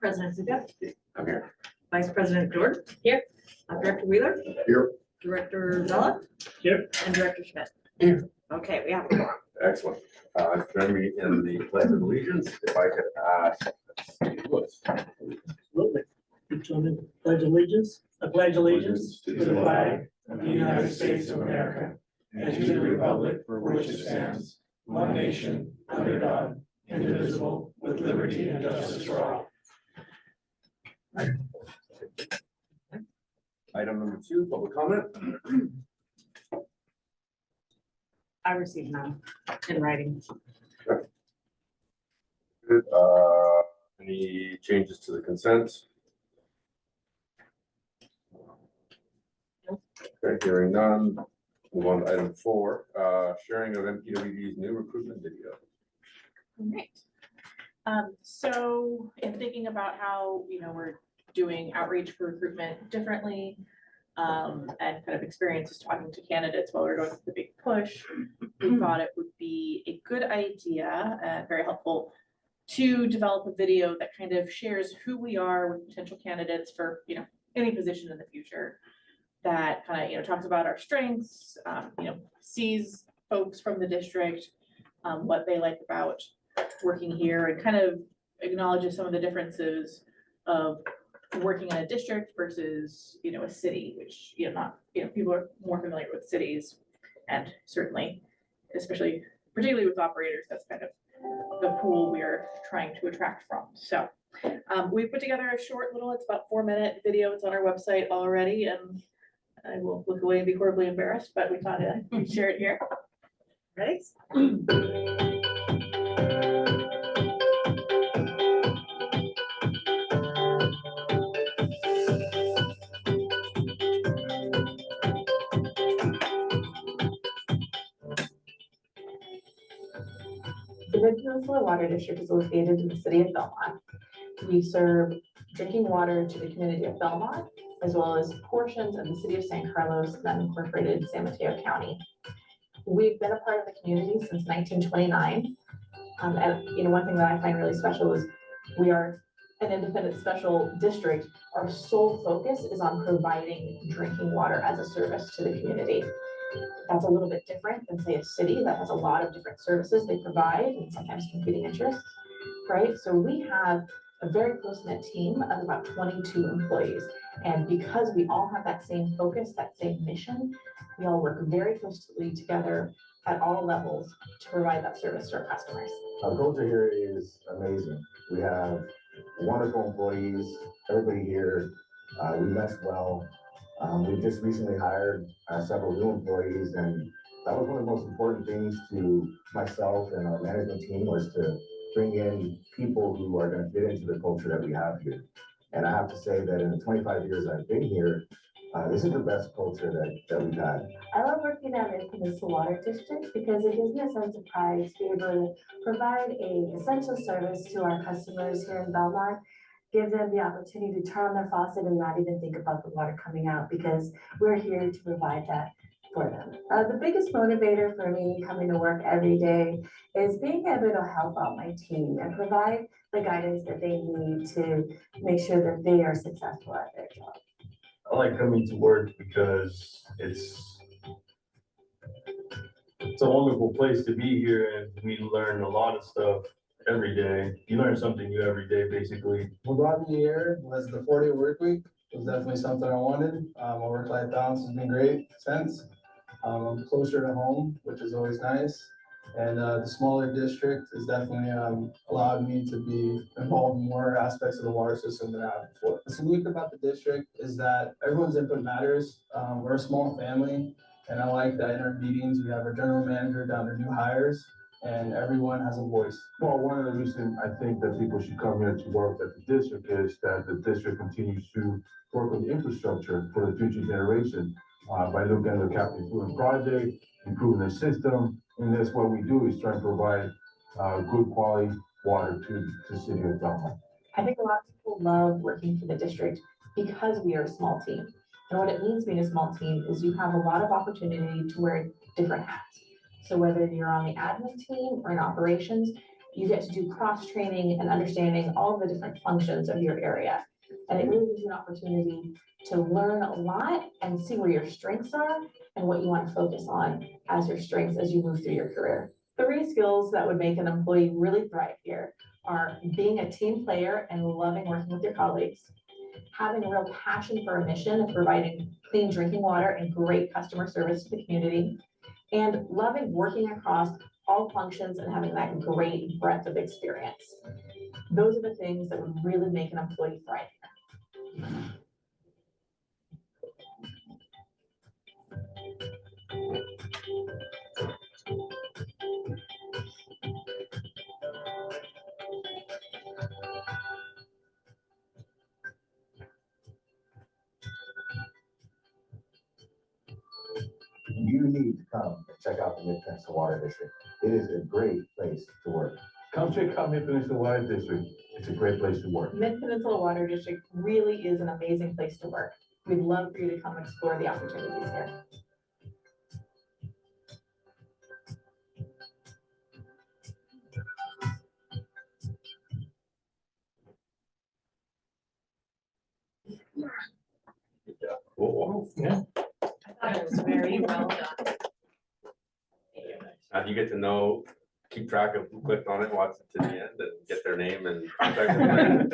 President Zuga. I'm here. Vice President Jordan. Here. Director Wheeler. Here. Director Vella. Here. And Director Schmidt. Here. Okay, we have a quorum. Excellent. Join me in the pledge of allegiance. If I could ask, Lewis. Absolutely. Pledge allegiance. I pledge allegiance to the flag of the United States of America and to the republic for which it stands, one nation, under God, indivisible, with liberty and justice for all. Item number 2, public comment. I received none in writing. Good. Any changes to the consent? Okay, hearing none. Move on to item 4, sharing of MPWD's new recruitment video. All right. So in thinking about how, we're doing outreach for recruitment differently, and kind of experiences talking to candidates while we're going through the big push, we thought it would be a good idea and very helpful to develop a video that kind of shares who we are with potential candidates for, any position in the future. That kind of, talks about our strengths, sees folks from the district, what they like about working here, and kind of acknowledges some of the differences of working in a district versus, a city, which, people are more familiar with cities, and certainly, particularly with operators, that's kind of the pool we are trying to attract from. So we put together a short little, it's about 4-minute video. It's on our website already, and I will look away and be horribly embarrassed, but we thought we'd share it here. Ready? The Mid-Peninsula Water District is located in the city of Belmont. We serve drinking water to the community of Belmont, as well as portions of the city of San Carlos that incorporated San Mateo County. We've been a part of the community since 1929. And one thing that I find really special is we are an independent special district. Our sole focus is on providing drinking water as a service to the community. That's a little bit different than, say, a city that has a lot of different services they provide and sometimes competing interests, right? So we have a very close-knit team of about 22 employees. And because we all have that same focus, that same mission, we all work very closely together at all levels to provide that service to our customers. Our culture here is amazing. We have wonderful employees, everybody here, we mesh well. We just recently hired several new employees, and that was one of the most important things to myself and our management team, was to bring in people who are going to fit into the culture that we have here. And I have to say that in the 25 years I've been here, this is the best culture that we've had. I love working at Mid-Peninsula Water District because it gives me a sense of pride to be able to provide an essential service to our customers here in Belmont. Give them the opportunity to turn on their faucet and not even think about the water coming out, because we're here to provide that for them. The biggest motivator for me coming to work every day is being able to help out my team and provide the guidance that they need to make sure that they are successful at their job. I like coming to work because it's a wonderful place to be here, and we learn a lot of stuff every day. You learn something new every day, basically. What brought me here was the 4-day work week. It was definitely something I wanted. My work-life balance has been great since. I'm closer to home, which is always nice. And the smaller district is definitely allowed me to be involved in more aspects of the water system than I have before. What's unique about the district is that everyone's input matters. We're a small family, and I like that in our meetings, we have our general manager down to new hires, and everyone has a voice. Well, one of the reasons I think that people should come here to work at the district is that the district continues to work on the infrastructure for the future generation by looking at the capital improvement project, improving the system. And that's what we do, is try to provide good quality water to the city of Belmont. I think a lot of people love working for the district because we are a small team. And what it means being a small team is you have a lot of opportunity to wear different hats. So whether you're on the admin team or in operations, You get to do cross-training and understanding all the different functions of your area. And it really gives you an opportunity to learn a lot and see where your strengths are and what you want to focus on as your strengths as you move through your career. 3 skills that would make an employee really thrive here are being a team player and loving working with your colleagues, having a real passion for a mission of providing clean drinking water and great customer service to the community, and loving working across all functions and having that great breadth of experience. Those are the things that would really make an employee thrive. You need to come and check out the Mid-Peninsula Water District. It is a great place to work. Come check out Mid-Peninsula Water District. It's a great place to work. Mid-Peninsula Water District really is an amazing place to work. We'd love for you to come explore the opportunities here. Cool. Yeah. I thought it was very well done. Now you get to know, keep track of who clicked on it, watch it to the end and get their name and contact information.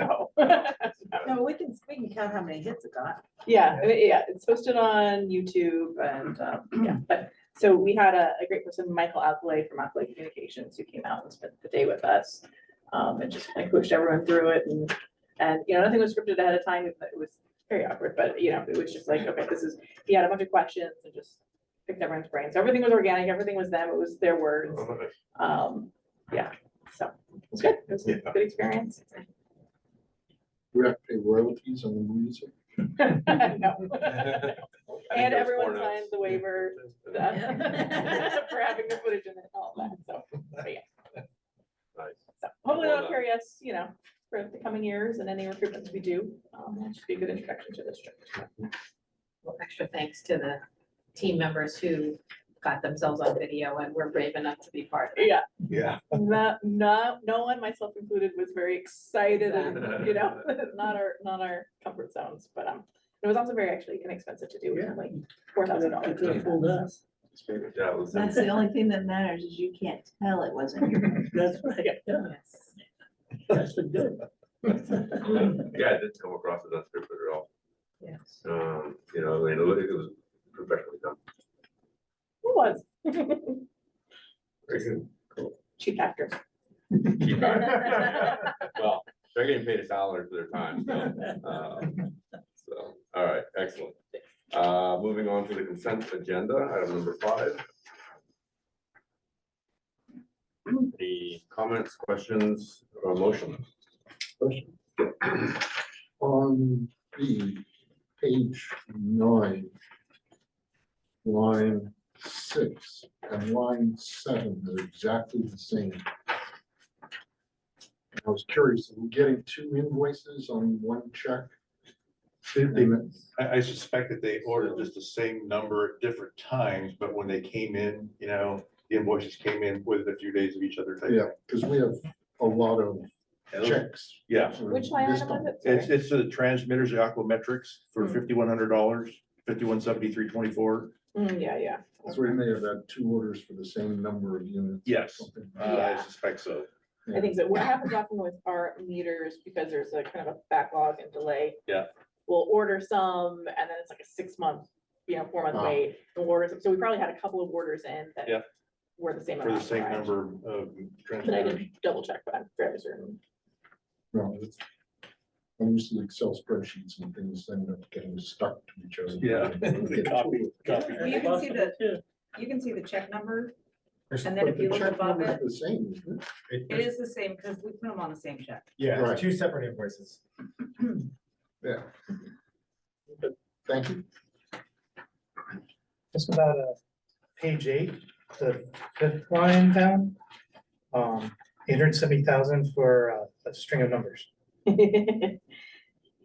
No, we can count how many hits it got. Yeah, it's posted on YouTube and, yeah, but, so we had a great person, Michael Alcalay from Alcalay Communications, who came out and spent the day with us. And just like pushed everyone through it and, you know, nothing was scripted ahead of time, it was very awkward, but you know, it was just like, okay, he had a bunch of questions and just picked everyone's brain. So everything was organic, everything was them, it was their words. Yeah, so it was good. It was a good experience. We have to pay royalties on the music. No. And those everyone four notes. signed the waiver for having the footage in it, and all that, so, but yeah. Nice. So hopefully Well they'll done. carry us, you know, for the coming years and any recruitments we do. That should be a good introduction to this trip. Well, extra thanks to the team members who got themselves on video and were brave enough to be part of it. Yeah, Yeah. no one, myself included, was very excited and, you know, not our comfort zones, but, it was also very actually inexpensive to do, like $4,000. They fooled us. Yeah, it was- That's the only thing that matters is you can't tell it wasn't your. That's right, yeah, Yes. that's the good. Yeah, it didn't come across as unscripted at all. Yes. You know, I mean, it was professionally done. Who was? Very good. Cheap actors. Keep going. Well, they're getting paid a salary for their time, so, all right, excellent. Moving on to the consent agenda, item number 5. Any comments, questions, or motions? On the page 9, line 6 and line 7 are exactly the same. I was curious, are we getting 2 invoices on 1 check? I suspect that they ordered just the same number at different times, but when they came in, you know, the invoices came in within a few days of each other. type Yeah, thing. because we have a lot of checks. Yeah, for Which line this item was time. it? Sorry. it's the transmitters, the Aquametrics for Hmm. $5,100, 5173.24. Yeah. So we may have had 2 orders for the same number of units. or Yes. something. I Yeah. suspect so. I think so. What happens often with our meters, because there's a kind of a backlog and delay. Yeah. We'll order some and then it's like a 6-month, 4-month Ah. wait. We'll order some. So we probably had a couple of orders in that Yeah. were the same For the amount. same right? number of But I transmitters. didn't double check, but I'm fairly certain. No, I'm used to Excel spreadsheets and things end up getting stuck to each other. Yeah. The copy. Well, you can see Yeah. You can see the check number. But And then if you the look check above number's it- The same, isn't it? It is the same because we put them on the same check. Yeah, Right. it's 2 separate invoices. Yeah. Thank you. Just about page 8, the 5th line down. 870,000 for a string of numbers.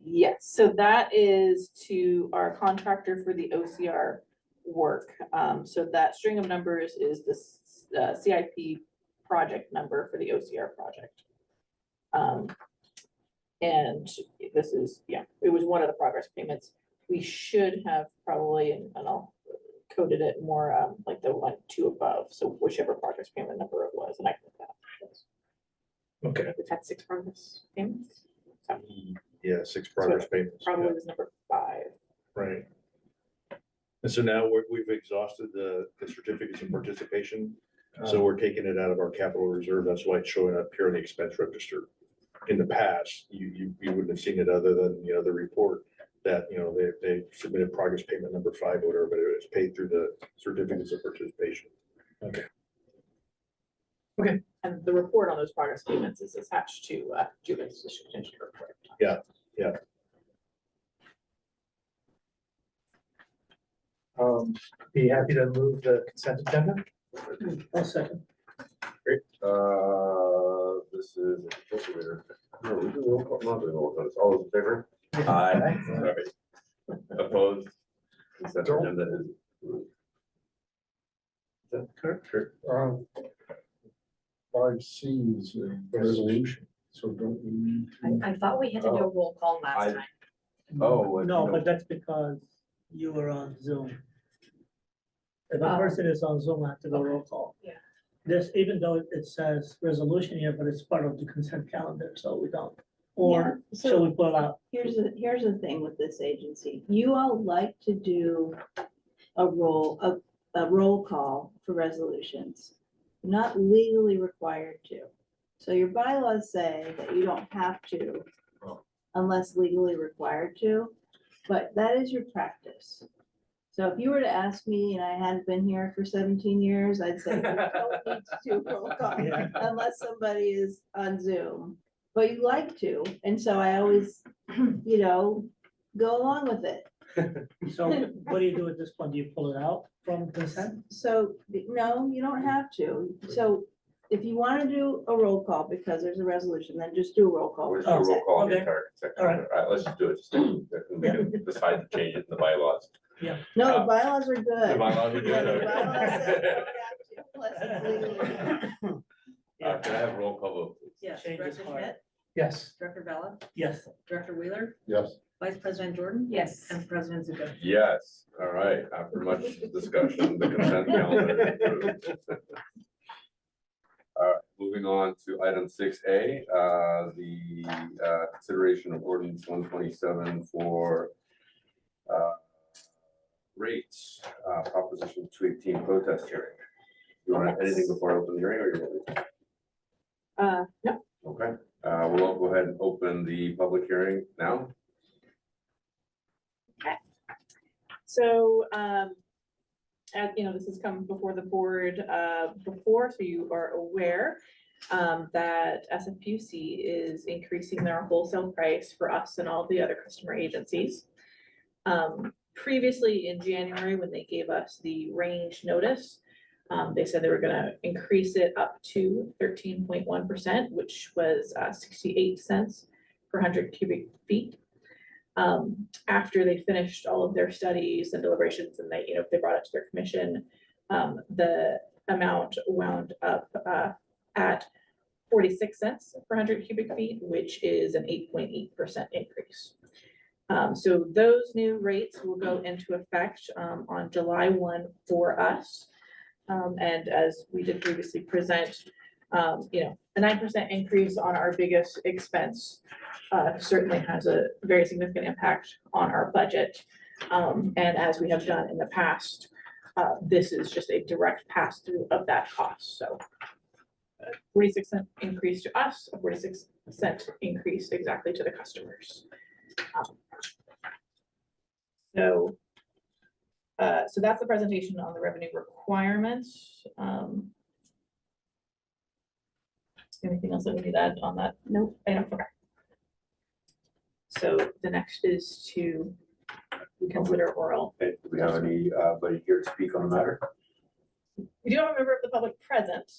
Yes, so that is to our contractor for the OCR work. So that string of numbers is this CIP project number for the OCR project. And this is, yeah, it was one of the progress payments. We should have probably, and I'll coded it more like the 1, 2 above, so whichever progress payment number it was, and I put that. Okay. We've had 6 progress payments. So Yeah, 6 progress payments. probably yeah, was number 5. Right. And so now we've exhausted the certificates of participation. So we're taking it out of our capital reserve. That's why it's showing up here in the expense register. In the past, you wouldn't have seen it other than, the report that, they submitted progress payment number 5 or whatever, but it was paid through the certificates of participation. Okay. And the report on those progress payments is attached to Judith's district engineer report. Yeah. Be happy to move the consent agenda. I'll second. Great. This is. No, we do roll call, not doing roll call. All those in favor? Aye. Sorry. Opposed? Consent agenda is approved. Kurt? 5C is a resolution, so don't we? I thought we had to do a roll call last time. Oh. No, but that's because you were on Zoom. If a Oh. person is on Zoom, I have to go roll call. Yeah. This, even though it says resolution here, but it's part of the consent calendar, so we don't. Or Yeah, shall so we pull out? here's the thing with this agency. You all like to do a roll call for resolutions. You're not legally required to. So your bylaws say that you don't have to unless legally required to, but that is your practice. So if you were to ask me and I hadn't been here for 17 years, I'd say you don't need to do roll call Yeah. unless somebody is on Zoom. But you like to, and so I always, go along with it. So what do you do at this point? Do you pull it out from consent? So, no, you don't have to. So if you want to do a roll call because there's a resolution, then just do a roll call. We're for just gonna roll consent. call the Okay. entire consent All right. calendar. All right, let's just do it. Just we can decide to change it in the bylaws. No, the bylaws are The good. bylaws are Yeah, the good. bylaws say you don't have to unless it's legally. Can I have roll call vote, please? Yes, Change is Director hard. Schmidt, Yes. Director Bella, Yes. Director Wheeler, Yes. Vice President Jordan. Yes. And President Zuko. Yes, all right, after much discussion, the consent calendar is approved. All right, moving on to item 6A, the consideration of ordinance 127 for rates, proposition 218 protest hearing. You want anything before I open the hearing or you ready? No, Okay, we'll go ahead and open the public hearing now. so, as this has come before the board, before, so you are aware, that SFPUC is increasing their wholesale price for us and all the other customer agencies. Previously in January, when they gave us the range notice, they said they were gonna increase it up to 13.1%, which was 68 cents per 100 cubic feet. After they finished all of their studies and deliberations and they brought it to their commission, the amount wound up at 46 cents per 100 cubic feet, which is an 8.8% increase. So those new rates will go into effect on July 1 for us. And as we did previously present, a 9% increase on our biggest expense certainly has a very significant impact on our budget. And as we have done in the past, this is just a direct pass through of that cost. So 46-cent increase to us, a 46-cent increase exactly to the customers. So that's the presentation on the revenue requirements. Anything else that we need to add on that? Nope. Item? Okay. So the next is to consider oral. Okay, do we have anybody here to speak on the matter? We do have a member of the public present.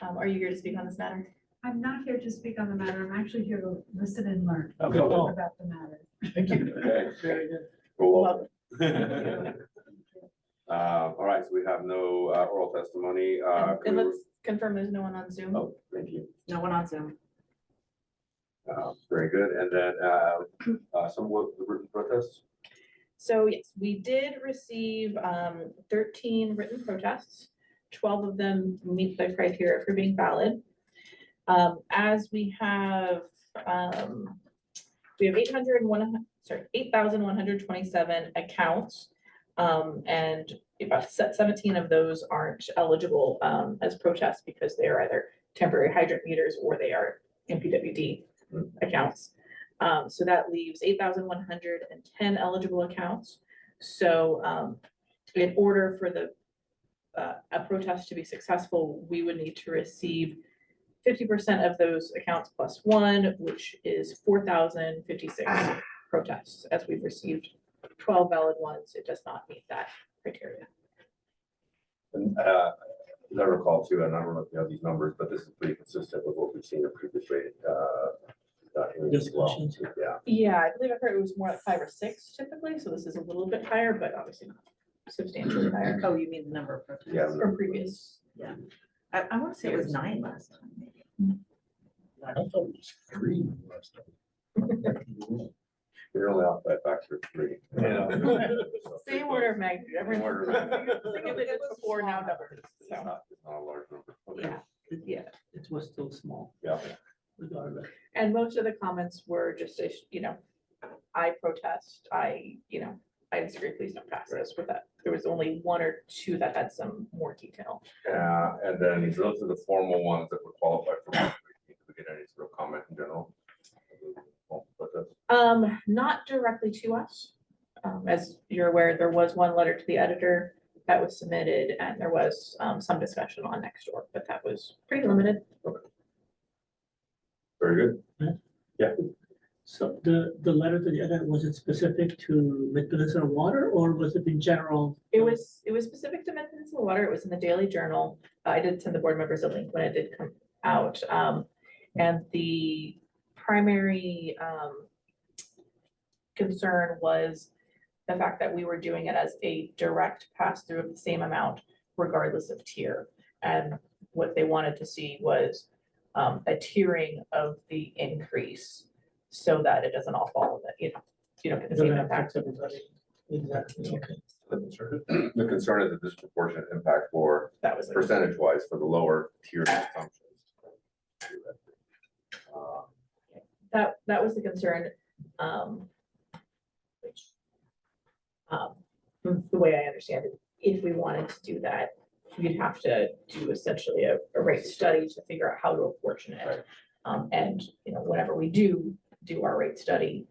Are you here to speak on this matter? I'm not here to speak on the matter. I'm actually here to listen and learn Okay. about the matter. Thank you. Okay. Very good. You're welcome. All right, so we have no oral testimony. And Can we- let's confirm there's no one on Zoom. Oh, thank you. No one on Zoom. Very good. And then some of the written protests. So yes, we did receive 13 written protests. 12 of them meet the criteria for being valid. As we have 8,127 accounts. And about 17 of those aren't eligible as protests because they are either temporary hydrant meters or they are MPWD accounts. So that leaves 8,110 eligible accounts. So in order for a protest to be successful, we would need to receive 50% of those accounts plus one, which is 4,056 protests. As we've received 12 valid ones, it does not meet that criteria. And as I recall too, and I don't know if you have these numbers, but this is pretty consistent with what we've seen in previous rate hearings as well. Discussions. Yeah. Yeah, I believe I heard it was more like 5 or 6 typically, so this is a little bit higher, but obviously not substantially higher. Oh, you mean the number of protests? Yeah. From previous. I want to say it was 9 last time, maybe. I thought it was 3 last time. We're only off by a factor of 3. Yeah. Same order of magnitude, every Order of magnitude. single digits before now numbers, It's so, not a large number. Okay. yeah. It was still small Yeah. regardless. And most of the comments were just, I protest, I disagree, please don't pass this with that. There was only 1 or 2 that had some more detail. And then those are the formal ones that would qualify for. Did we get any sort of comment in general? Not directly to us. As you're aware, there was 1 letter to the editor that was submitted and there was some discussion on next door, but that was pretty limited. Very good. Yeah. So the letter to the editor, was it specific to Mid-Peninsula Water or was it in general? It was specific to Mid-Peninsula Water. It was in the Daily Journal. I did send the board members a link when it did come out. And the primary concern was the fact that we were doing it as a direct pass-through of the same amount regardless of tier. And what they wanted to see was a tiering of the increase so that it doesn't all fall in the, you know, get the same impact. Everybody. Exactly, okay. The concern is a disproportionate impact for That was, percentage wise for the lower tier assumptions. that was the concern. Which, the way I understand it, if we wanted to do that, we'd have to do essentially a rate study to figure out how to apportion it. And, whenever we do our rate study,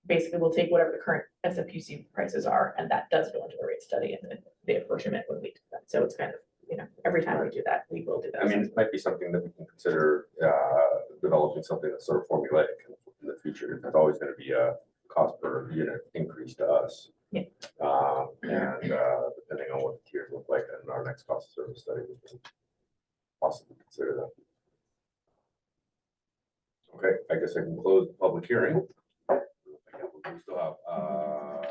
basically we'll take whatever the current SFPC prices are, and that does go into the rate study and then the apportionment when we do that. So it's kind of, every time we do that, we will do that. I mean, it might be something that we can consider developing something that's sort of formulaic in the future. There's always going to be a cost per unit increase to us. Yeah. And depending on what the tiers look like in our next cost of service study, we can possibly consider that. Okay, I guess I can close the public hearing. We still have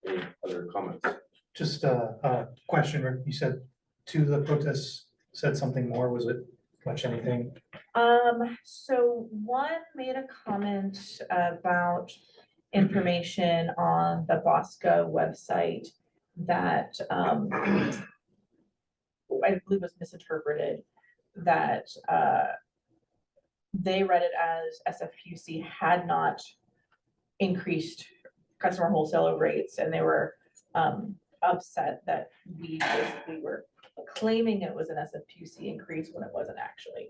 any other comments? Just a question, Rick. You said 2 of the protests said something more. Was it much anything? So 1 made a comment about information on the Bosca website that I believe was misinterpreted, that they read it as SFPC had not increased customer wholesale rates, and they were upset that we basically were claiming it was an SFPC increase when it wasn't actually.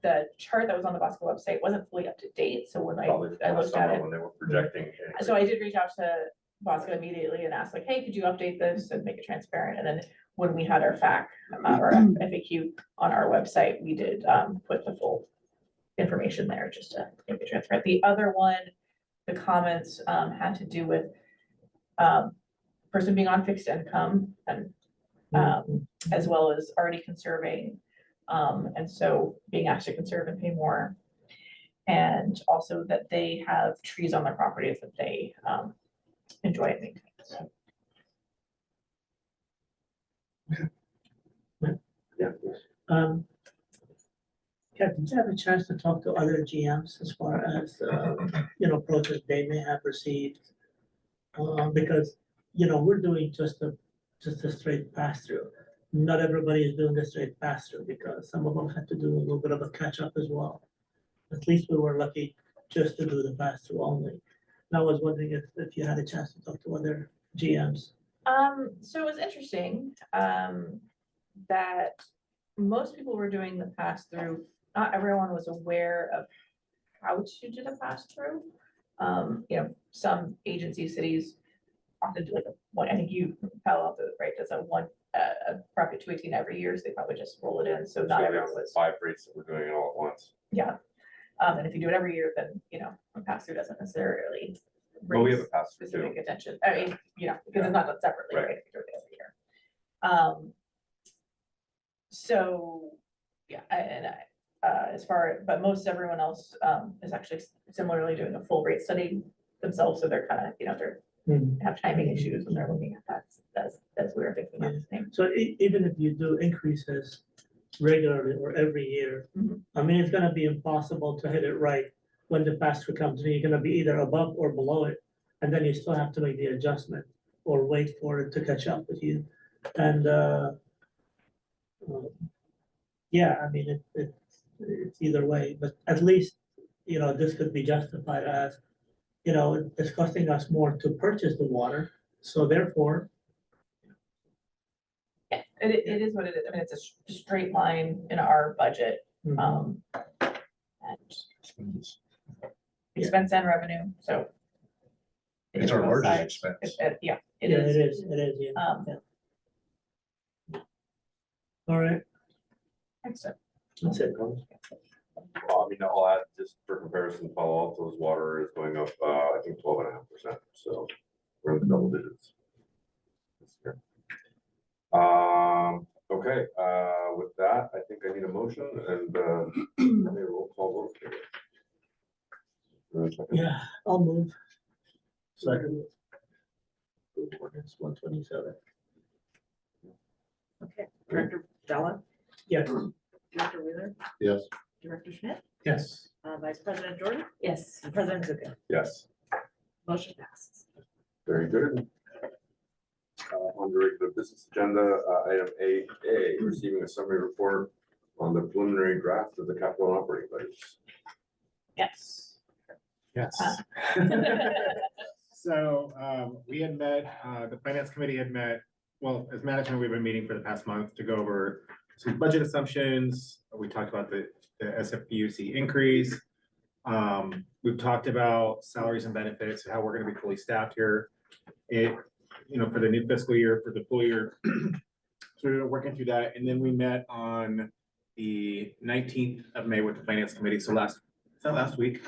The chart that was on the Bosco website wasn't fully up to date, so when I Probably I last looked at summer it, when they were projecting. so I did reach out to Bosco immediately and asked like, hey, could you update this and make it transparent? And then when we had our FAQ or FAQ on our website, we did put the full information there just to make it transparent. The other one, the comments had to do with person being on fixed income and as well as already conserving. And so being asked to conserve and pay more. And also that they have trees on their properties that they enjoy and maintain. So Yeah. Kat, did you have a chance to talk to other GMs as far as, projects they may have received? Because, we're doing just a straight pass-through. Not everybody is doing a straight pass-through because some of them had to do a little bit of a catch-up as well. At least we were lucky just to do the pass-through only. And I was wondering if you had a chance to talk to other GMs. So it was interesting, that most people were doing the pass-through. Not everyone was aware of how to do the pass-through. Some agencies, cities often do like I think you, Palo Alto, right, does a Prop 218 every year, so they probably just roll it in, so not So we everyone have was, 5 rates that we're doing it all at once. yeah. And if you do it every year, then, a pass-through doesn't necessarily But we have raise a pass through specific too. attention, I mean, because it's not done separately, Right. right, if you do it every year. So, yeah, but most everyone else, is actually similarly doing a full rate study themselves, so they're kind of, they have timing issues when they're looking at that, as we were thinking of the same. So even if you do increases regularly or every year, I mean, it's gonna be impossible to hit it right when the pass-through comes in. You're gonna be either above or below it, and then you still have to make the adjustment or wait for it to catch up with you. And, yeah, I mean, it's either way, but at least, this could be justified as, it's costing us more to purchase the water, so therefore, Yeah, it is what it is. I mean, it's a straight line in our budget, and expense and revenue, so. It's our both largest sides. expense. Yeah, it yeah, is. it is, yeah. Yeah. All right, Excellent. that's it. Well, I mean, I'll add just for comparison, Palo Alto's water is going up, I think 12.5%, so we're in the double digits. this year. Okay, with that, I think I need a motion and, let me roll call vote. Yeah, I'll move. Second. Ordinance 127. Okay, Director Bella, Yeah. Director Wheeler, Yes. Director Schmidt, Yes. Vice President Jordan, Yes. and President Zuko. Yes, Motion passes. very good. On the regular business agenda, item 8A, receiving a summary report on the preliminary draft of the capital and operating budgets. Yes. Yes. So we had met, the finance committee had met, well, as management, we've been meeting for the past month to go over some budget assumptions. We talked about the SFPUC increase. We've talked about salaries and benefits, how we're gonna be fully staffed here. For the new fiscal year, for the full year. So we were working through that, and then we met on the 19th of May with the finance committee, so last week.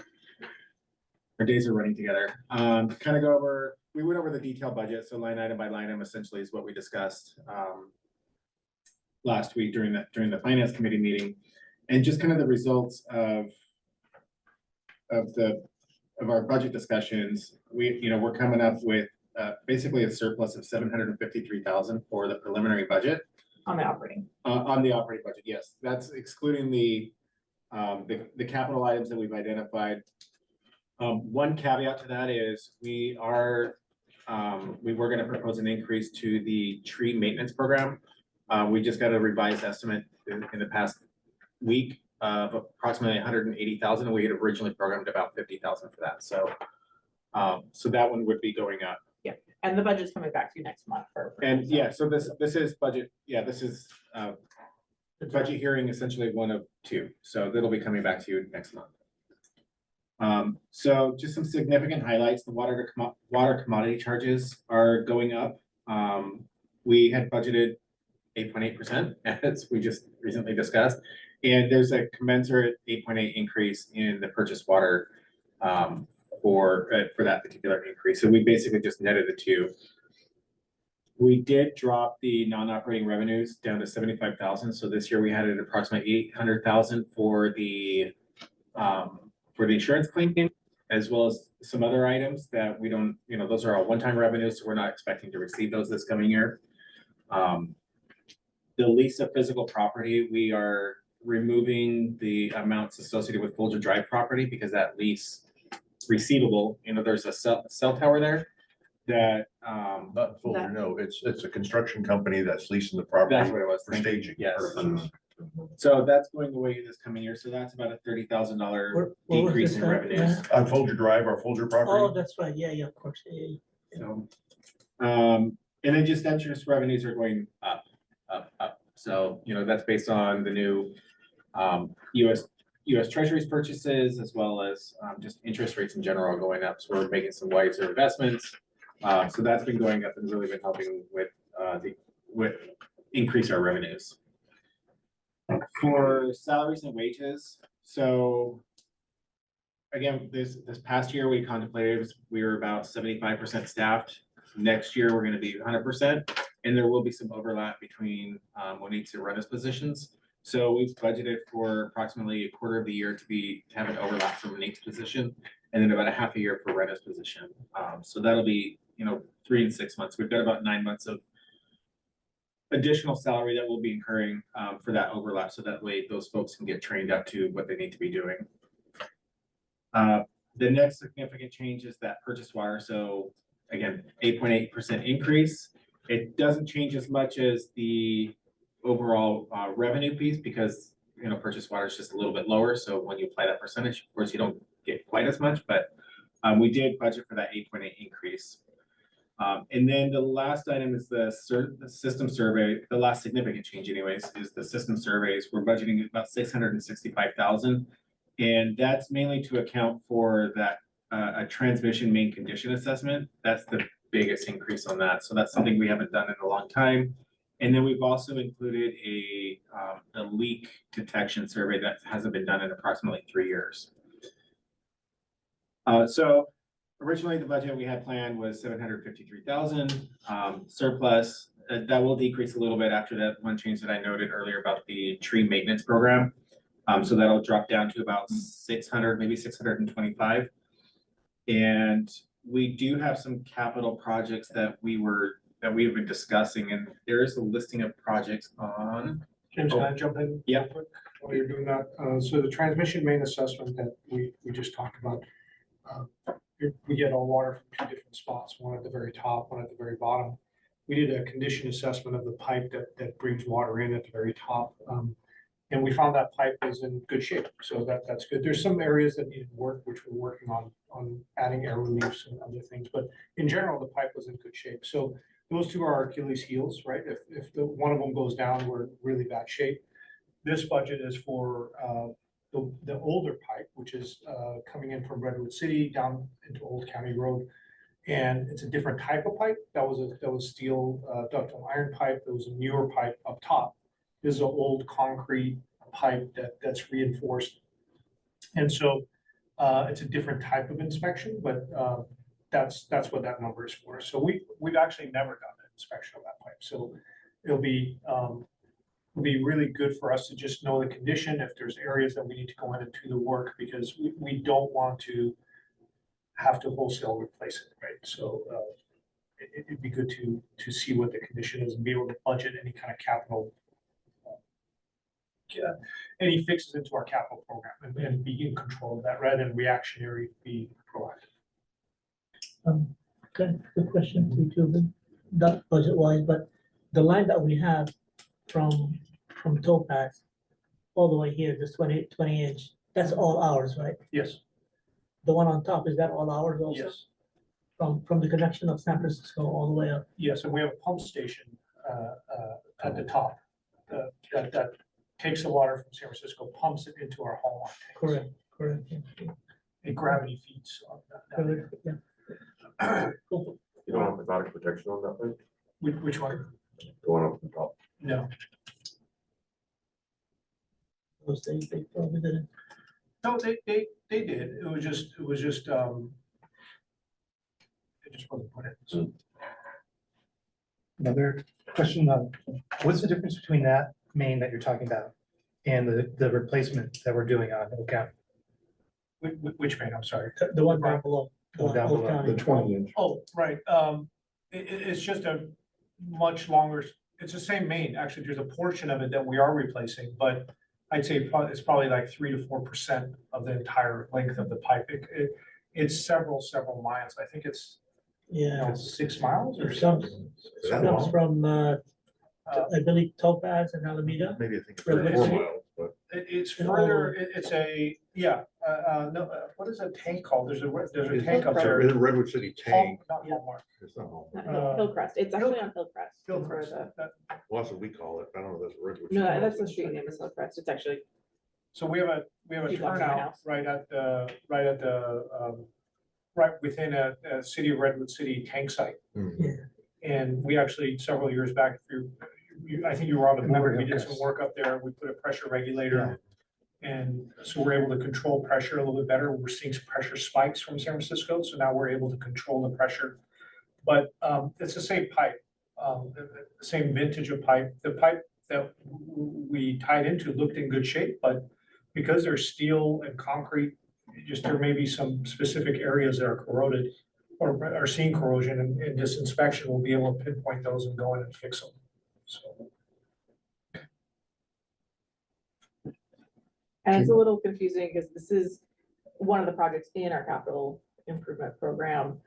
Our days are running together. Kind of go over, we went over the detailed budget, so line item by line item essentially is what we discussed last week during the finance committee meeting. And just kind of the results of our budget discussions. We're coming up with basically a surplus of 753,000 for the preliminary budget. On the operating. On the operating budget, yes. That's excluding the capital items that we've identified. One caveat to that is we were gonna propose an increase to the tree maintenance program. We just got a revised estimate in the past week of approximately 180,000, and we had originally programmed about 50,000 for that. So that one would be going up. Yeah, and the budget's coming back to you next month for. And yeah, so this is budget, this is the budget hearing, essentially one of two, so that'll be coming back to you next month. So just some significant highlights, the water commodity charges are going up. We had budgeted 8.8%, as we just recently discussed, and there's a commensurate 8.8 increase in the purchased water for that particular increase. So we basically just netted the two. We did drop the non-operating revenues down to 75,000. So this year we had it approximately 800,000 for the insurance claim, as well as some other items that we don't, those are all one-time revenues, so we're not expecting to receive those this coming year. the lease of physical property, we are removing the amounts associated with Folger Drive property because that lease receivable, there's a cell tower there that, Not Folger, no, it's a construction company that's leasing the property that's what it was. for Thank you. staging Yes. purposes. So that's going away this coming year. So that's about a $30,000 Where was decrease this in at? revenues. On Folger Drive, our Folger Oh, property, that's right, yeah, of course, yeah. So, and then just interest revenues are going up. So, that's based on the new US Treasuries purchases as well as just interest rates in general going up. So we're making some wiser investments. So that's been going up and really been helping with increase our revenues. For salaries and wages, so again, this past year, we contemplated, we were about 75% staffed. Next year, we're gonna be 100%, and there will be some overlap between Juanita and Rena's positions. So we've budgeted for approximately a quarter of the year to have an overlap from Juanita's position, and then about a half a year for Rena's position. So that'll be, 3 and 6 months. We've got about 9 months of additional salary that we'll be incurring for that overlap, so that way those folks can get trained up to what they need to be doing. The next significant change is that purchase water. So again, 8.8% increase. It doesn't change as much as the overall revenue piece because, purchase water is just a little bit lower. So when you apply that percentage, of course, you don't get quite as much, but we did budget for that 8.8 increase. And then the last item is the system survey. The last significant change anyways is the system surveys. We're budgeting about 665,000. And that's mainly to account for that a transmission main condition assessment. That's the biggest increase on that. So that's something we haven't done in a long time. And then we've also included a leak detection survey that hasn't been done in approximately 3 years. So originally the budget we had planned was 753,000 surplus. That will decrease a little bit after that one change that I noted earlier about the tree maintenance program. So that'll drop down to about 600, maybe 625. And we do have some capital projects that we've been discussing, and there is a listing of projects on. James, can I jump in? Yeah. While you're doing that, so the transmission main assessment that we just talked about, we get our water from 2 different spots, one at the very top, one at the very bottom. We did a condition assessment of the pipe that brings water in at the very top. And we found that pipe is in good shape, so that's good. There's some areas that need work, which we're working on adding air reliefs and other things, but in general, the pipe was in good shape. So those 2 are our Achilles heels, right? If one of them goes down, we're in really bad shape. This budget is for the older pipe, which is coming in from Redwood City down into Old County Road. And it's a different type of pipe. That was steel ductile iron pipe. There was a newer pipe up top. This is an old concrete pipe that's reinforced. And so it's a different type of inspection, but that's what that number is for. So we've actually never done an inspection of that pipe. So it'll be really good for us to just know the condition, if there's areas that we need to go in and do the work, because we don't want to have to wholesale replace it, right? So it'd be good to see what the condition is and be able to budget any kind of capital, any fixes into our capital program and be in control of that rather than reactionary, be proactive. Good question to you, not budget wise, but the line that we have from Topaz all the way here, this 20 inch, that's all ours, right? Yes. The one on top, is that all ours also? Yes. From the connection of San Francisco all the way up? Yes, and we have a pump station at the top that takes the water from San Francisco, pumps it into our home line tanks. Correct. It gravity feeds on that. Correct, yeah. Cool. You don't have exotic protection on that thing? Which one? Going up the top. No. Those things, they probably didn't. No, they did. It was just, it just wasn't put in. So Another question, what's the difference between that main that you're talking about and the replacement that we're doing on Hill County? which main, I'm sorry? The one down below. The one down Old below, County. The 20 inch. Oh, right. It's just a much longer, it's the same main, actually, there's a portion of it that we are replacing, but I'd say it's probably like 3 to 4% of the entire length of the pipe. It's several miles. I think it's, Yeah. 6 miles or It comes, something. comes from, I believe Topaz and Alameda. Maybe I think it's Redwood 4 City. miles, but It's further, it's a, yeah, no, what is that tank called? There's a tank up it's there. a Redwood City tank. Not Hallmark. It's not home. Hillcrest, it's actually on Hillcrest. Hillcrest. That's where Well, that's what we call it. I don't know if that's Redwood. No, City. that's the street name is Hillcrest, it's actually, So we have a Few blocks from my turnout house. right within a city of Redwood City tank site. Mhm. And we actually, several years back, I think you were on the board, we did some Hillcrest. work up there, we put a pressure regulator. And so we're able to control pressure a little bit better, we're seeing some pressure spikes from San Francisco, so now we're able to control the pressure. But it's the same pipe, the same vintage of pipe, the pipe that we tied into looked in good shape, but because there's steel and concrete, just there may be some specific areas that are corroded or are seeing corrosion, and this inspection will be able to pinpoint those and go in and fix them, so. and it's a little confusing because this is one of the projects in our capital improvement program.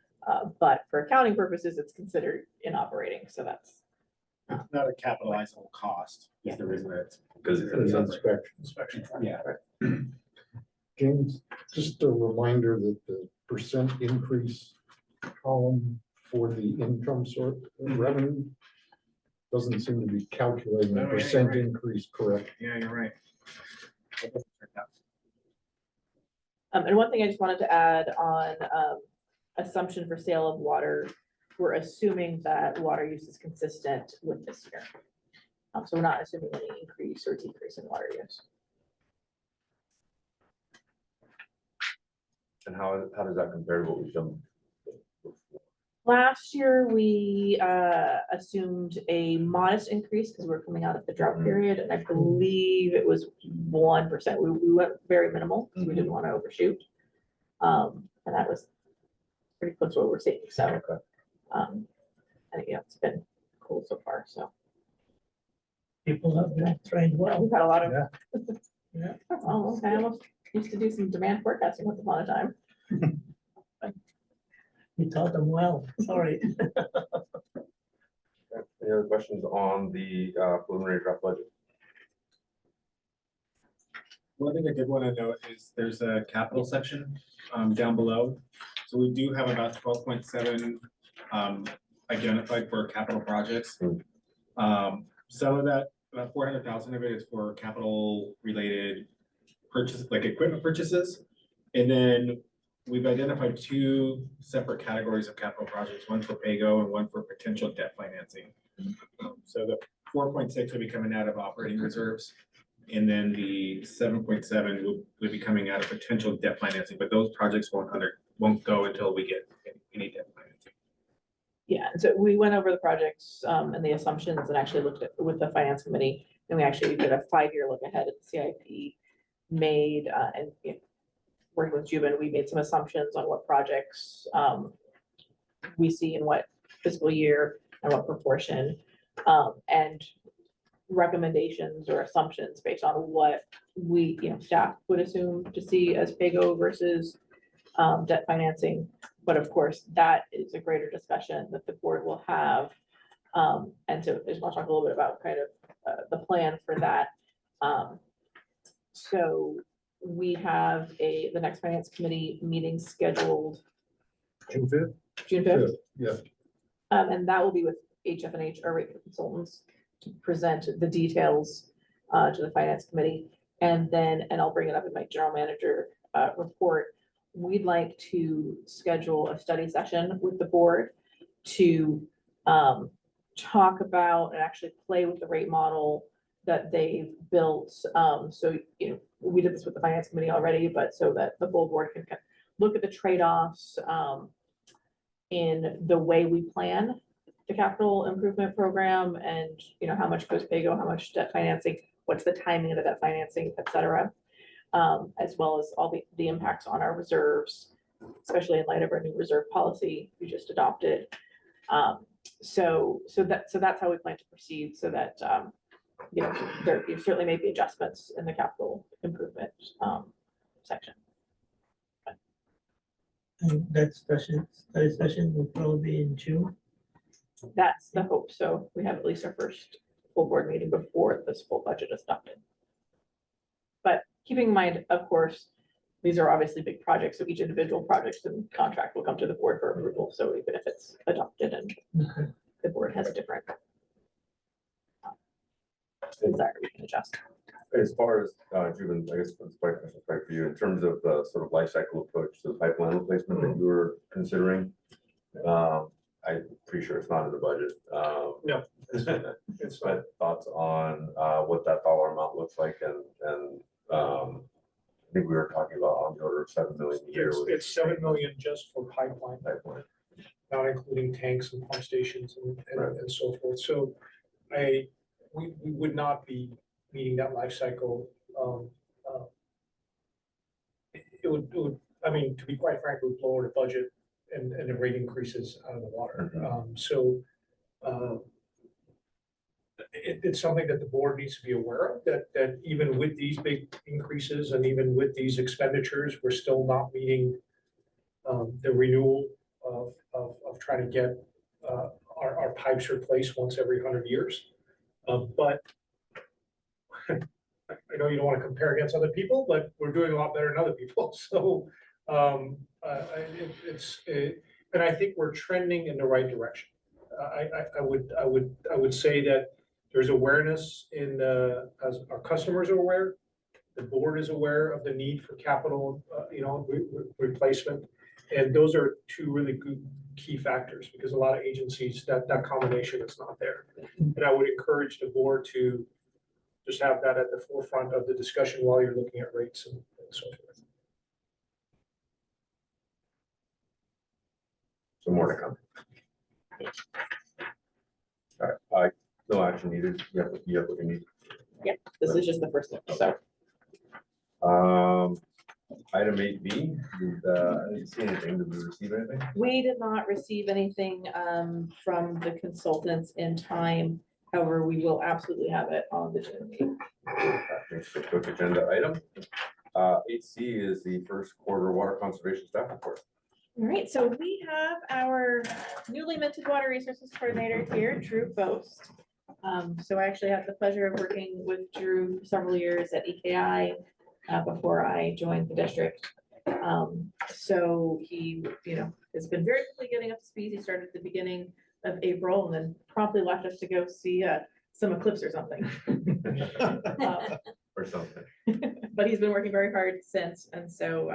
But for accounting purposes, it's considered in operating, so that's. It's not a capitalizable cost, is the reason that it's. Because it's an Inspection. Yeah. James, just a reminder that the percent increase column for the income sort revenue doesn't seem to be calculating No, the yeah, you're percent right. increase correct. Yeah, you're right. And one thing I just wanted to add on, assumption for sale of water, we're assuming that water use is consistent with this year. So we're not assuming any increase or decrease in water use. And how does that compare to what we've done? Last year, we assumed a modest increase because we're coming out of the drought period, and I believe it was 1%. We went very minimal because we didn't want to overshoot. And that was pretty close to what we're seeing, so. I think, it's been cool so far, so. People have been trained well. We've had a lot of. Yeah. Oh, okay, I almost used to do some demand forecasting once upon a time. We taught them well, sorry. Any other questions on the preliminary draft budget? One thing I did want to note is there's a capital section down below. So we do have about 12.7 identified for capital projects. Some of that, about 400,000 of it is for capital related purchase, like equipment purchases. And then we've identified 2 separate categories of capital projects, one for PAYGO and one for potential debt financing. So the 4.6 will be coming out of operating reserves. And then the 7.7 will be coming out of potential debt financing, but those projects won't go until we get any debt financing. Yeah, and so we went over the projects and the assumptions and actually looked at with the finance committee, and we actually did a 5-year look ahead at the CIP made and working with Juben, we made some assumptions on what projects we see in what fiscal year and what proportion, and recommendations or assumptions based on what we, staff would assume to see as PAYGO versus debt financing. But of course, that is a greater discussion that the board will have. And so I just want to talk a little bit about kind of the plan for that. So we have the next finance committee meeting scheduled June 5th? June 5th. Yeah. And that will be with HF&H, our rate consultants, to present the details to the finance committee. And I'll bring it up in my general manager report. We'd like to schedule a study session with the board to talk about and actually play with the rate model that they've built. So, we did this with the finance committee already, but so that the full board can kind of look at the trade-offs in the way we plan the capital improvement program and, how much goes PAYGO, how much debt financing, what's the timing of the debt financing, et cetera. As well as all the impacts on our reserves, especially in light of our new reserve policy we just adopted. So that's how we plan to proceed, so that, you know, there certainly may be adjustments in the capital improvement, section. And that study session will probably be in June. That's the hope. So we have at least our first full board meeting before this full budget is adopted. But keeping in mind, of course, these are obviously big projects, so each individual project and contract will come to the board for approval. So even if it's adopted and the board has a different desire, we can adjust. As far as, Juven, I guess it's quite right for you, in terms of the sort of life cycle approach to the pipeline replacement that you were considering. I'm pretty sure it's not in the budget. No. It's But thoughts on, what that dollar amount looks like and, I think we were talking about on the order of 7 million a year. It's 7 million just for pipeline, Pipeline. not including tanks and pump stations Right. and so forth. So we would not be meeting that life cycle. It would, I mean, to be quite frank, it would lower the budget and the rate increases out of the water. It's something that the board needs to be aware of, that even with these big increases and even with these expenditures, we're still not meeting the renewal of trying to get our pipes replaced once every 100 years. But I know you don't want to compare against other people, but we're doing a lot better than other people. So and I think we're trending in the right direction. I would say that there's awareness as our customers are aware, the board is aware of the need for capital, replacement. And those are two really good key factors, because a lot of agencies, that combination is not there. And I would encourage the board to just have that at the forefront of the discussion while you're looking at rates and so forth. So more to come. All right, no action needed. You have what you need. Yep, this is just the first step, so. Item 8B, I didn't see anything. Did we receive anything? We did not receive anything from the consultants in time. However, we will absolutely have it on the June meeting. Thanks for a quick agenda item. 8C is the first quarter water conservation staff report. All right, so we have our newly minted water resources coordinator here, Drew Boast. So I actually had the pleasure of working with Drew for several years at EKI before I joined the district. So he, has been very quickly getting up to speed. He started at the beginning of April and then promptly left us to go see some eclipse or something. Or something. But he's been working very hard since, and so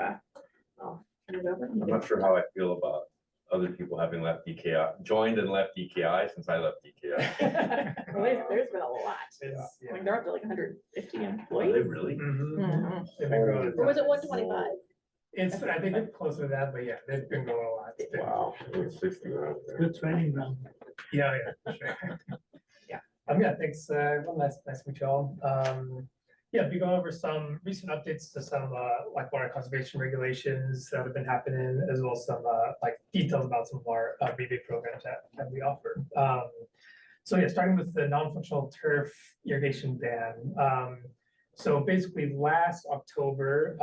I'll turn it over. I'm not sure how I feel about other people having left DKI, joined and left DKI since I left DKI. Well, there's been a lot. I mean, they're up to like 150 Are they employees. really? Mhm. They've been growing. Or was it 125? It's, I think it's closer to that, but yeah, they've been growing a lot. Wow. It's 60 around there. Good training ground. Yeah, for sure. Yeah, thanks, everyone. Nice to meet you all. Yeah, we go over some recent updates to some like water conservation regulations that have been happening, as well as some like details about some of our rebate programs that we offer. So yeah, starting with the non-functional turf irrigation ban. So basically last October,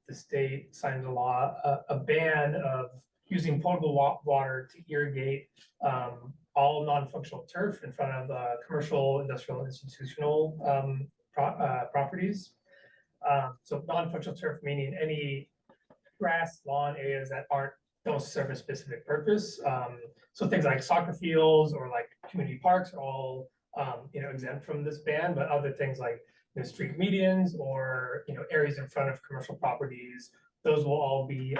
the state signed a law, a ban of using potable water to irrigate all non-functional turf in front of commercial, industrial, institutional properties. So non-functional turf meaning any grass, lawn areas that don't serve a specific purpose. So things like soccer fields or like community parks are all exempt from this ban, but other things like street medians or areas in front of commercial properties, those will all be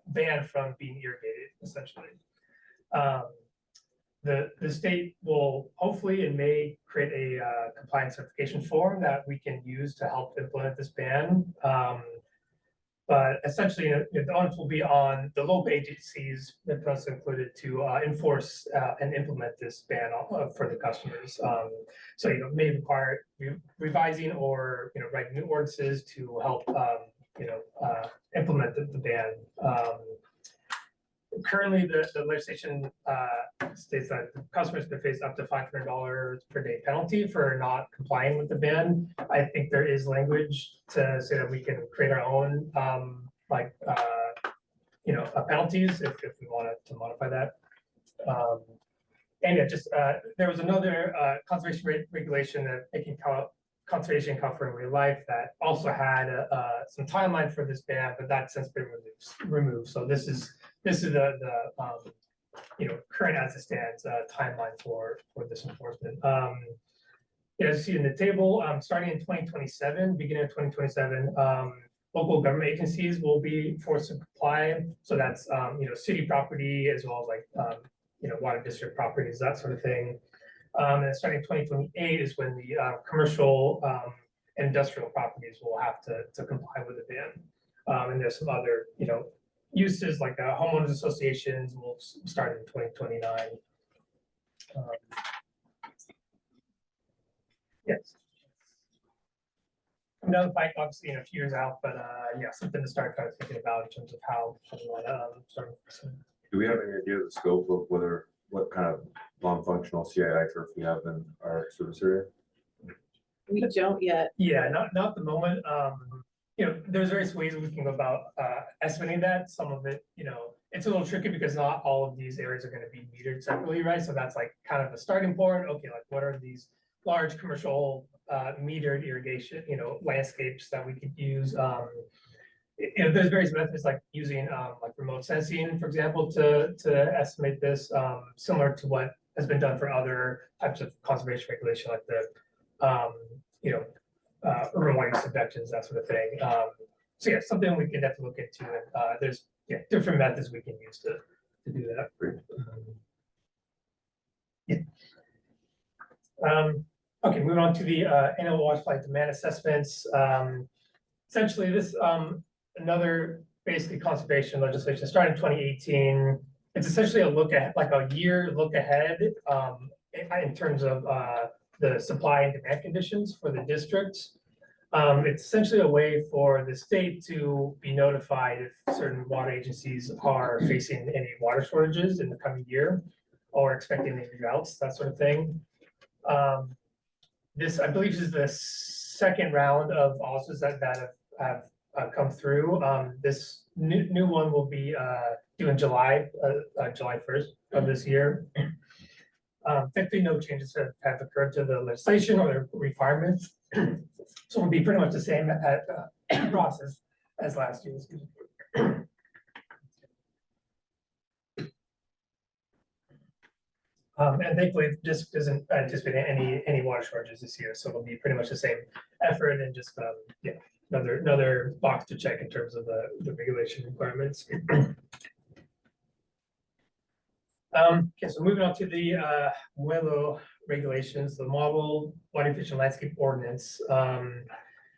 banned from being irrigated essentially. The state will hopefully in May create a compliance certification form that we can use to help implement this ban. But essentially, the onus will be on the local agencies, Mid-Peninsula included, to enforce and implement this ban for the customers. So may require revising or writing new ordinances to help implement the ban. currently, the legislation states that customers could face up to $500 per day penalty for not complying with the ban. I think there is language to say that we can create our own, penalties if we wanted to modify that. And there was another conservation regulation that making conservation count for in real life that also had some timeline for this ban, but that's since been removed. So this is the current as it stands timeline for this enforcement. As you see in the table, starting in 2027, beginning of 2027, local government agencies will be forced to comply. So that's city property as well as water district properties, that sort of thing. And starting 2028 is when the commercial and industrial properties will have to comply with the ban. And there's some other uses like homeowners associations will start in 2029. Yes. I'm down the pike, obviously, in a few years out, but yeah, something to start kind of thinking about in terms of how we want to start. Do we have any idea of the scope of what kind of non-functional CII turf we have in our service area? We don't yet. Yeah, not at the moment. There's various ways we can go about estimating that. Some of it, it's a little tricky because not all of these areas are going to be metered separately, right? So that's like kind of the starting point. Okay, like what are these large commercial metered irrigation, landscapes that we could use? There's various methods like using like remote sensing, for example, to estimate this, similar to what has been done for other types of conservation regulation, like the urban water subductions, that sort of thing. So yeah, something we can definitely look into, and there's different methods we can use to do that. Okay, moving on to the annual water supply demand assessments. Essentially, this another basically conservation legislation started in 2018. It's essentially a look at like a year look ahead in terms of the supply and demand conditions for the district. It's essentially a way for the state to be notified if certain water agencies are facing any water shortages in the coming year or expecting any droughts, that sort of thing. This, I believe, is the second round of offices that have come through. This new one will be due in July 1st of this year. Technically, no changes have occurred to the legislation or the requirements. So it'll be pretty much the same process as last year. And thankfully, this doesn't anticipate any water shortages this year, so it'll be pretty much the same effort and just another box to check in terms of the regulation requirements. Okay, so moving on to the MWELO regulations, the Model Water Efficient Landscape Ordinance.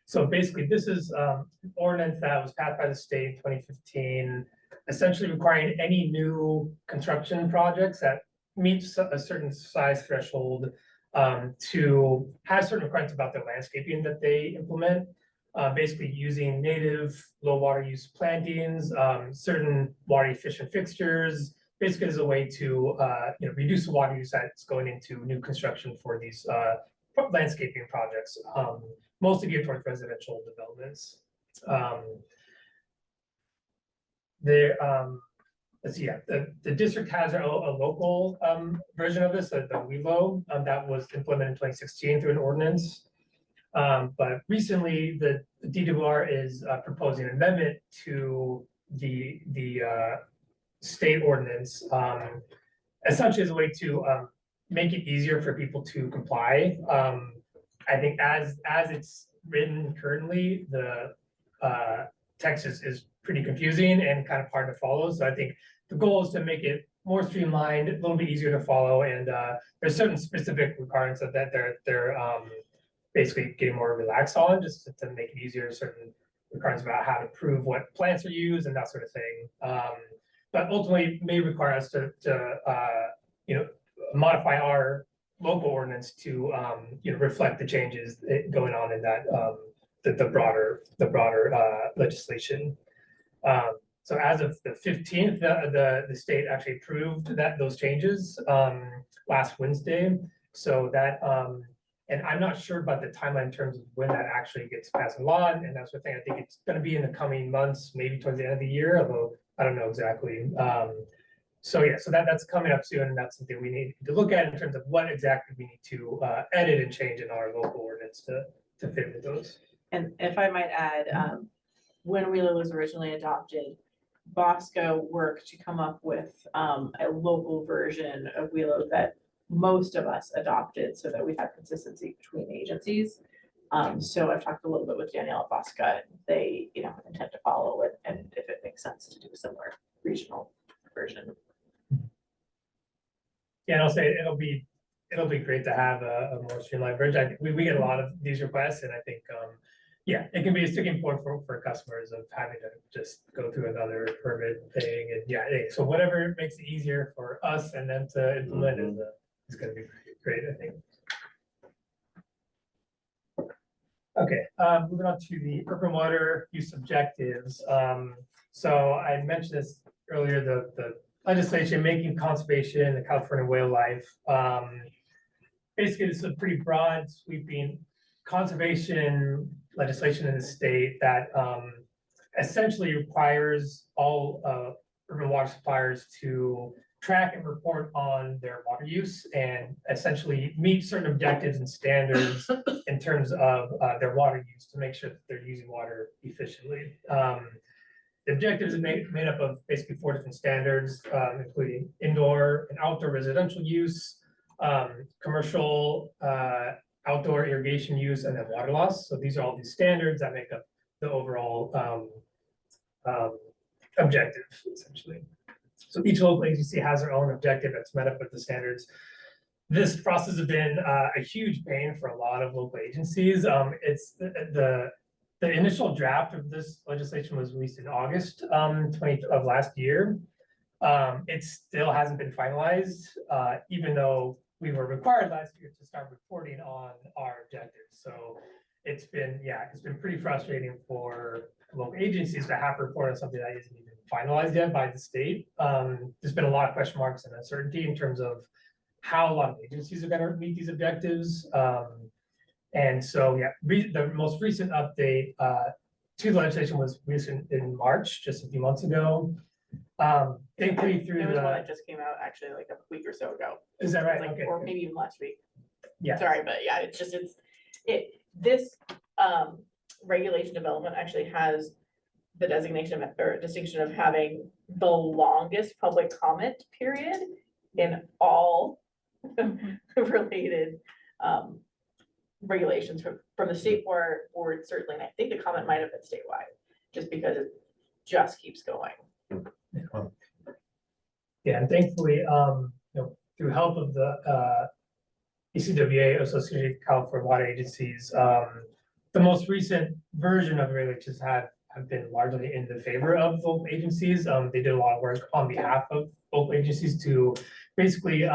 So basically, this is an ordinance that was passed by the state in 2015, essentially requiring any new construction projects that meet a certain size threshold to have certain requirements about the landscaping that they implement. Basically using native low water use plantings, certain water efficient fixtures, basically as a way to reduce the water use that's going into new construction for these landscaping projects, mostly geared towards residential developments. The district has a local version of this, the WELO, that was implemented in 2016 through an ordinance. But recently, the DWR is proposing an amendment to the state ordinance, essentially as a way to make it easier for people to comply. I think as it's written currently, the text is pretty confusing and kind of hard to follow. So I think the goal is to make it more streamlined, a little bit easier to follow, and there's certain specific requirements that they're basically getting more relaxed on, just to make it easier, certain requirements about how to prove what plants are used and that sort of thing. But ultimately may require us to modify our local ordinance to reflect the changes going on in that the broader legislation. So as of the 15th, the state actually approved those changes last Wednesday. So that, and I'm not sure about the timeline in terms of when that actually gets passed in law, and that's the thing. I think it's gonna be in the coming months, maybe towards the end of the year, although I don't know exactly. So yeah, so that's coming up soon, and that's something we need to look at in terms of what exactly we need to edit and change in our local ordinance to fit with those. And if I might add, when Wheeler was originally adopted, Bosco worked to come up with a local version of Wheeler that most of us adopted so that we have consistency between agencies. So I've talked a little bit with Danielle at Bosco, and they, intend to follow it, and if it makes sense to do a similar regional version. Yeah, and I'll say it'll be great to have a more streamlined version. We get a lot of these requests, and I think, yeah, it can be a sticking point for customers of having to just go through another permit thing, and yeah, so whatever makes it easier for us and them to implement is gonna be great, I think. Okay, moving on to the urban water use objectives. So I mentioned this earlier, the legislation making conservation the California way of life. Basically, it's a pretty broad sweeping conservation legislation in the state that essentially requires all urban water suppliers to track and report on their water use and essentially meet certain objectives and standards in terms of their water use to make sure that they're using water efficiently. The objectives are made up of basically 4 different standards, including indoor and outdoor residential use, commercial, outdoor irrigation use, and then water loss. So these are all these standards that make up the overall objective, essentially. So each local agency has their own objective that's met up with the standards. This process has been a huge pain for a lot of local agencies. It's the initial draft of this legislation was released in August of last year. It still hasn't been finalized, even though we were required last year to start reporting on our objectives. So it's been pretty frustrating for local agencies to have to report on something that isn't even finalized yet by the state. There's been a lot of question marks and uncertainty in terms of how a lot of agencies are going to meet these objectives. And so, yeah, the most recent update to the legislation was recent in March, just a few months ago. Thankfully, through There was one that just came out actually like a week or so ago. Is that right? Like, Okay. or maybe even last week. Yeah. Sorry, but yeah, this regulation development actually has the designation of, or distinction of having the longest public comment period in all related regulations from the state board certainly, and I think the comment might have been statewide, just because it just keeps going. Yeah, and thankfully, through help of the ECWA, Association of California Water Agencies, the most recent version of the regulations have been largely in the favor of local agencies. They did a lot of work on behalf of local agencies to basically,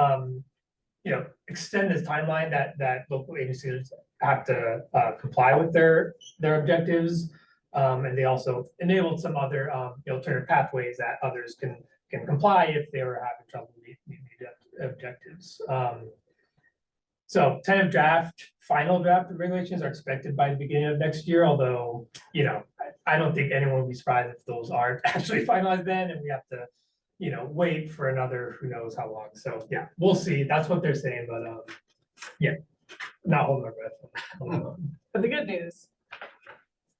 extend this timeline that local agencies have to comply with their objectives. And they also enabled some other alternative pathways that others can comply if they were having trouble meeting the objectives. So final draft of regulations are expected by the beginning of next year, although, I don't think anyone will be surprised if those aren't actually finalized then, and we have to, wait for another, who knows how long. So yeah, we'll see. That's what they're saying, but yeah, not holding our breath. But the good news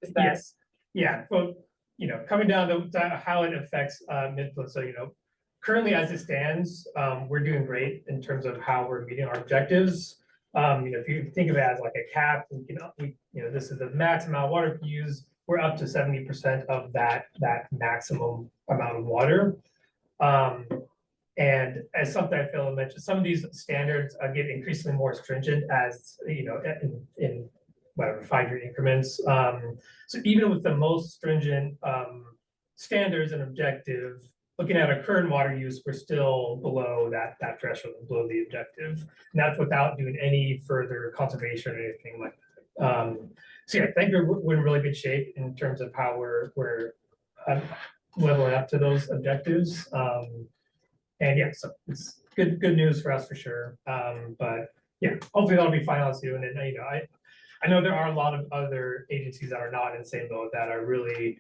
is that Yes, yeah, well, coming down to how it affects Mid-Peninsula, currently as it stands, we're doing great in terms of how we're meeting our objectives. If you think of it as like a cap, this is the max amount of water we use. We're up to 70% of that maximum amount of water. And as something I failed to mention, some of these standards get increasingly more stringent as in whatever 5-year increments. So even with the most stringent standards and objective, looking at our current water use, we're still below that threshold, below the objective. And that's without doing any further conservation or anything like that. So yeah, I think we're in really good shape in terms of how we're level up to those objectives. And yeah, so it's good news for us for sure. But yeah, hopefully that'll be final soon. And you know, I know there are a lot of other agencies that are not in the same boat that are really,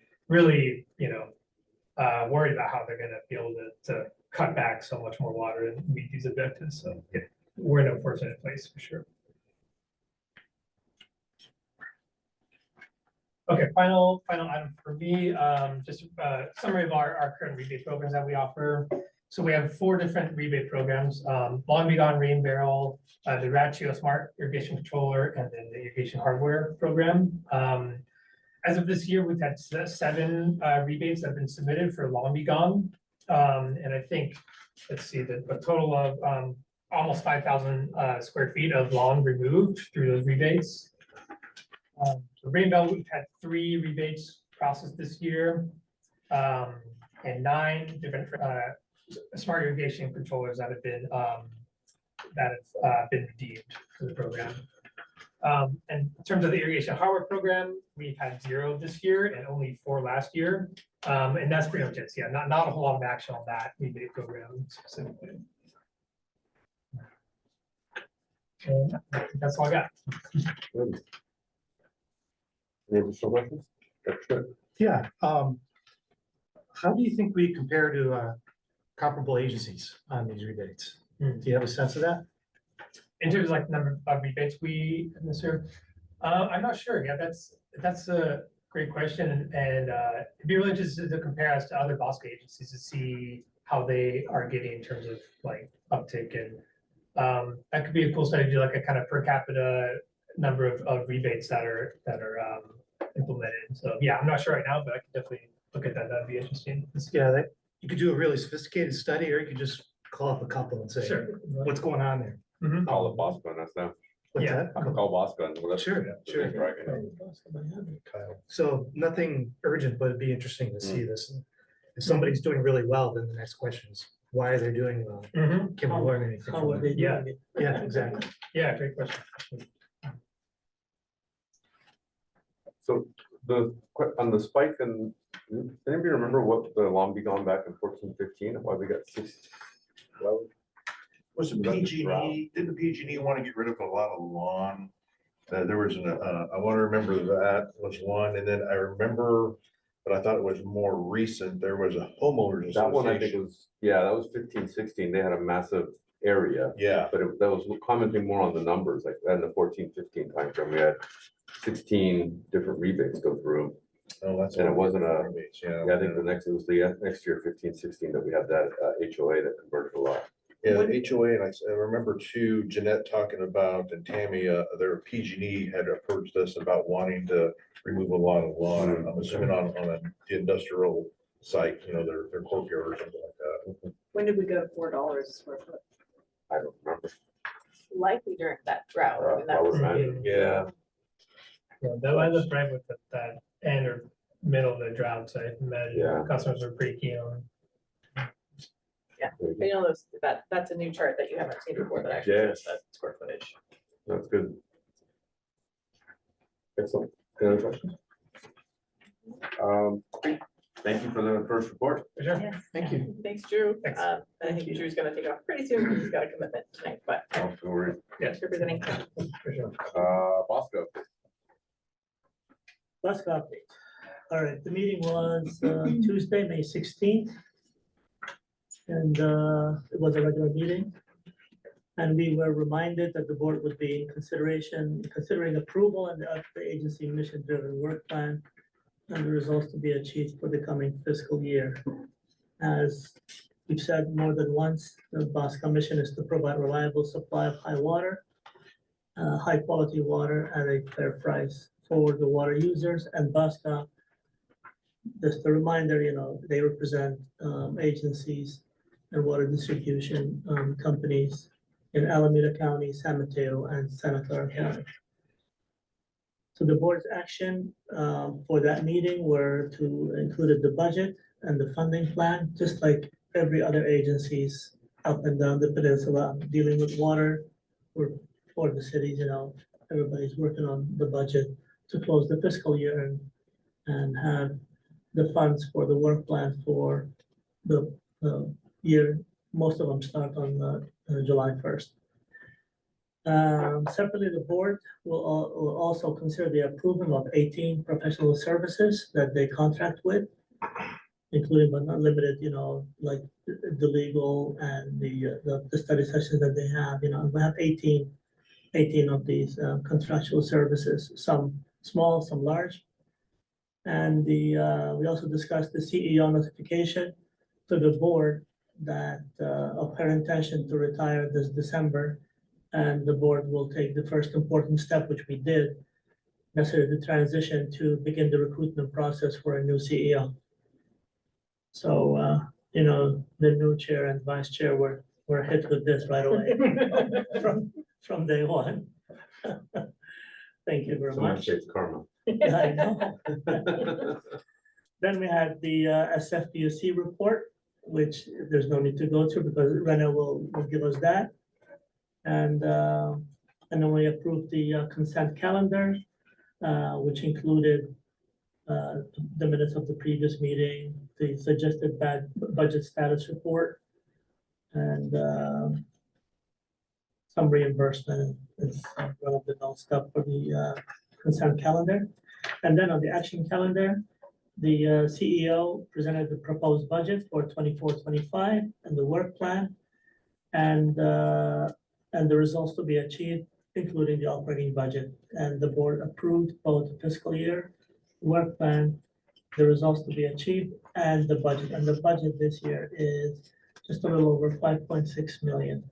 you know, worried about how they're gonna be able to cut back so much more water and meet these objectives. So yeah, we're in a fortunate place for sure. Okay, final item for me, just a summary of our current rebate programs that we offer. So we have 4 different rebate programs, Long Be Gone Rain Barrel, the Ratio Smart Irrigation Controller, and then the Irrigation Hardware Program. As of this year, we've had 7 rebates that have been submitted for Long Be Gone. And I think, let's see, a total of almost 5,000 square feet of lawn removed through those rebates. So Rain Barrel, we've had 3 rebates processed this year, and 9 different smart irrigation controllers that have been redeemed for the program. And in terms of the irrigation hardware program, we've had 0 this year and only 4 last year. And that's pretty much it. Yeah, not a whole lot of action on that rebate program specifically. And I think that's all I got. Good. Any additional questions? Sure. Yeah, how do you think we compare to comparable agencies on these rebates? Do you have a sense of that? In terms of like number of rebates we administer, I'm not sure. Yeah, that's a great question, and it'd be really interesting to compare us to other Bosco agencies to see how they are getting in terms of like uptick, and that could be a cool study to do, like a kind of per capita number of rebates that are implemented. So yeah, I'm not sure right now, but I could definitely look at that. That'd be interesting. Yeah, you could do a really sophisticated study, or you could just call up a couple and say, Sure. what's going on there? Call it Bosco and us now. What's Yeah. that? I can call Bosco and whatever. Sure, sure. So nothing urgent, but it'd be interesting to see this. If somebody's doing really well, then the next question is, why are they doing well? Can we learn anything? How are they doing it? Yeah, exactly. Yeah, great question. So on the spike, and does anybody remember what the Long Be Gone back in 14-15 and why we got 6? Well, Was it PG&E, did the PG&E want to get rid of a lot of lawn? There was I want to remember that was one, and then I remember, but I thought it was more recent, there was a homeowners that one I think association. was, yeah, that was 15-16. They had a massive area, Yeah, but that was commenting more on the numbers, like in the 14-15 timeframe, we had 16 different rebates go through. oh, that's. And it wasn't a, Yeah, yeah, I think it was the next year, 15-16, that we had that HOA that converted a lot. yeah, the HOA, and I remember too, Jeanette talking about, and Tammy, their PG&E had approached us about wanting to remove a lot of lawn. I'm assuming on an industrial site, you know, their courtyard or something like that. When did we go to $4 a square foot? I don't remember. Likely during that drought. I mean, that I was would imagine. Yeah, Yeah, that lines up right with that end or middle of the drought. So I imagine Yeah. customers are pretty keen on. you know, that's a new chart that you haven't seen before that actually shows that square footage. That's good. Excellent. Any other questions? Thank you for the first report. For sure. Yes. Thank you. Thanks, Drew. Thanks. I think Drew's gonna take off pretty soon because he's got a commitment tonight, but Oh, don't worry. thanks for presenting. For sure. Bosco. Last update. All right, the meeting was Tuesday, May 16th. And it was a regular meeting. And we were reminded that the board would be considering approval and the agency mission-driven work plan and the results to be achieved for the coming fiscal year. As we've said more than once, the Bosco mission is to provide reliable supply of high quality water at a fair price for the water users, and Bosco, just a reminder, you know, they represent agencies and water distribution companies in Alameda County, San Mateo, and Santa Clara County. So the board's action for that meeting were to include the budget and the funding plan, just like every other agencies up and down the peninsula dealing with water for the cities, you know, everybody's working on the budget to close the fiscal year and have the funds for the work plan for the year. Most of them start on July 1st. Separately, the board will also consider the approval of 18 professional services that they contract with, including but not limited, like the legal and the study sessions that they have, we have 18 of these contractual services, some small, some large. And we also discussed the CEO notification to the board that of her intention to retire this December. And the board will take the first important step, which we did, necessary to transition to begin the recruitment process for a new CEO. So, the new chair and vice chair were hit with this right away from day one. Thank you very much. It's karma. Yeah, I know. Then we had the SFPUC report, which there's no need to go through because Rena will give us that. And then we approved the consent calendar, which included the minutes of the previous meeting, the suggested budget status report, and some reimbursement and some run-of-the-mill stuff for the consent calendar. And then on the action calendar, the CEO presented the proposed budget for 24-25 and the work plan, and the results to be achieved, including the operating budget. And the board approved both the fiscal year, work plan, the results to be achieved, and the budget. And the budget this year is just a little over 5.6 million.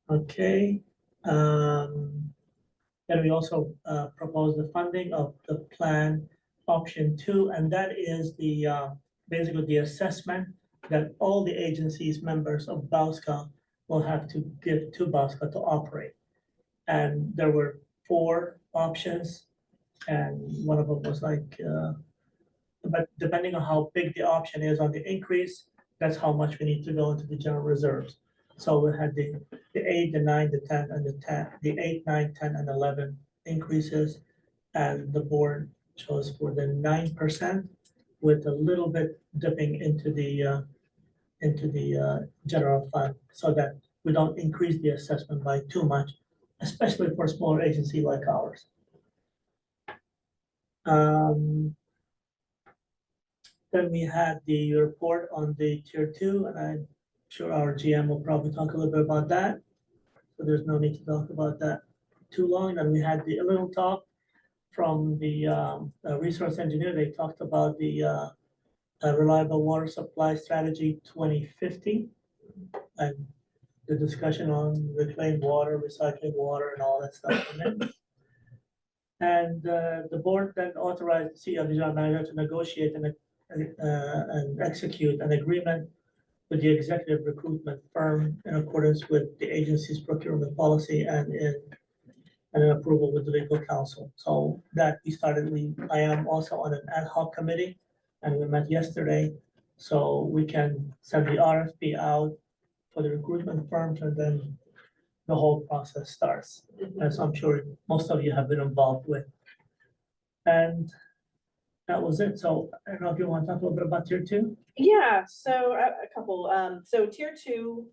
Okay. Then we also proposed the funding of the plan option 2, and that is the basically the assessment that all the agencies members of BAUSCA will have to give to BAUSCA to operate. And there were 4 options, and one of them was like, but depending on how big the option is on the increase, that's how much we need to go into the general reserves. So we had the 8, the 9, the 10, and the 10, the 8, 9, 10, and 11 increases, and the board chose for the 9% with a little bit dipping into the general fund, so that we don't increase the assessment by too much, especially for a smaller agency like ours. Then we had the report on the tier 2, and I'm sure our GM will probably talk a little bit about that. So there's no need to talk about that too long. And we had a little talk from the resource engineer. They talked about the reliable water supply strategy 2050 and the discussion on reclaimed water, recycling water, and all that stuff. And the board then authorized the CEO of the general manager to negotiate and execute an agreement with the executive recruitment firm in accordance with the agency's procurement policy and an approval with the legal counsel. So that we started, I am also on an ad hoc committee, and we met yesterday, so we can send the RFP out for the recruitment firms, and then the whole process starts, as I'm sure most of you have been involved with. And that was it. So I don't know if you want to talk a little bit about tier 2? Yeah, so a couple, so tier 2,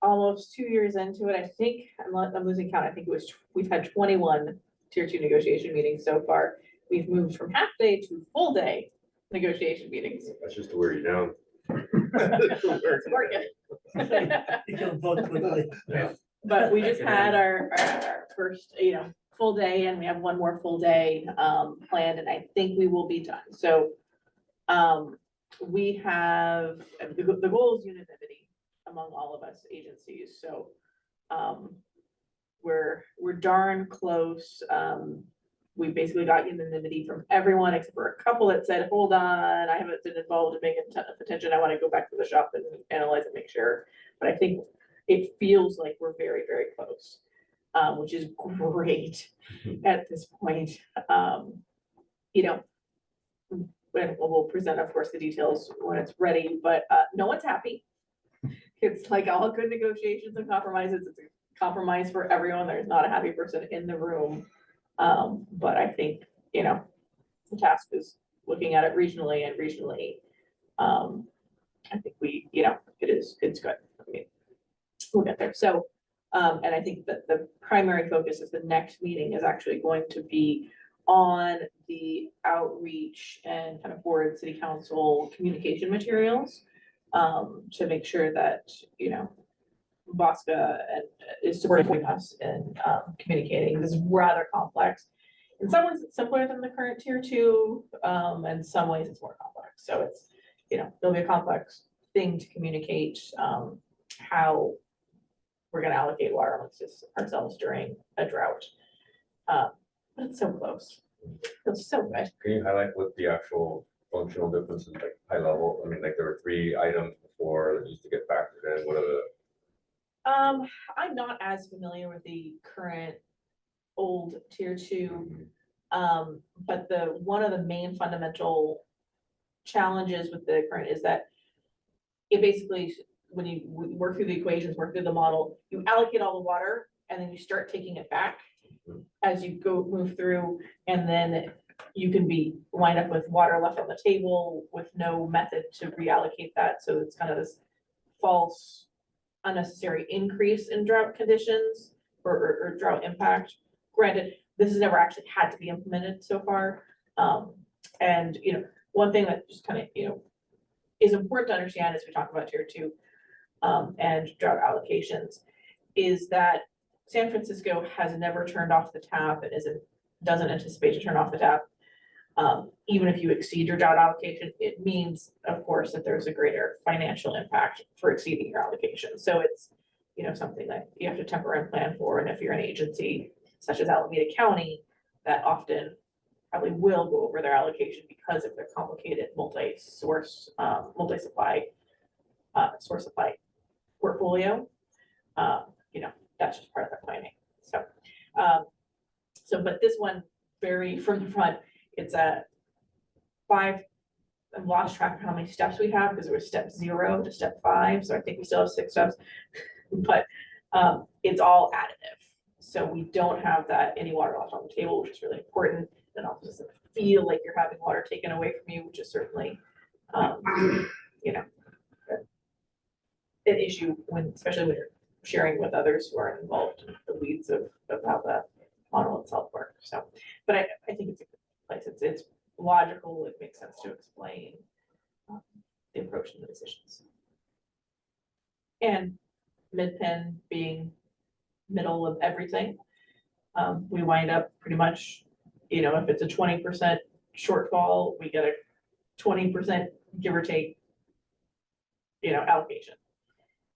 almost 2 years into it, I think, I'm losing count, I think we've had 21 tier 2 negotiation meetings so far. We've moved from half day to full day negotiation meetings. That's just to wear you down. It's working. You can vote quickly. But we just had our first, full day, and we have one more full day planned, and I think we will be done. So we have, the goal is unanimity among all of us agencies. So we're darn close. We basically got unanimity from everyone except for a couple that said, hold on, I haven't been involved in paying attention. I want to go back to the shop and analyze and make sure. But I think it feels like we're very, very close, which is great at this point. We'll present, of course, the details when it's ready, but no one's happy. It's like all good negotiations and compromises. It's a compromise for everyone. There's not a happy person in the room. But I think the task is looking at it regionally and regionally. I think it's good. I mean, we'll get there. So, and I think that the primary focus is the next meeting is actually going to be on the outreach and kind of board, city council communication materials, to make sure that, Bosca is supporting us in communicating. This is rather complex. In some ways, it's simpler than the current tier 2, and in some ways it's more complex. So it's, it'll be a complex thing to communicate how we're gonna allocate water amongst ourselves during a drought. But it's so close. It's so good. Can you highlight what the actual functional differences, like high level? I mean, like there were 3 items before that used to get factored in. What are the? I'm not as familiar with the current old tier 2. But one of the main fundamental challenges with the current is that it basically, when you work through the equations, work through the model, you allocate all the water and then you start taking it back as you move through, and then you can wind up with water left on the table with no method to reallocate that. So it's kind of this false, unnecessary increase in drought conditions or drought impact. Granted, this has never actually had to be implemented so far. And, one thing that just kind of, is important to understand as we talk about tier 2 and drought allocations is that San Francisco has never turned off the tap and doesn't anticipate to turn off the tap. Even if you exceed your drought allocation, it means, of course, that there's a greater financial impact for exceeding your allocation. So it's, something that you have to temper and plan for. And if you're an agency such as Alameda County, that often probably will go over their allocation because of their complicated multi-source, multi-supply, source supply portfolio. That's just part of the planning. But this one, very from the front, it's a 5. I've lost track of how many steps we have because it was step 0 to step 5. So I think we still have 6 steps, but it's all additive. So we don't have that any water left on the table, which is really important. And also doesn't feel like you're having water taken away from you, which is certainly, an issue especially when you're sharing with others who are involved in the weeds of how the model itself works. So, but I think it's a good place. It's logical. It makes sense to explain the approach and the decisions. And Mid-Pen being middle of everything, we wind up pretty much, if it's a 20% shortfall, we get a 20% give or take, allocation.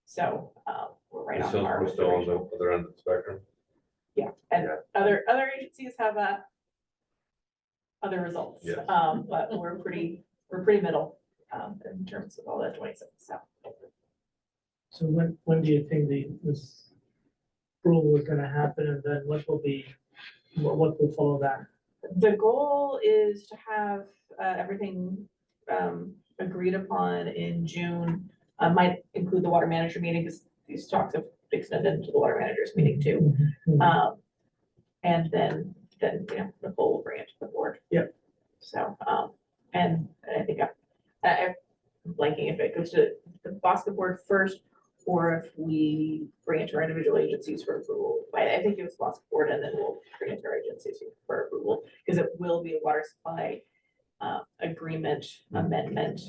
So we're right on par. We're still on the other end of the spectrum. Yeah, and other agencies have other results. Yes. But we're pretty middle in terms of all that 26. So when do you think this approval is gonna happen, and then what will follow that? The goal is to have everything agreed upon in June. Might include the water manager meeting because these talks have extended into the water managers meeting too. And then Nicole will bring it to the board. Yep. So and I think I'm blanking if it goes to the Bosca board first or if we bring it to our individual agencies for approval. I think it was Bosca board and then we'll bring it to our agencies for approval because it will be a water supply agreement amendment.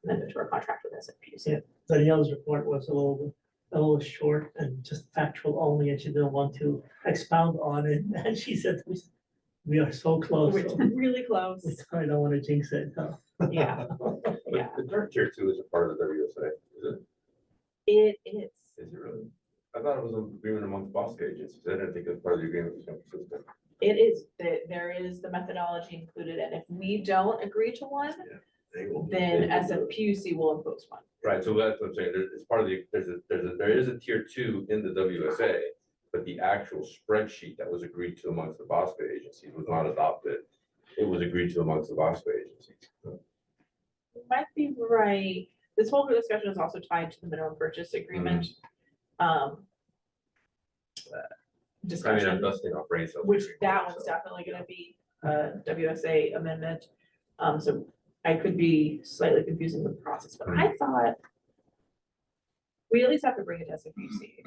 Amendment to our contract with SFPC. Yeah, Danielle's report was a little short and just factual only, and she didn't want to expound on it. And she said, "We are so close. We're So really close. I don't want to jinx it." No. Yeah. Yeah. The current tier 2 is a part of the WSA, is it? It is. Is it really? I thought it was an agreement amongst Bosca agencies. I didn't think it was part of the agreement with San Francisco. It is. There is the methodology included, and if we don't agree to one, then SFPUC will impose one. Right, so that's what I'm saying, it's part of the, there is a tier 2 in the WSA, but the actual spreadsheet that was agreed to amongst the Bosca agencies was not adopted. It was agreed to amongst the Bosca agencies. You might be right. This whole discussion is also tied to the minimum purchase agreement. I mean, I'm dusting off brain cells. Which that one's definitely gonna be WSA amendment. So I could be slightly confusing the process, but I thought we at least have to bring it to SFUC,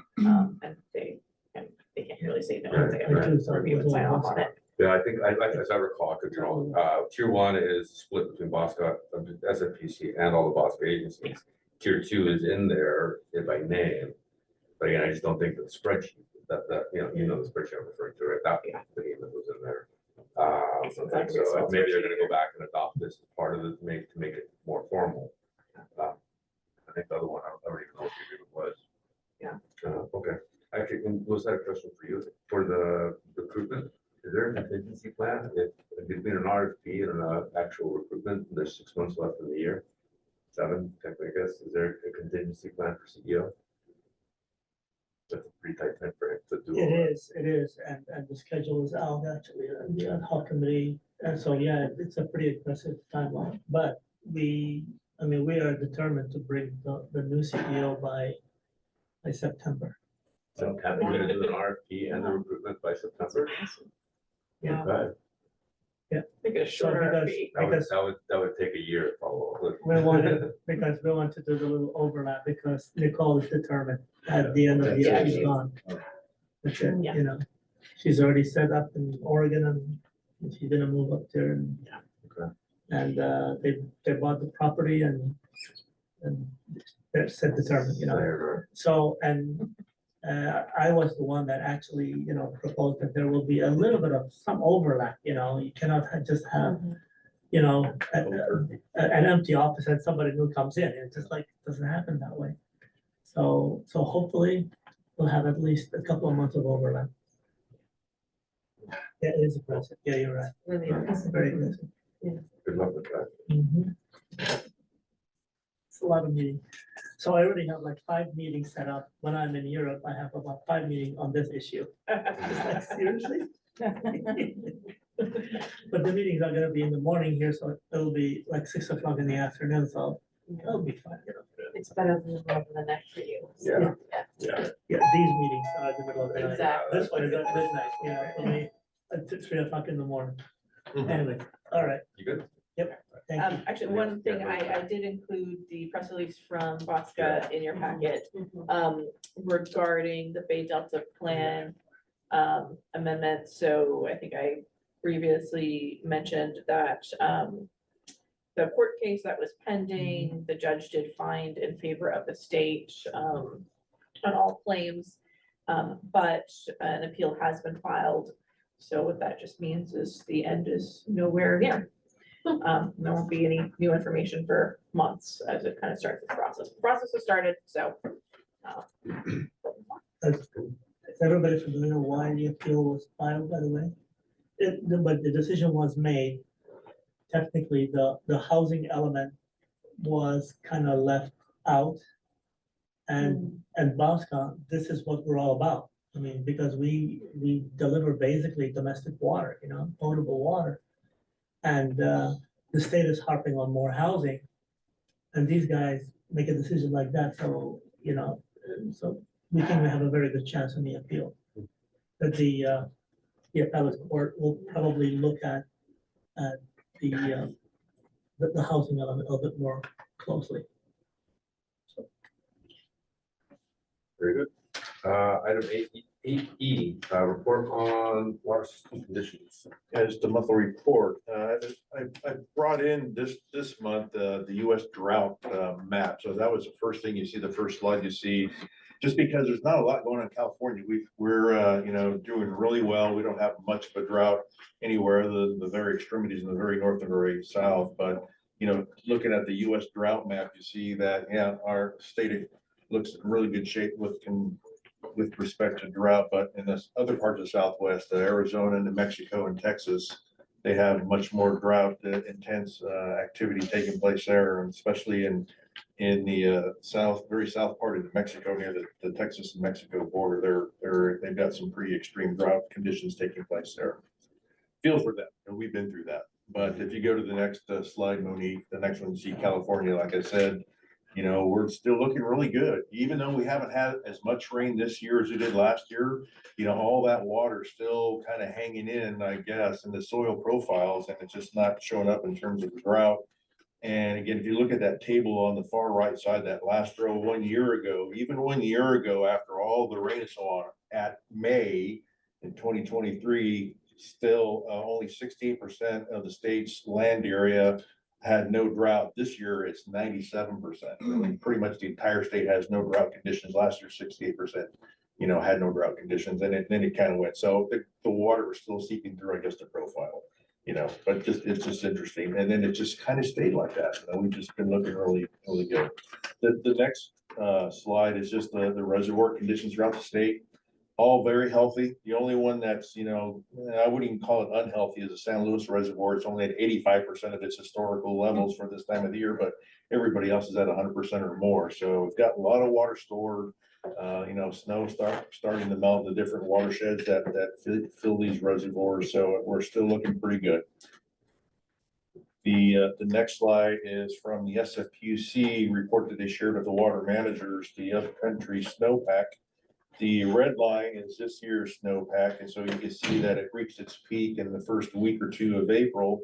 and they can't really say no if they have to review and sign off on it. Yeah, I think, as I recall, I could be wrong, tier one is split between Bosco, SFPC and all the Bosco agencies. Tier two is in there by name, but again, I just don't think that the spreadsheet, you know the spreadsheet I'm referring to, right? That, the name that was in there. It's And like a so small maybe they're gonna spreadsheet. go back and adopt this as part of it, to make it more formal. I think the other one, I don't even know what the agreement was. Yeah. Okay, actually, was that a question for you, for the recruitment? Is there a contingency plan if between an RFP and an actual recruitment, there's 6 months left in the year? 7, technically, I guess, is there a contingency plan for CEO? That's a pretty tight timeframe to do. all that. It is, and the schedule is out actually, and the ad hoc committee, and so, yeah, it's a pretty aggressive timeline, but we are determined to bring the new CEO by September. September, you're gonna do an RFP and the recruitment by September? Yeah. Okay. Make it a So shorter because- fee. That would take a year to follow up with. We wanted, because we want to do the little overlap, because Nicole is determined at the end of the year, she's gone. That's it, Yeah. you know, she's already set up in Oregon and she's gonna move up there and. Yeah. Okay. And, they bought the property and they're set determined, you know, so, and. I was the one that actually, you know, proposed that there will be a little bit of some overlap, you know, you cannot just have, you know, an empty office and somebody new comes in, it just like doesn't happen that way. So hopefully we'll have at least a couple of months of overlap. Yeah, it is aggressive, yeah, you're right. Really is. Very aggressive. Good luck with that. Mhm. It's a lot of meetings. So I already have like 5 meetings set up. When I'm in Europe, I have about 5 meetings on this issue. It's like, seriously? But the meetings are gonna be in the morning here, so it'll be like 6 o'clock in the afternoon, so it'll be fine, you know. It's better than the next for you. Yeah. Yeah. Yeah, these meetings are in the middle of the night. Exactly. This one is at midnight, you know, for me, at 3 o'clock in the morning. Anyway, all right, You good? thank you. Actually, one thing, I did include the press release from Bosca in your packet, regarding the Bay Delta Plan amendment. So I think I previously mentioned that the court case that was pending, the judge did find in favor of the state on all claims, but an appeal has been filed. So what that just means is the end is nowhere near. There won't be any new information for months as it kind of starts the process. The process has started, so. Is everybody familiar why the appeal was filed, by the way? But the decision was made. Technically, the housing element was kind of left out. And Bosca, this is what we're all about. I mean, because we deliver basically domestic water, you know, potable water. And the state is harping on more housing. And these guys make a decision like that, so, you know, so we think we have a very good chance in the appeal. That the appellate court will probably look at the housing element a little bit more closely. Very good. Item 8E, report on water system conditions. As the monthly report, I brought in this month, the US drought map. So that was the first thing you see, the first slide you see. Just because there's not a lot going on in California, we're you know, doing really well. We don't have much of a drought anywhere other than the very extremities in the very north and very south. But, you know, looking at the US drought map, you see that, yeah, our state looks in really good shape with respect to drought, but in this other parts of the Southwest, Arizona, New Mexico, and Texas, they have much more drought intense activity taking place there, and especially in the very south part of New Mexico, near the Texas and Mexico border. They've got some pretty extreme drought conditions taking place there. Feel for them, and we've been through that. But if you go to the next slide, Monique, the next one, you see California, like I said, we're still looking really good, even though we haven't had as much rain this year as we did last year. All that water is still kind of hanging in, I guess, in the soil profiles, and it's just not showing up in terms of the drought. And again, if you look at that table on the far right side, that last row 1 year ago, even 1 year ago, after all the rain and so on, at May in 2023, still only 16% of the state's land area had no drought. This year, it's 97%. Pretty much the entire state has no drought conditions. Last year, 68%, had no drought conditions, and then it kind of went. So the water was still seeping through, I guess, the profile. But it's just interesting. And then it just kind of stayed like that. We've just been looking really, really good. The next slide is just the reservoir conditions throughout the state. All very healthy. The only one that's, I wouldn't even call it unhealthy, is the San Luis Reservoir. It's only at 85% of its historical levels for this time of the year, but everybody else is at 100% or more. So we've got a lot of water stored. Snow starting to melt in the different watersheds that fill these reservoirs. So we're still looking pretty good. The next slide is from the SFPUC report that they shared with the water managers, the upcountry snowpack. The red line is this year's snowpack, and so you can see that it reached its peak in the first week or two of April.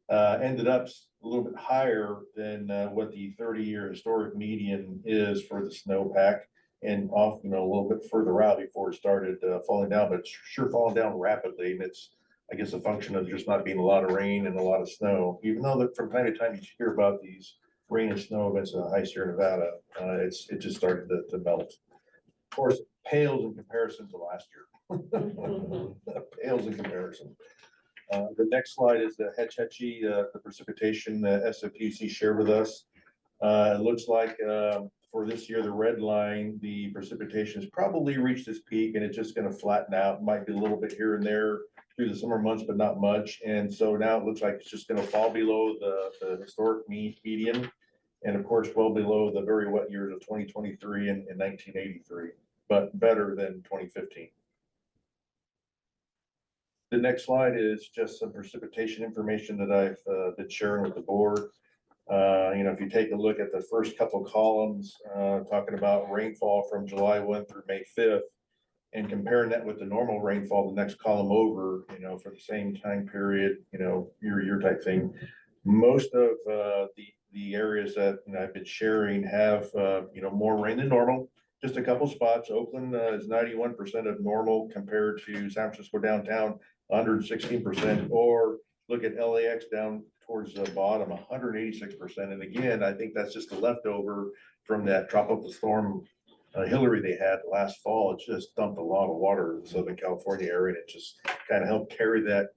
Ended up a little bit higher than what the 30-year historic median is for the snowpack, and off, a little bit further out before it started falling down, but it's sure falling down rapidly. And it's, I guess, a function of just not being a lot of rain and a lot of snow, even though that from time to time you hear about these rain and snow events in the high Sierra Nevada. It just started to melt. Of course, it pales in comparison to last year. Pales in comparison. The next slide is the Hetch Hetchy, the precipitation that SFPUC shared with us. It looks like for this year, the red line, the precipitation has probably reached its peak, and it's just going to flatten out. Might be a little bit here and there through the summer months, but not much. And so now it looks like it's just going to fall below the historic median, and of course, well below the very wet years of 2023 and 1983, but better than 2015. The next slide is just some precipitation information that I've been sharing with the board. If you take a look at the first couple columns, talking about rainfall from July 1 through May 5th, and comparing that with the normal rainfall, the next column over, for the same time period, year type thing. Most of the areas that I've been sharing have, more rain than normal. Just a couple spots. Oakland is 91% of normal compared to San Francisco downtown, 116%, or look at LAX down towards the bottom, 186%. And again, I think that's just a leftover from that tropical storm Hillary they had last fall. It just dumped a lot of water in the Southern California area, and it just kind of helped carry that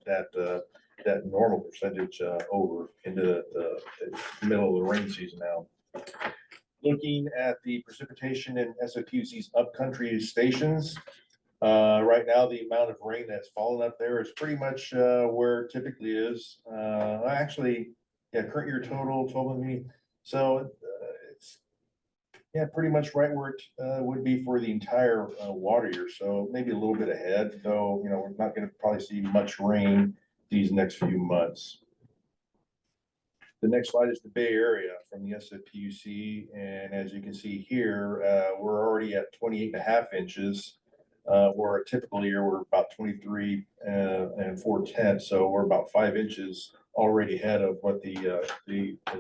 normal percentage over into the middle of the rain season now. Looking at the precipitation in SFPUC's upcountry stations, right now the amount of rain that's fallen up there is pretty much where it typically is. Actually, yeah, current year total 12 million. So it's pretty much right where it would be for the entire water year. So maybe a little bit ahead, though. We're not going to probably see much rain these next few months. The next slide is the Bay Area from the SFPUC, and as you can see here, we're already at 28.5 inches. Where a typical year we're about 23 and 4/10, so we're about 5 inches already ahead of what the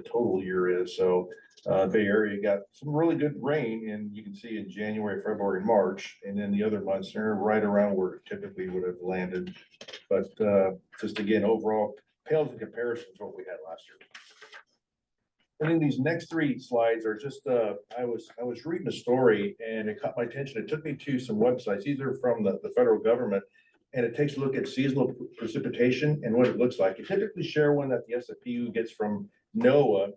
total year is. So Bay Area got some really good rain, and you can see in January, February, March, and then the other months are right around where it typically would have landed. But just again, overall, pales in comparison to what we had last year. And then these next three slides are just, I was reading a story and it caught my attention. It took me to some websites. These are from the federal government, and it takes a look at seasonal precipitation and what it looks like. You typically share one that the SFPU gets from NOAA,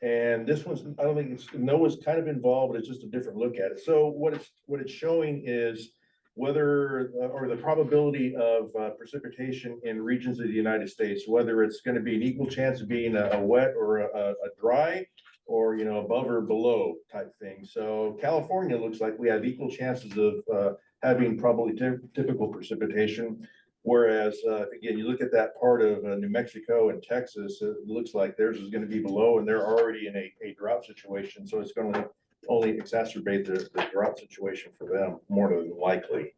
and this one's, I don't think NOAA's kind of involved, but it's just a different look at it. So what it's showing is whether, or the probability of precipitation in regions of the United States, whether it's going to be an equal chance of being a wet or a dry, or above or below type thing. So California looks like we have equal chances of having probably typical precipitation, Whereas, again, you look at that part of New Mexico and Texas, it looks like theirs is gonna be below, and they're already in a drought situation, so it's gonna only exacerbate the drought situation for them, more than likely.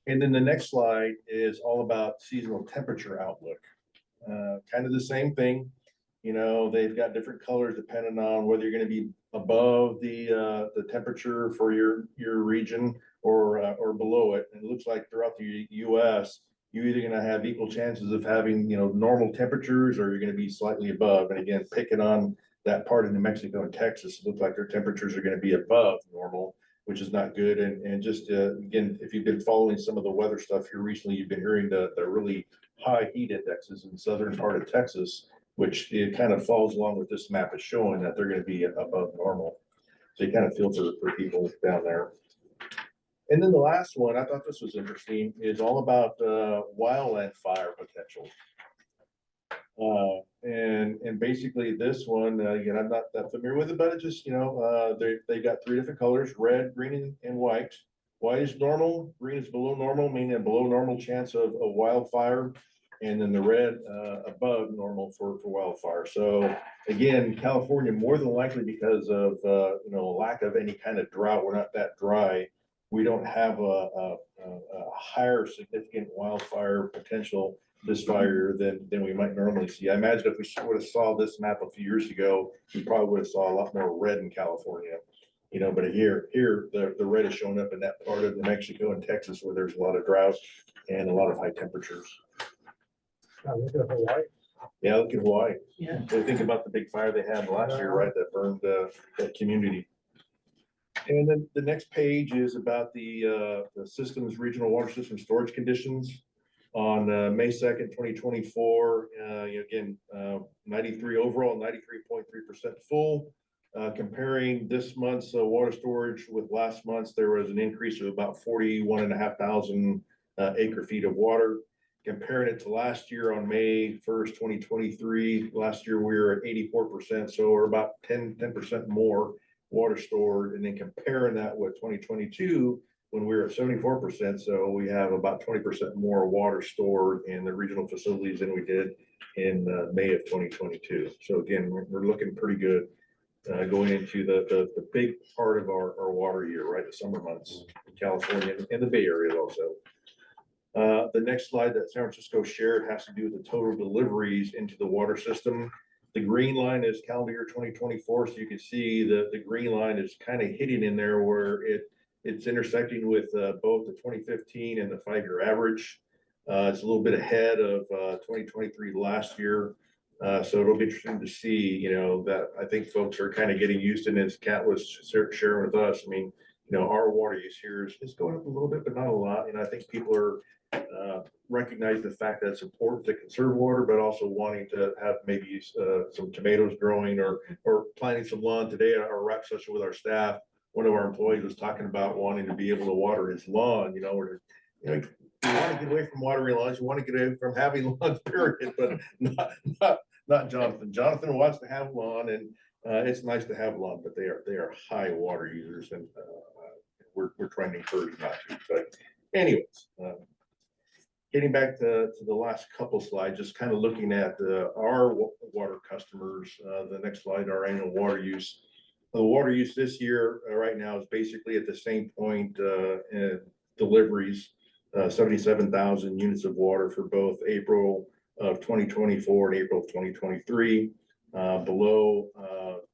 And then the next slide is all about seasonal temperature outlook. Kind of the same thing. You know, they've got different colors depending on whether you're gonna be above the temperature for your region or below it. And it looks like throughout the US, you're either gonna have equal chances of having, you know, normal temperatures, or you're gonna be slightly above. And again, picking on that part of New Mexico and Texas, it looks like their temperatures are gonna be above normal, which is not good. And just, again, if you've been following some of the weather stuff here recently, you've been hearing the really high heat indexes in the southern part of Texas, which it kind of falls along with this map is showing that they're gonna be above normal. So you kind of feel for people down there. And then the last one, I thought this was interesting, is all about wildland fire potential. And basically this one, again, I'm not that familiar with it, but it just, you know, they got 3 different colors: red, green, and white. White is normal, green is below normal, meaning a below normal chance of wildfire, and then the red above normal for wildfire. So again, California, more than likely because of you know, lack of any kind of drought, we're not that dry. We don't have a higher significant wildfire potential this fire than we might normally see. I imagine if we would have saw this map a few years ago, we probably would have saw a lot more red in California. You know, but here the red is showing up in that part of New Mexico and Texas where there's a lot of drought and a lot of high temperatures. Look at Hawaii. Yeah, look at Hawaii. Yeah. So think about the big fire they had last year, right? That burned that community. And then the next page is about the system's regional water system storage conditions. On May 2nd, 2024, again, 93 overall, 93.3% full. Comparing this month's water storage with last month's, there was an increase of about 41,500 acre feet of water. Comparing it to last year on May 1st, 2023, last year we were at 84%, so we're about 10% more water stored. And then comparing that with 2022, when we were at 74%, so we have about 20% more water stored in the regional facilities than we did in May of 2022. So again, we're looking pretty good going into the big part of our water year, right? The summer months in California and the Bay Area also. The next slide that San Francisco shared has to do with the total deliveries into the water system. The green line is calendar year 2024. So you can see the green line is kind of hitting in there where it's intersecting with both the 2015 and the 5-year average. It's a little bit ahead of 2023 last year. So it'll be interesting to see, you know, that I think folks are kind of getting used to, and as Kat was sharing with us, I mean, you know, our water use here is going up a little bit, but not a lot. And I think people are recognize the fact that it's important to conserve water, but also wanting to have maybe some tomatoes growing or planting some lawn. Today at our rec session with our staff, one of our employees was talking about wanting to be able to water his lawn, you know, or, you know, you want to get away from watering lawns, you want to get away from having lawns, period, but not Jonathan. Jonathan wants to have lawn, and it's nice to have lawn, but they are high water users, and we're trying to encourage not to. But anyways, getting back to the last couple slides, just kind of looking at our water customers. The next slide, our annual water use. The water use this year right now is basically at the same point in deliveries, 77,000 units of water for both April of 2024 and April of 2023, below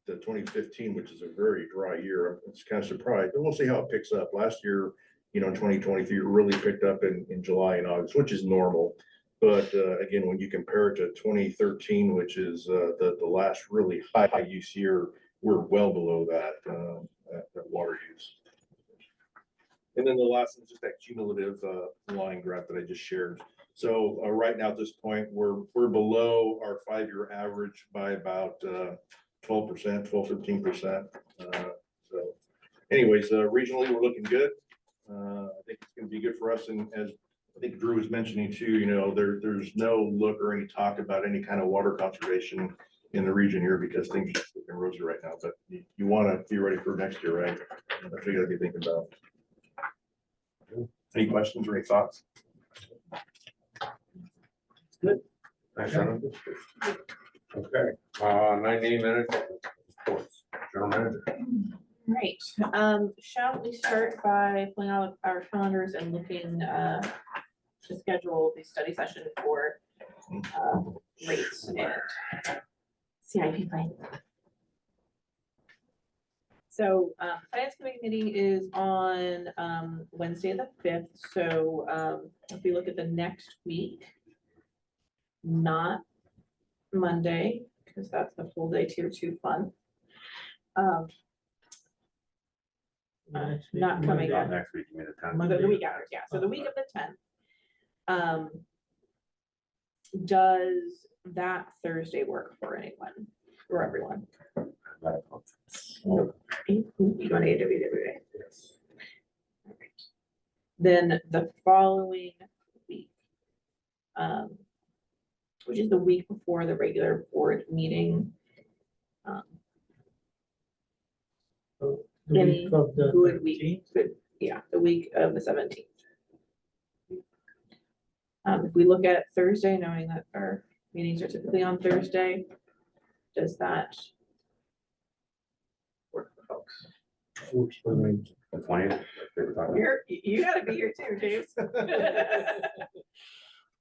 the 2015, which is a very dry year. It's kind of surprised, but we'll see how it picks up. Last year, you know, 2023 really picked up in July and August, which is normal. But again, when you compare it to 2013, which is the last really high use year, we're well below that water use. And then the last is just that cumulative line graph that I just shared. So right now at this point, we're below our 5-year average by about 12%, 12-15%. So anyways, regionally, we're looking good. I think it's going to be good for us. And as I think Drew was mentioning too, you know, there's no look or any talk about any kind of water conservation in the region here because things are just looking rosy right now. But you want to be ready for next year, right? That's what you got to be thinking about. Any questions or any thoughts? Thanks, Shannon. Okay, 90 minutes. Reports. General manager. Right, shall we start by pulling out our calendars and looking to schedule the study session for rates and CIP plan? So finance committee meeting is on Wednesday the 5th. So if we look at the next week, not Monday, because that's the full day tier 2 fund. Not coming Not up. next week, you mean the 10th. The week after, yeah. So the week of the 10th. Does that Thursday work for anyone, for everyone? You want to AWWA? Yes. Then the following week, which is the week before the regular board meeting. The Any week of the good week, 13th? good, yeah, the week of the 17th. If we look at Thursday, knowing that our meetings are typically on Thursday, does that work for folks? Works for me. The 20th. You gotta be here too, James.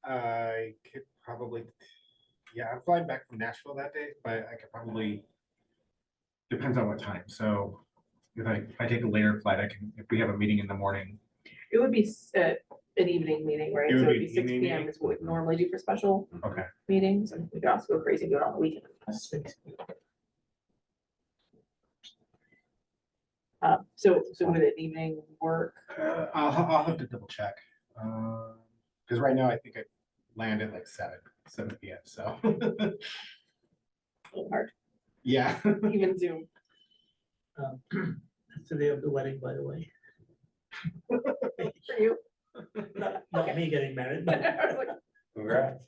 I could probably, yeah, I'm flying back from Nashville that day, but I could probably, depends on what time. So if I take a later flight, I can, if we have a meeting in the morning. It would be an evening meeting, right? It would So it'd be be 6 evening PM meeting? is what we normally do for special Okay. meetings, and we could also go crazy and do it on the weekend. So would an evening work? I'll have to double check. Because right now I think I land at like 7 PM, so. A little hard, Yeah. even Zoom. That's the day of the wedding, by the way. For you? Not me getting married. I was like, Congrats.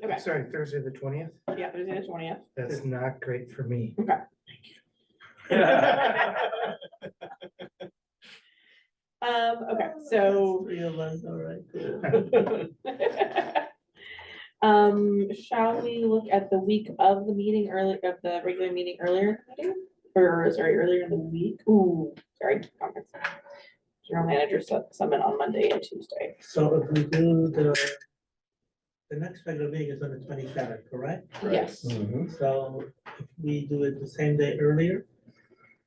Okay, Sorry, Thursday, the 20th? yeah, Thursday the 20th. That's not great for me. Okay. Okay, so. 3 of us, all right. Shall we look at the week of the meeting early, of the regular meeting earlier in the meeting? Or sorry, earlier in the week? Ooh, sorry, conference. General manager summit on Monday and Tuesday. So if we do the next regular meeting is on the 27th, correct? Yes, So if we do it the same day earlier,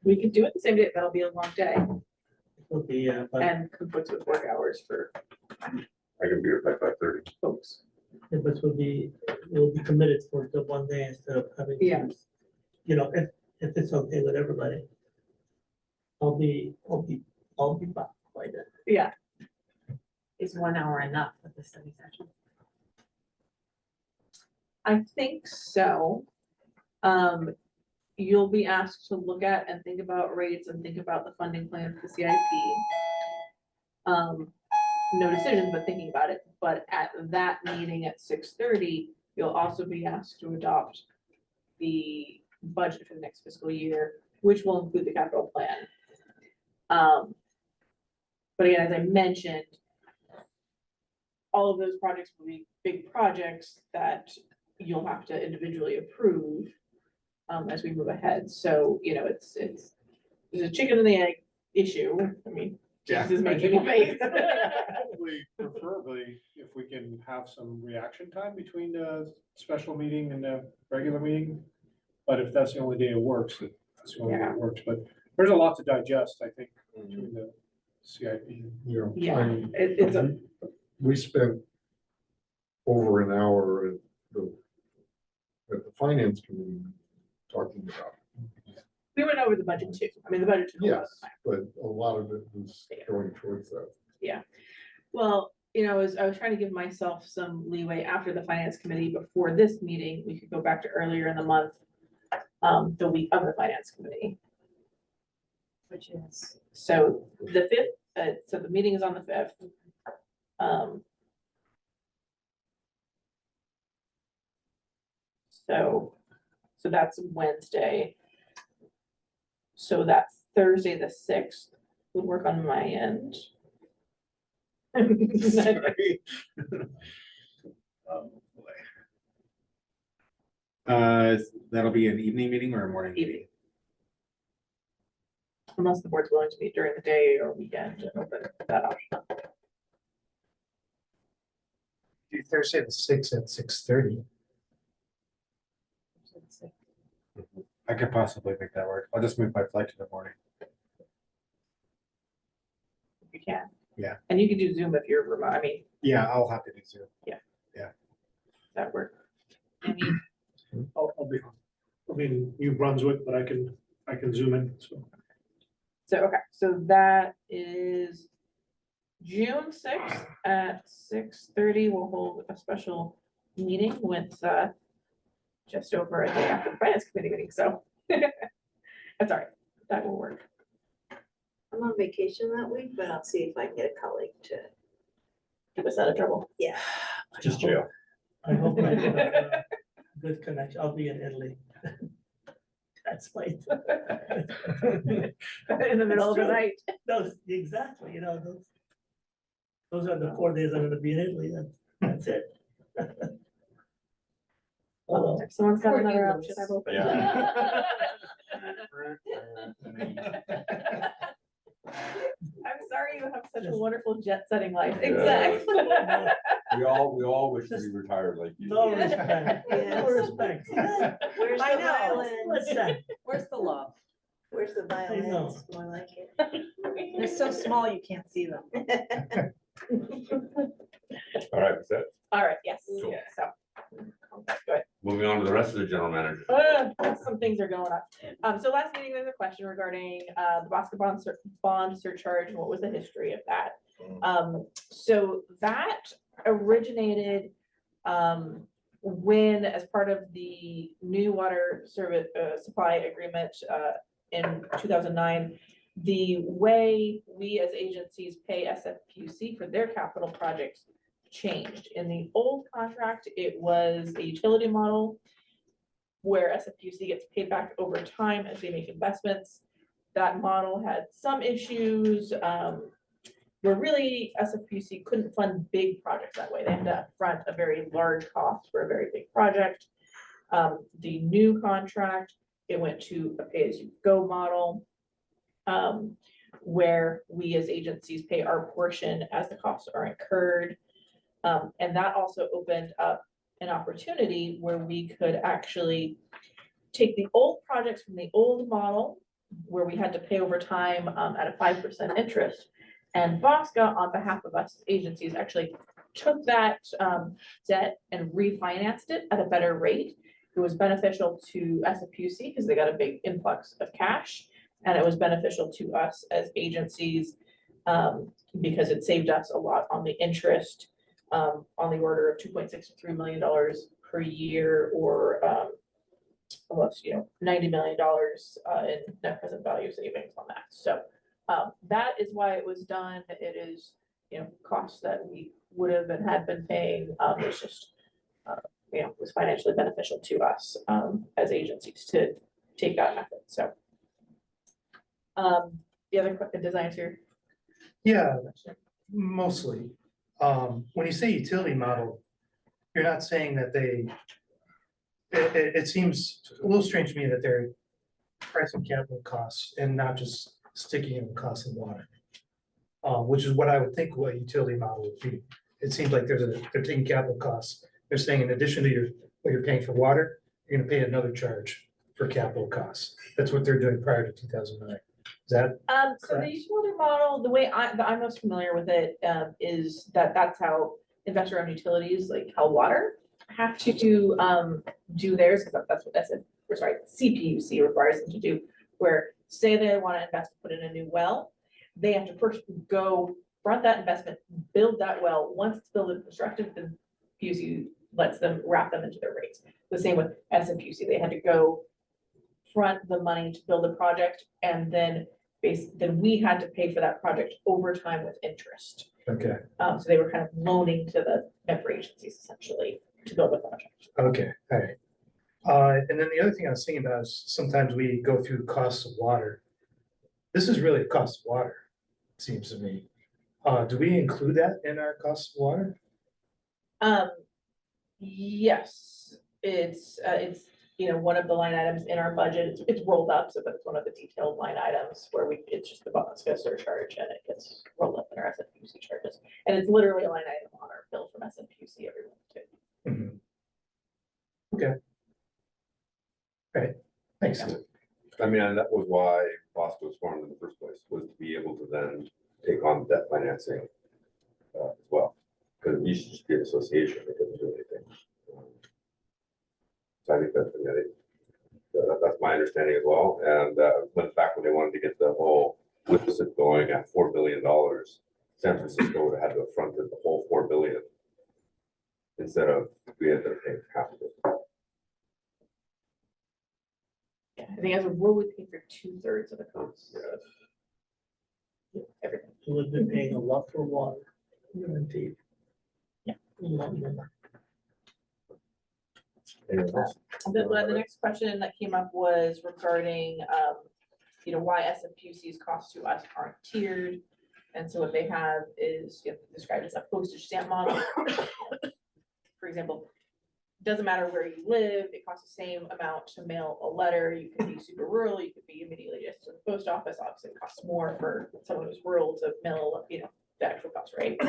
we could do it the same day. That'll be a long day it will be, but and conflicts with work hours for I can be here by 5:30. folks. it will be committed for the one day instead of having. to, Yeah. You know, if it's okay with everybody. I'll be back by then. Yeah, Is 1 hour enough for the study session? I think so. You'll be asked to look at and think about rates and think about the funding plan for the CIP. No decision, but thinking about it. But at that meeting at 6:30, you'll also be asked to adopt the budget for the next fiscal year, which will include the capital plan. But again, as I mentioned, all of those projects will be big projects that you'll have to individually approve as we move ahead. So, you know, it's a chicken and the egg issue. I mean, Yeah. Jesus is making a face. Preferably, if we can have some reaction time between the special meeting and the regular meeting. But if that's the only day it works, that's the only day it works. But there's a lot to digest, I think, between the CIP. Yeah, it's a, We spent over an hour at the finance committee talking about. we went over the budget too. I mean, the budget took a lot of Yes, time. but a lot of it was going towards that. Yeah. Well, you know, I was trying to give myself some leeway after the finance committee before this meeting. We could go back to earlier in the month, the week of the finance committee. Which is, so the 5th, so the meeting is on the 5th. So that's Wednesday. So that Thursday, the 6th would work on my end. Sorry. Oh, boy. That'll be an evening meeting or a morning meeting? Unless the board's willing to meet during the day or weekend, to open that option. Do Thursday the sixth at 6:30. I could possibly make that work. I'll just move my flight to the morning. You can. Yeah. And you can do Zoom if you're remote, I mean, Yeah, I'll have to do Zoom. that work. I'll be, New Brunswick, but I can zoom in, so. So, okay, so that is June 6th at 6:30. We'll hold a special meeting with just over a day after the finance committee meeting, so that's all right, that will work. I'm on vacation that week, but I'll see if I can get a colleague to. Get us out of trouble. Yeah. Just jail. I hope I have a good connection. I'll be in Italy. That's late. In the middle of the It's true. night. Those, exactly, you know, those are the 4 days I'm gonna be in Italy, that's it. Oh, If someone's got Poor you, another Louis. option, I will. Yeah. I'm sorry you have such a wonderful jet setting life. Yeah. Exactly. We all wish to be retired like you. no respect, no Yes. respect. Where's I the know. violence? Listen, Where's the love? Where's the know. violence? More like it. They're so small, you can't see them. All right, that's it. All right, yes, Cool. so. Go ahead. Moving on to the rest of the general manager. Some things are going on. So last meeting, there's a question regarding the Bosco bond surcharge and what was the history of that. So that originated when, as part of the new water service supply agreement in 2009, the way we as agencies pay SFPUC for their capital projects changed. In the old contract, it was a utility model where SFPUC gets paid back over time as they make investments. That model had some issues where really SFPUC couldn't fund big projects that way. They had to front a very large cost for a very big project. The new contract, it went to a pay-as-you-go model where we as agencies pay our portion as the costs are incurred. And that also opened up an opportunity where we could actually take the old projects from the old model, where we had to pay over time at a 5% interest. And Bosco, on behalf of us agencies, actually took that debt and refinanced it at a better rate. It was beneficial to SFPUC because they got a big influx of cash, and it was beneficial to us as agencies because it saved us a lot on the interest, on the order of $2.63 million per year, or almost, $90 million in net present value savings on that. So that is why it was done. It is, costs that we would have and had been paying. It's just, was financially beneficial to us as agencies to take that method. So the other designs here. Yeah, mostly. When you say utility model, you're not saying that it seems a little strange to me that they're pricing capital costs and not just sticking in the cost of water. Which is what I would think what a utility model would be. It seems like they're taking capital costs. They're saying in addition to what you're paying for water, you're gonna pay another charge for capital costs. That's what they're doing prior to 2009. Is that? So the utility model, the way I'm most familiar with it, is that's how investor-owned utilities, like how water, have to do theirs, because that's what CPUC requires them to do. Where, say they want to invest, put in a new well, they have to first go front that investment, build that well. Once it's built and constructed, then PUC lets them wrap them into their rates. The same with SMPUC, they had to go front the money to build a project, and then we had to pay for that project over time with interest. Okay, So they were kind of loaning to the member agencies essentially to build a project. okay, all right. And then the other thing I was thinking about is sometimes we go through costs of water. This is really a cost of water, it seems to me. Do we include that in our cost of water? Yes, it's, one of the line items in our budget. It's rolled up, so but it's one of the detailed line items where it's just the bonus gas surcharge and it gets rolled up in our SFPUC charges. And it's literally a line item on our bill from SFPUC every month too. Okay. Right, thanks. I mean, and that was why Bosco was formed in the first place, was to be able to then take on debt financing as well. Because it used to just be an association, they couldn't do anything. So I think that's my understanding as well. And when back when they wanted to get the whole WIPSIT going at $4 billion, San Francisco would have had to have fronted the whole $4 billion instead of we ended up paying half of it. Yeah, I think as a rule, we pay for 2/3 of the cost of everything. We've been paying a lot for water. Guaranteed. Yeah. Anyone else? The next question that came up was regarding, why SFPUC's costs to us aren't tiered. And so what they have is described as a postage stamp model. For example, doesn't matter where you live, it costs the same amount to mail a letter. You can be super rural, you could be immediately just to the post office. Obviously, it costs more for someone who's rural to mail, the actual cost, right?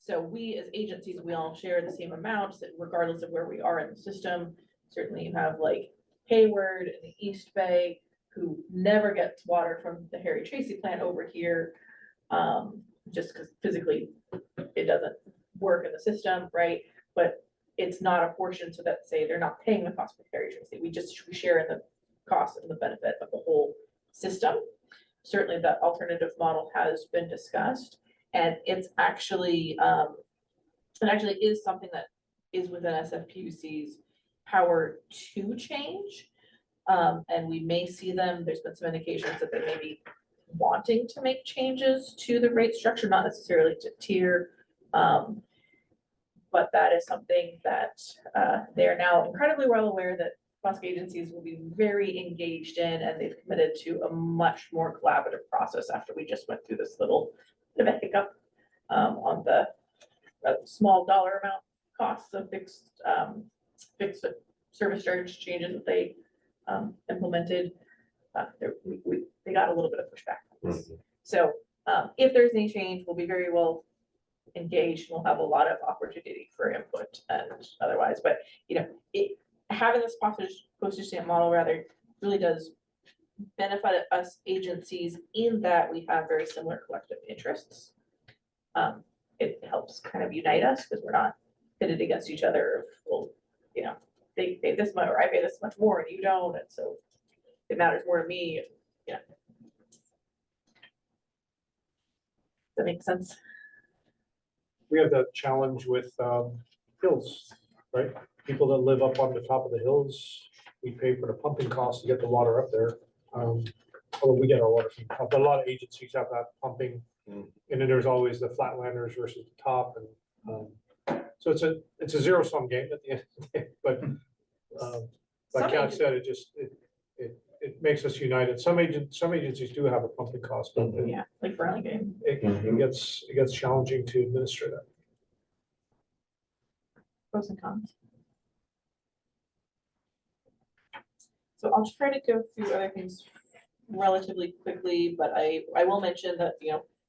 So we as agencies, we all share the same amounts regardless of where we are in the system. Certainly you have like Hayward in the East Bay who never gets water from the Harry Tracy plant over here. Just because physically it doesn't work in the system, right? But it's not a portion so that say they're not paying the cost for Harry Tracy. We share in the cost and the benefit of the whole system. Certainly the alternative model has been discussed, and it's actually is something that is within SFPUC's power to change. And we may see them, there's been some indications that they may be wanting to make changes to the rate structure, not necessarily to tier. But that is something that they are now incredibly well aware that Bosque agencies will be very engaged in, and they've committed to a much more collaborative process after we just went through this little bit of a hiccup on the small dollar amount costs of fixed service charge changes that they implemented. They got a little bit of pushback. So if there's any change, we'll be very well engaged. We'll have a lot of opportunity for input and otherwise, but having this postage stamp model rather really does benefit us agencies in that we have very similar collective interests. It helps kind of unite us because we're not pitted against each other. Well, they pay this much or I pay this much more and you don't, and so it matters more to me. Does that make sense? We have that challenge with hills, right? People that live up on the top of the hills, we pay for the pumping costs to get the water up there. Although we get our water from top, but a lot of agencies have that pumping. And then there's always the flatlanders versus the top, and so it's a zero-sum game at the end of the day. But like Kat said, it makes us united. Some agencies do have a pumping cost, but like Burlingame. It gets challenging to administer that. Pros and cons. So I'll try to go through other things relatively quickly, but I will mention that,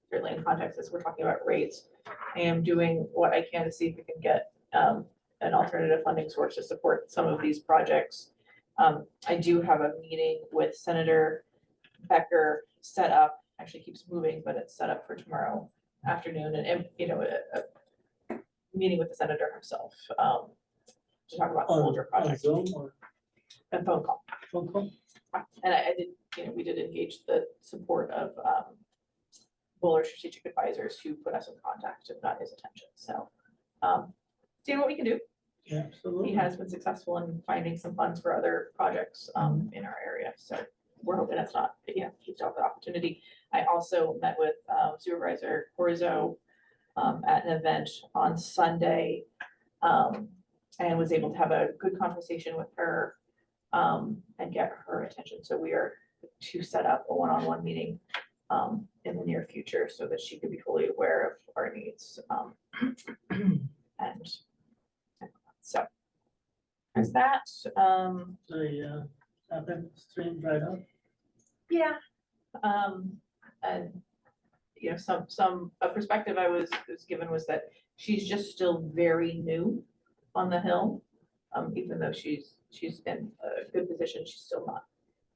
certainly in context as we're talking about rates, I am doing what I can to see if we can get an alternative funding source to support some of these projects. I do have a meeting with Senator Becker set up, actually keeps moving, but it's set up for tomorrow afternoon, and a meeting with the senator herself to talk about older projects. Zoom or And phone call. phone call? And I did, we did engage the support of Buller Strategic Advisors who put us in contact and got his attention. So seeing what we can do. Yeah, absolutely. He has been successful in finding some funds for other projects in our area. So we're hoping it's not, keeps out the opportunity. I also met with Supervisor Corzo at an event on Sunday and was able to have a good conversation with her and get her attention. So we are to set up a one-on-one meeting in the near future so that she could be fully aware of our needs. And so is that, Happened, stream dried up. yeah, and you know, a perspective I was given was that she's just still very new on the Hill. Even though she's in a good position, she's still not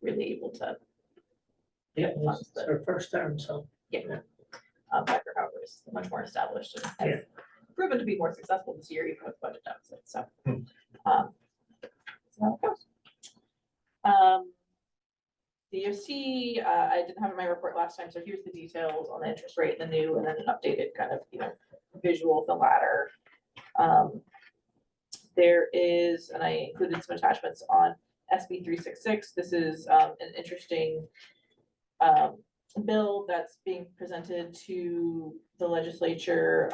really able to. Yeah, it's her first term, so. Yeah. Becker, however, is much more established and has proven to be more successful this year, even with budget deficits, so. So how it goes. DOC, I didn't have in my report last time, so here's the details on the interest rate, the new, and then an updated kind of, you know, visual of the ladder. There is, and I included some attachments on SB 366. This is an interesting bill that's being presented to the legislature.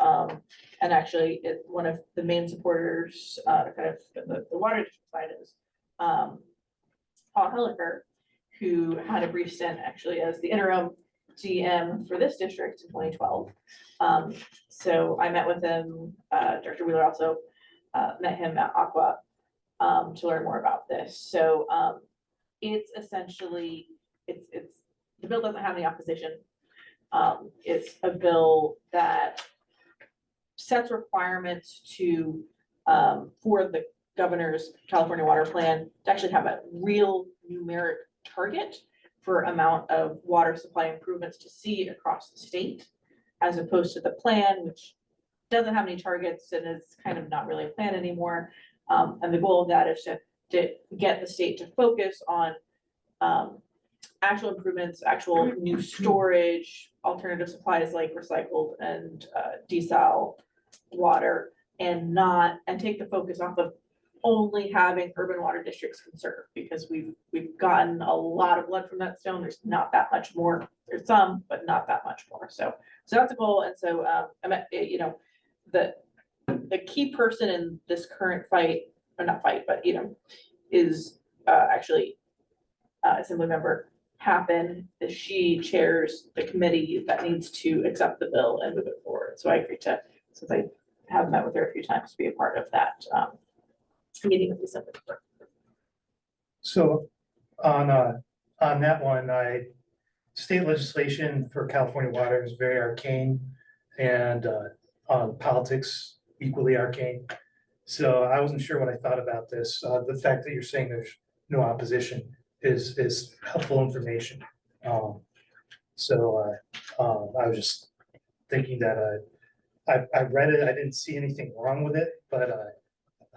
And actually, one of the main supporters, kind of the water district side is Paul Helliker, who had a brief stint actually as the interim GM for this district in 2012. So I met with him, Director Wheeler also met him at Aqua to learn more about this. So it's essentially, it's the bill doesn't have any opposition. It's a bill that sets requirements to for the governor's California water plan to actually have a real numeric target for amount of water supply improvements to see across the state, as opposed to the plan, which doesn't have any targets and is kind of not really a plan anymore. And the goal of that is to get the state to focus on actual improvements, actual new storage, alternative supplies like recycled and desal water, and take the focus off of only having urban water districts conserved, because we've gotten a lot of blood from that stone. There's not that much more. There's some, but not that much more. So that's a goal. And so you know, the key person in this current fight, or not fight, but you know, is actually Assembly Member Happen. She chairs the committee that needs to accept the bill and move it forward. So I agreed to, since I have met with her a few times, to be a part of that meeting with the Assembly Member. So on that one, state legislation for California water is very arcane, and politics equally arcane. So I wasn't sure what I thought about this. The fact that you're saying there's no opposition is helpful information. So I was just thinking that I read it, I didn't see anything wrong with it, but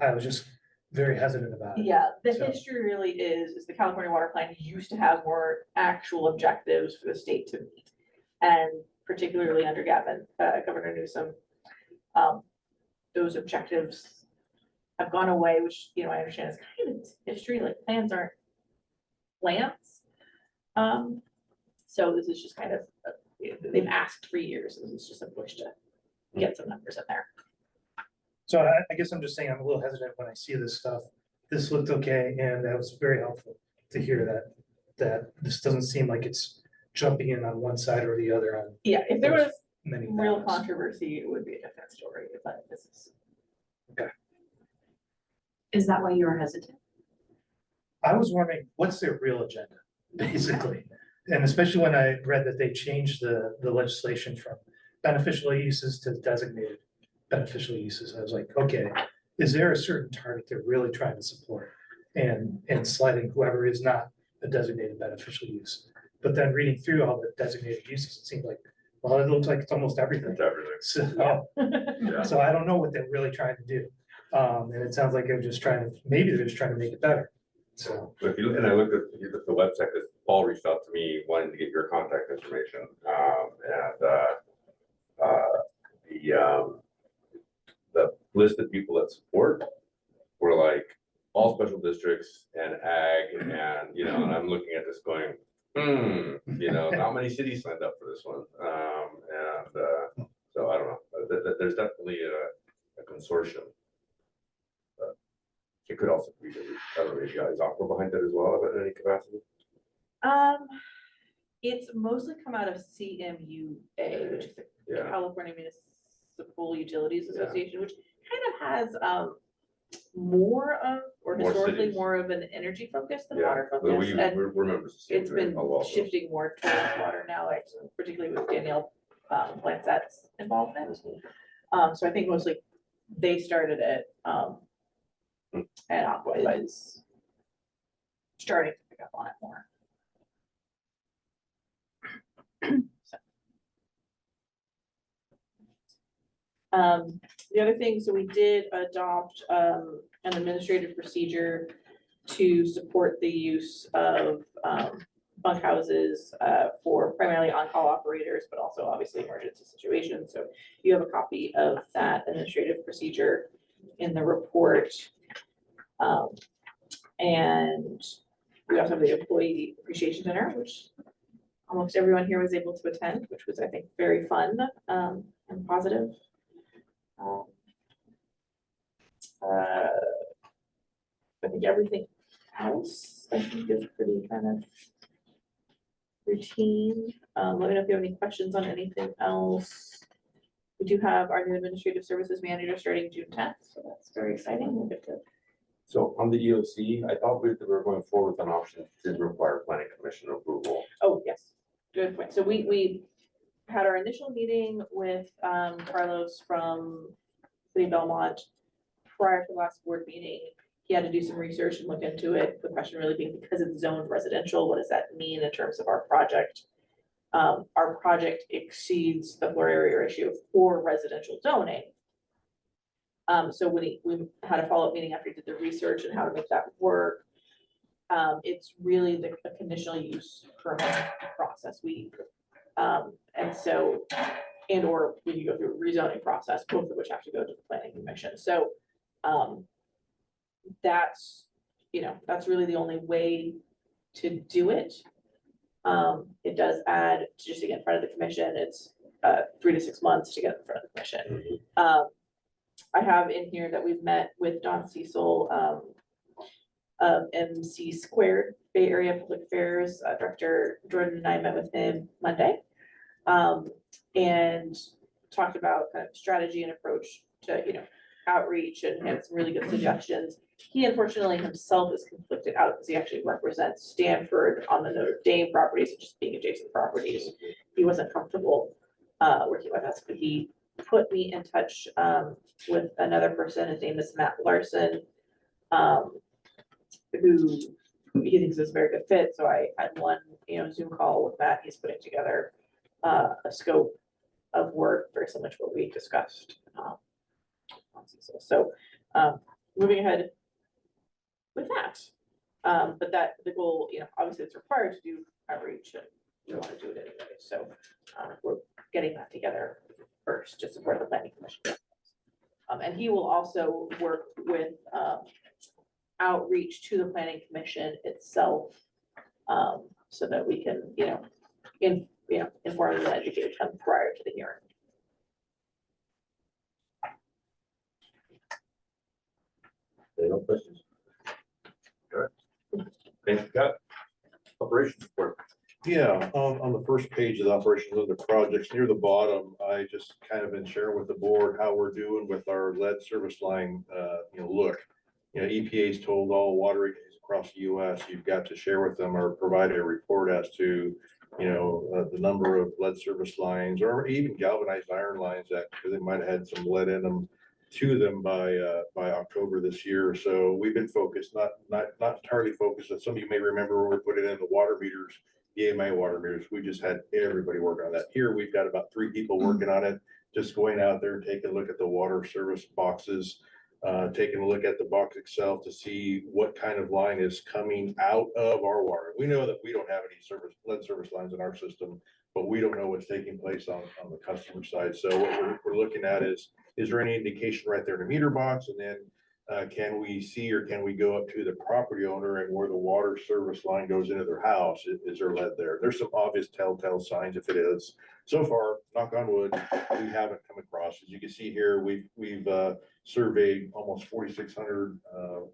I was just very hesitant about it. Yeah, the So- history really is the California water plan used to have more actual objectives for the state to meet. And particularly under Governor Newsom, those objectives have gone away, which, you know, I understand is kind of history, like plans aren't plans. So this is just kind of, they've asked for years, and it's just a push to get some numbers in there. So I guess I'm just saying I'm a little hesitant when I see this stuff. This looked okay, and that was very helpful to hear that this doesn't seem like it's jumping in on one side or the other on. Yeah, if there was many real ballots. controversy, it would be a different story, but this is. Is that why you were hesitant? I was wondering, what's their real agenda, basically? And especially when I read that they changed the legislation from beneficial uses to designated beneficial uses. I was like, okay, is there a certain target they're really trying to support? And sliding whoever is not a designated beneficial use. But then reading through all the designated uses, it seemed like, well, it looks like it's almost everything. It's everything. So, Yeah. so I don't know what they're really trying to do. And it sounds like they're just trying to, maybe they're just trying to make it better. So, If you, and I looked at the website, because Paul reached out to me wanting to get your contact information. The list of people that support were like all special districts and ag, and you know, and I'm looking at this going, you know, not many cities signed up for this one. So I don't know. There's definitely a consortium. It could also be, I don't know, is Aqua behind that as well, in any capacity? It's mostly come out of CMUA, which is the Yeah. California Municipal Utilities Yeah. Association, which kind of has more of, or More historically cities. more of an energy focus than Yeah, water but focus. And we're members of it's been CMA also. shifting more towards water now, like particularly with Danielle Blanchett's involvement. So I think mostly they started it, and Aqua is starting to pick up on it more. The other thing, so we did adopt an administrative procedure to support the use of bunkhouses for primarily on-call operators, but also obviously emergency situations. So you have a copy of that administrative procedure in the report. And we also have the employee appreciation dinner, which almost everyone here was able to attend, which was, I think, very fun and positive. I think everything else, I think is pretty kind of routine. Let me know if you have any questions on anything else. We do have our new administrative services manager starting June 10th, so that's very exciting. We'll get to. So on the EOC, I thought we were going forward with an option that did require planning commission approval. Oh, yes, good point. So we had our initial meeting with Carlos from City of Belmont prior to the last board meeting. He had to do some research and look into it. The question really being, because it's zoned residential, what does that mean in terms of our project? Our project exceeds the floor area ratio for residential zoning. So we had a follow-up meeting after we did the research and how to make that work. It's really the conditional use permit process. And so, and or when you go through a rezoning process, both of which have to go to the planning commission. So that's, that's really the only way to do it. It does add just to get in front of the commission. It's 3 to 6 months to get in front of the commission. I have in here that we've met with Don Cecil of MC Squared Bay Area Public Affairs Director Jordan and I met with him Monday and talked about kind of strategy and approach to outreach, and had some really good suggestions. He unfortunately himself is conflicted out because he actually represents Stanford on the Notre Dame properties, which is being adjacent properties. He wasn't comfortable working with us, but he put me in touch with another person. His name is Matt Larson, who he thinks is a very good fit. So I had one Zoom call with Matt. He's putting together a scope of work very similar to what we discussed. So moving ahead with that, but that the goal, obviously it's required to do outreach, and we want to do it anyway. So we're getting that together first to support the planning commission. And he will also work with outreach to the planning commission itself, so that we can, inform and educate them prior to the hearing. Any no questions? All right. Thanks, Scott. Operations report. Yeah, on the first page of the operations of the projects, near the bottom, I just kind of been sharing with the board how we're doing with our lead service line, look. EPA's told all water agencies across the US, you've got to share with them or provide a report as to, the number of lead service lines or even galvanized iron lines that, because they might have had some lead in them, to them by October this year. So we've been focused, not entirely focused. As some of you may remember, when we put it in the water meters, the AMI water meters, we just had everybody work on that. Here, we've got about 3 people working on it, just going out there, taking a look at the water service boxes, taking a look at the box itself to see what kind of line is coming out of our water. We know that we don't have any lead service lines in our system, but we don't know what's taking place on the customer side. So what we're looking at is there any indication right there in the meter box? And then can we see, or can we go up to the property owner and where the water service line goes into their house? Is there lead there? There's some obvious telltale signs if it is. So far, knock on wood, we haven't come across. As you can see here, we've surveyed almost 4,600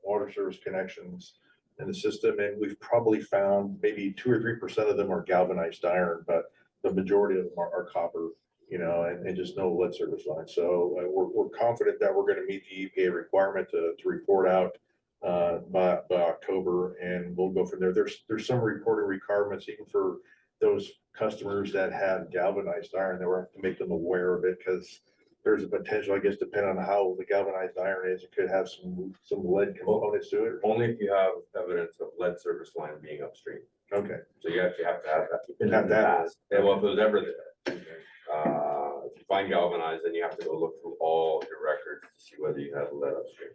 water service connections in the system, and we've probably found maybe 2 or 3% of them are galvanized iron, but the majority of them are copper, you know, and just no lead service line. So we're confident that we're gonna meet the EPA requirement to report out by October, and we'll go from there. There's some reporting requirements even for those customers that have galvanized iron, that we have to make them aware of it, because there's a potential, I guess, depending on how the galvanized iron is, it could have some lead components to it. Only if you have evidence of lead service line being upstream. Okay. So you actually have to have that. You have to have it. And well, if it was ever there, if you find galvanized, then you have to go look through all your records to see whether you had lead upstream.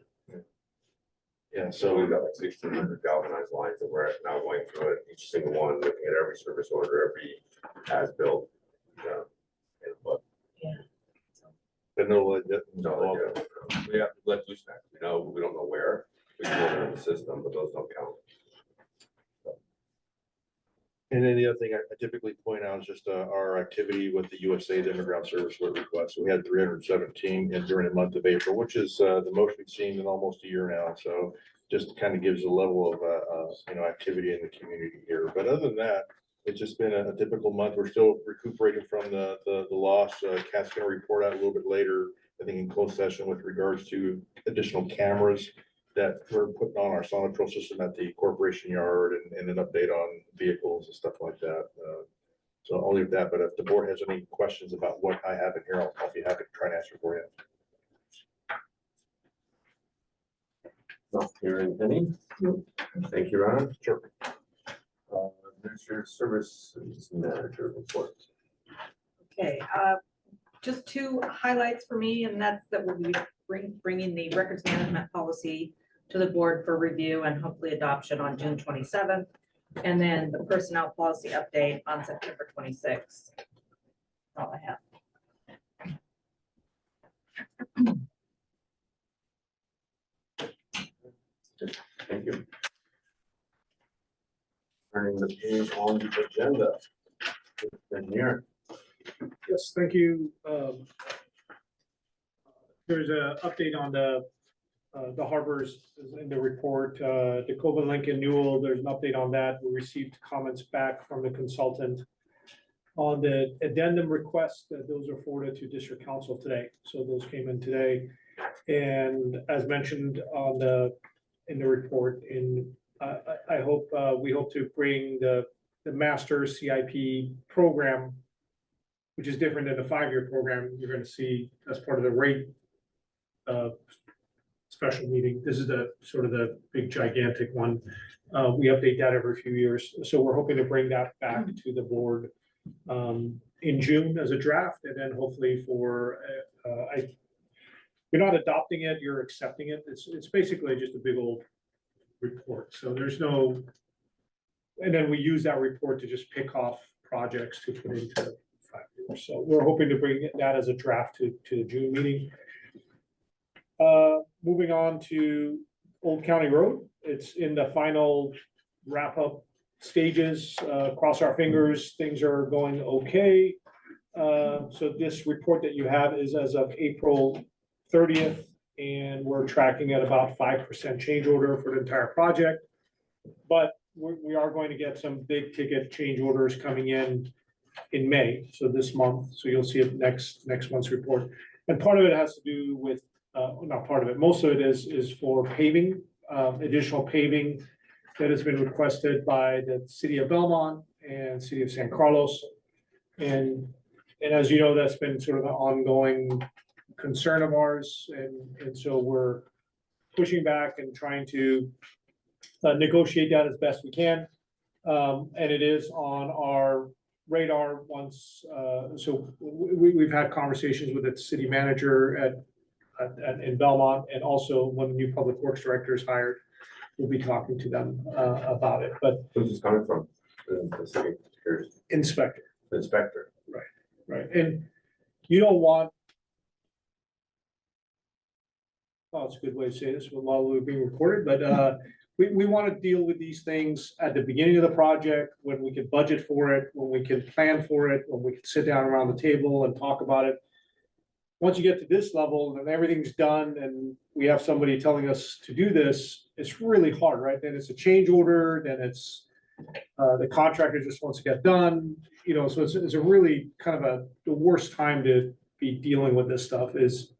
Yeah, So we've got like 1,600 galvanized lines that we're now going through it, each single one, looking at every service order, every as-built. But But no lead. no, we have lead loose packs. We know, we don't know where. We know they're in the system, but those don't count. And then the other thing I typically point out is just our activity with the USAID Underground Service request. So we had 317 during the month of April, which is the most we've seen in almost a year now. So just kind of gives a level of activity in the community here. But other than that, it's just been a typical month. We're still recuperating from the loss. Kat's gonna report out a little bit later, I think in closed session, with regards to additional cameras that we're putting on our Sonatrol system at the corporation yard, and an update on vehicles and stuff like that. So I'll leave that, but if the board has any questions about what I have in here, I'll be happy to try and answer for you. Not hearing any. Thank you, Ron. Sure. Administrative Services Manager report. Okay, just two highlights for me, and that's that we'll be bringing the records management policy to the board for review and hopefully adoption on June 27th. And then the personnel policy update on September 26th. All I have. Thank you. Turning the page on the agenda. Engineer. Yes, thank you. There's an update on the harbors in the report, Dakota, Lincoln, Newell. There's an update on that. We received comments back from the consultant on the addendum request. Those are forwarded to district council today. So those came in today. And as mentioned in the report, we hope to bring the master CIP program, which is different than the 5-year program you're going to see as part of the rate special meeting. This is the sort of the big gigantic one. We update that every few years. So we're hoping to bring that back to the board in June as a draft, and then hopefully you're not adopting it, you're accepting it. It's basically just a big old report. So there's no, and then we use that report to just pick off projects to put into 5 years. So we're hoping to bring that as a draft to the June meeting. Moving on to Old County Road. It's in the final wrap-up stages. Cross our fingers, things are going okay. So this report that you have is as of April 30th, and we're tracking at about 5% change order for the entire project. But we are going to get some big ticket change orders coming in May, so this month. So you'll see it next month's report. And part of it has to do with, not part of it, most of it is for paving, additional paving that has been requested by the city of Belmont and city of San Carlos. And as you know, that's been sort of an ongoing concern of ours. And so we're pushing back and trying to negotiate that as best we can. And it is on our radar once, so we've had conversations with the city manager in Belmont, and also when the new public works director is hired, we'll be talking to them about it. But who's this coming from? The city inspector. Inspector. Right. And you don't want, oh, it's a good way to say this while we're being recorded, but we want to deal with these things at the beginning of the project, when we can budget for it, when we can plan for it, when we can sit down around the table and talk about it. once you get to this level and everything's done and we have somebody telling us to do this, it's really hard, right? Then it's a change order, then it's the contractor just wants to get done, you know, so it's a really kind of the worst time to be dealing with this stuff is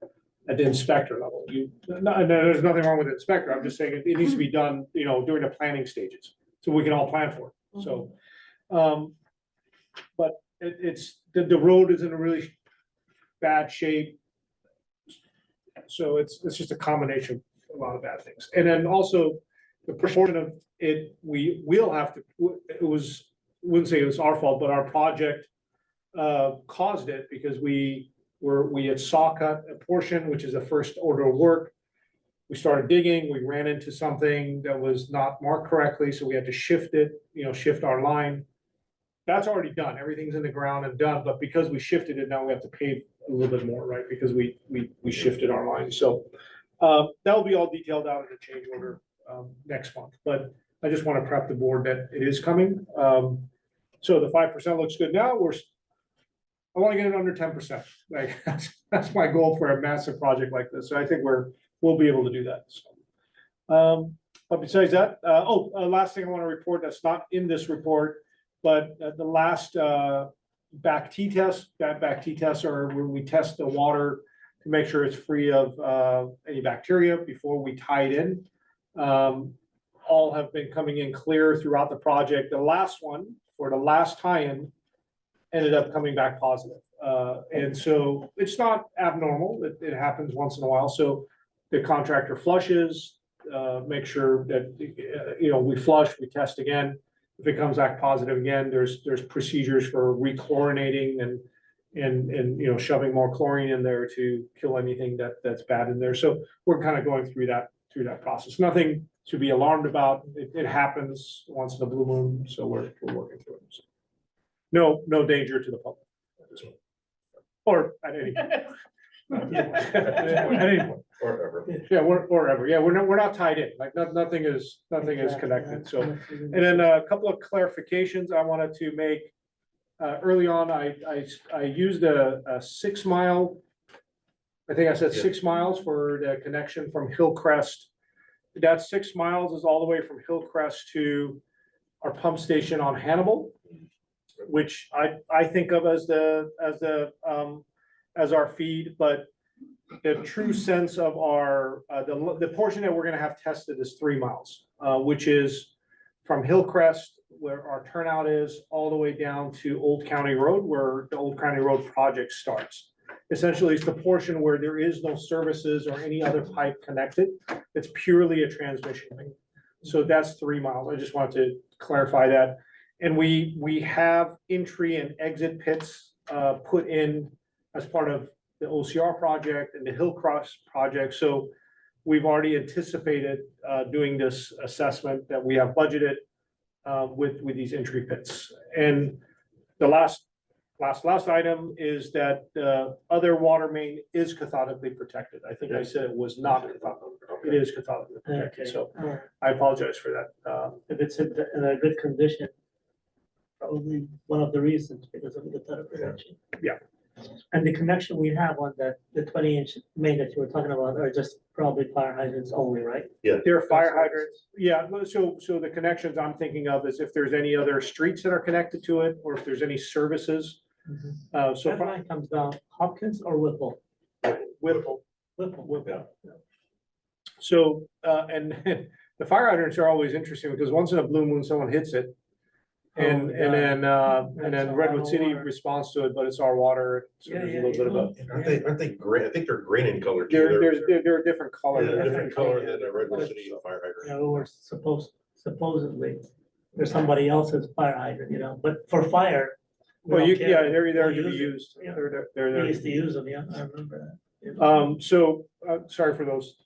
at the inspector level. There's nothing wrong with the inspector. I'm just saying it needs to be done, you know, during the planning stages, so we can all plan for it. So, but it's the road is in a really bad shape. So it's just a combination of a lot of bad things. And then also the proportion of it, we will have to, wouldn't say it was our fault, but our project caused it because we had saw cut a portion, which is the first order of work. We started digging, we ran into something that was not marked correctly, so we had to shift it, you know, shift our line. That's already done. Everything's in the ground and done, but because we shifted it, now we have to pay a little bit more, right? Because we shifted our line. So that will be all detailed out in the change order next month. But I just want to prep the board that it is coming. So the 5% looks good now. I want to get it under 10%. Like that's my goal for a massive project like this. So I think we'll be able to do that. So, but besides that, last thing I want to report that's not in this report, but the last back T tests are where we test the water to make sure it's free of any bacteria before we tie it in. All have been coming in clear throughout the project. The last one for the last tie-in ended up coming back positive. And so it's not abnormal. It happens once in a while. So the contractor flushes, make sure that, you know, we flush, we test again. If it comes back positive again, there's procedures for rechlorinating and you know, shoving more chlorine in there to kill anything that's bad in there. So we're kind of going through that process. Nothing to be alarmed about. It happens once in a blue moon. So we're working through it. So no danger to the public at this point. Or at any point. At any point. Or ever. Yeah, or ever. Yeah, we're not tied in. Like nothing is connected. So, and then a couple of clarifications I wanted to make. Early on, I used a 6 mile. I think I said 6 miles for the connection from Hillcrest. That 6 miles is all the way from Hillcrest to our pump station on Hannibal, which I think of as our feed, but the true sense of our the portion that we're going to have tested is 3 miles, which is from Hillcrest, where our turnout is, all the way down to Old County Road, where the Old County Road project starts. Essentially, it's the portion where there is no services or any other pipe connected. It's purely a transmission link. So that's 3 miles. I just wanted to clarify that. And we have entry and exit pits put in as part of the OCR project and the Hillcrest project. So we've already anticipated doing this assessment that we have budgeted with these entry pits. And the last item is that other water main is cathodically protected. I think I said it was not cathodically. It is cathodically protected. Okay. So I apologize for that. If it's in a good condition, probably one of the reasons because of the cathodic protection. Yeah. And the connection we have on the 20-inch main that you were talking about are just probably fire hydrants only, right? Yeah. There are fire hydrants. Yeah, so the connections I'm thinking of is if there's any other streets that are connected to it, or if there's any services. So That line comes down Hopkins or Whipple? Whipple. Yeah. So, and the fire hydrants are always interesting because once in a blue moon, someone hits it. And then Redwood City responds to it, but it's our water. So there's a little bit of a. Aren't they gray? I think they're green in color too. They're a different color. Yeah, different color than a Redwood City fire hydrant. Yeah, or supposedly, there's somebody else's fire hydrant, you know, but for fire. Well, we don't care. they're there to be We use it. used. Yeah. They're We there. used to use them, yeah, I remember that. So, sorry for those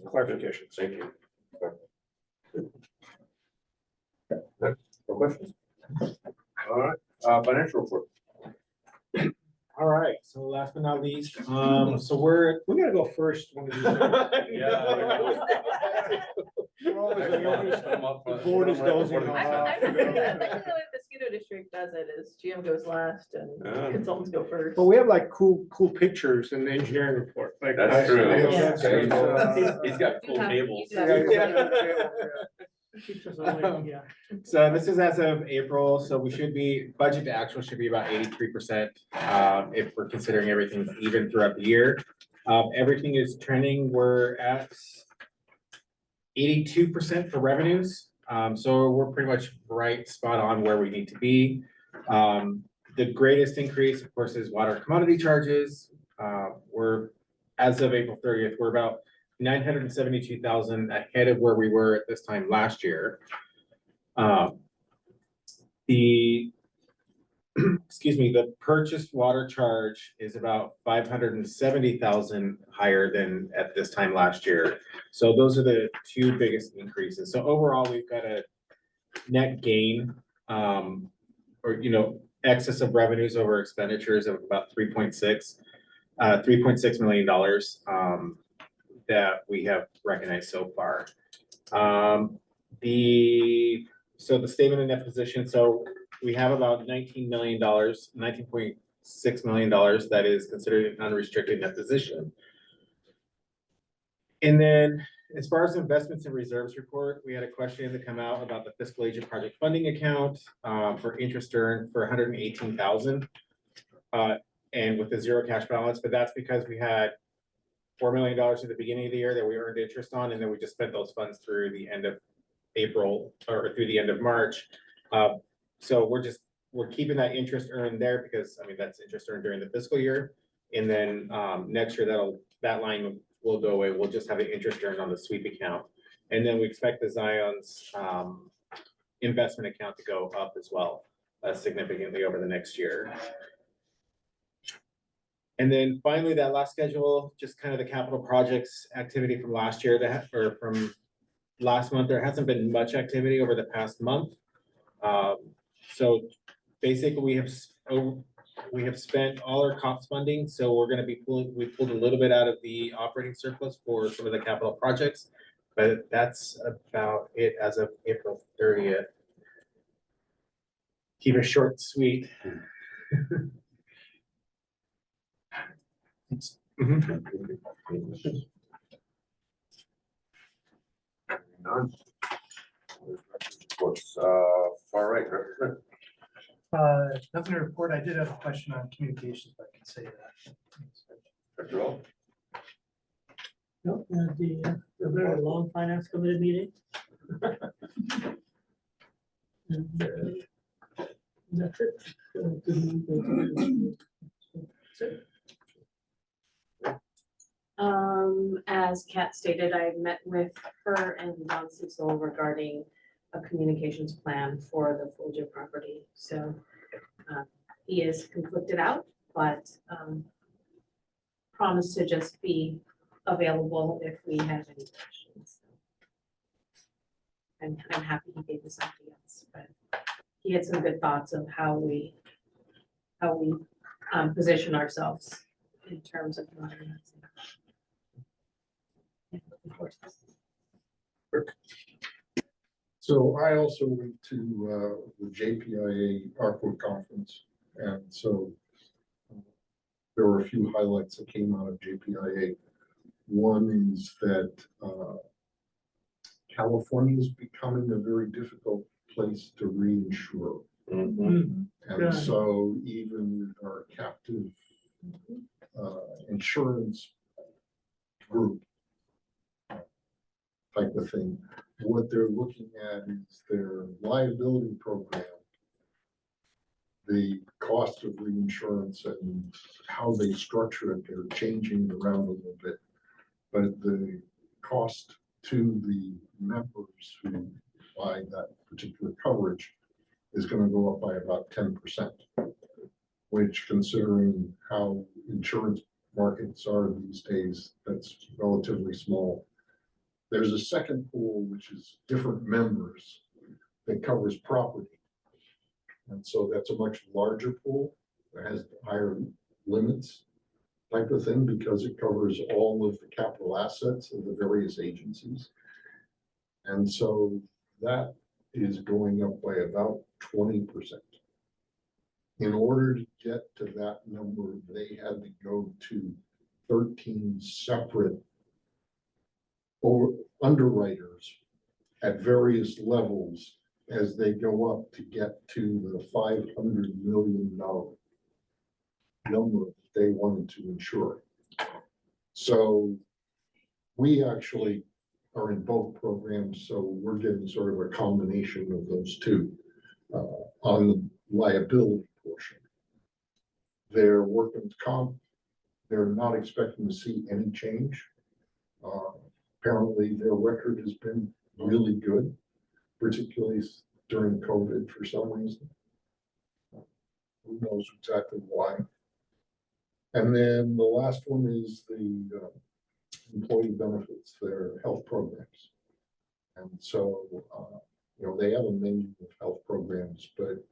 clarifications. Thank you. No questions? All right, financial report. All right, so last but not least, so we're We're gonna go first. One of these days. Yeah. We're always the board is dozing I'm off. thinking the way the mosquito Waterco District does it is GM goes last and Ah. consultants go first. Well, we have like cool pictures in the engineering report. Like, That's true. I know Yeah. that's just, He's got cool Yeah. tables. Yeah, he's got a table, Features only, yeah. So this is as of April, so we should be, budget to actual should be about 83%, if we're considering everything even throughout the year. Everything is trending, we're at 82% for revenues, so we're pretty much right spot on where we need to be. The greatest increase, of course, is water commodity charges. We're, as of April 30th, we're about 972,000 ahead of where we were at this time last year. The excuse me, the purchased water charge is about 570,000 higher than at this time last year. So those are the two biggest increases. So overall, we've got a net gain, or, you know, excess of revenues over expenditures of about $3.6 million, that we have recognized so far. So the statement of net position, so we have about $19 million, $19.6 million that is considered an unrestricted net position. And then as far as investments and reserves report, we had a question to come out about the fiscal agent project funding account for interest earned for $118,000 and with a zero cash balance, but that's because we had $4 million at the beginning of the year that we earned interest on, and then we just spent those funds through the end of April or through the end of March. So we're keeping that interest earned there because, I mean, that's interest earned during the fiscal year. And then next year that line will go away. We'll just have an interest earned on the sweep account. And then we expect the Zion's investment account to go up as well significantly over the next year. And then finally, that last schedule, just kind of the capital projects activity from last year or from last month. There hasn't been much activity over the past month. So basically we have spent all our COPS funding. So we're going to be we pulled a little bit out of the operating surplus for some of the capital projects, but that's about it as of April 30th. Keep it short and sweet. None. Reports, far right, Representative. Nothing to report. I did have a question on communications, but I can say that. Dr. Roll? No, the very long finance committee meeting. And, that's it. As Kat stated, I met with her and Don Cecil regarding a communications plan for the Folger property. So he is conflicted out, but promised to just be available if we have any questions. I'm happy he gave us something else, but he had some good thoughts of how we position ourselves in terms of modernizing. So I also went to the JPIA ARPA conference, and so there were a few highlights that came out of JPIA. One is that California is becoming a very difficult place to reinsure. And so even our captive insurance group type of thing, what they're looking at is their liability program, the cost of reinsurance and how they structure it, they're changing around a little bit. But the cost to the members who buy that particular coverage is going to go up by about 10%, which, considering how insurance markets are these days, that's relatively small. There's a second pool, which is different members, that covers property. And so that's a much larger pool that has higher limits type of thing, because it covers all of the capital assets of the various agencies. And so that is going up by about 20%. In order to get to that number, they had to go to 13 separate underwriters at various levels as they go up to get to the $500 million number they wanted to insure. So we actually are in both programs, so we're getting sort of a combination of those two on the liability portion. Their workman's comp, they're not expecting to see any change. Apparently their record has been really good, particularly during COVID for some reason. Who knows exactly why. And then the last one is the employee benefits, their health programs. And so, you know, they have a menu of health programs, but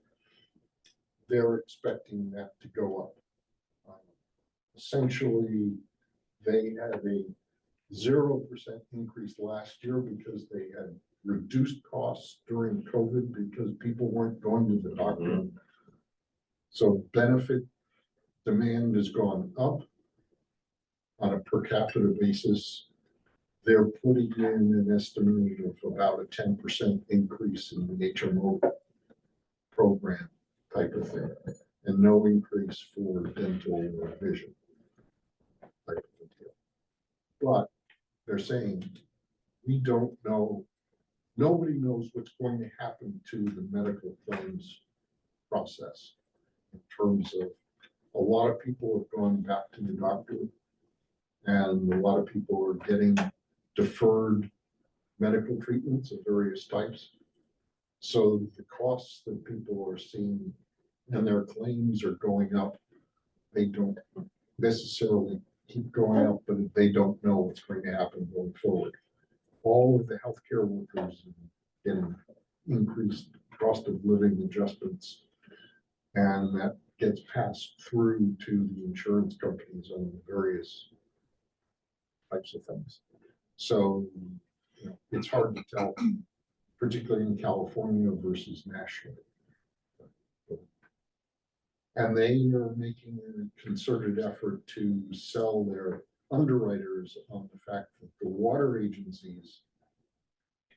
they're expecting that to go up. Essentially, they had a 0% increase last year because they had reduced costs during COVID because people weren't going to the doctor. So benefit demand has gone up on a per capita basis. They're putting in an estimate of about a 10% increase in the HMO program type of thing, and no increase for dental or vision type of deal. But they're saying, we don't know, nobody knows what's going to happen to the medical claims process in terms of a lot of people have gone back to the doctor and a lot of people are getting deferred medical treatments of various types. So the costs that people are seeing and their claims are going up, they don't necessarily keep going up, but they don't know what's going to happen going forward. All of the healthcare workers are getting increased cost of living adjustments, and that gets passed through to the insurance companies on the various types of things. So, you know, it's hard to tell, particularly in California versus nationally. And they are making a concerted effort to sell their underwriters on the fact that the water agencies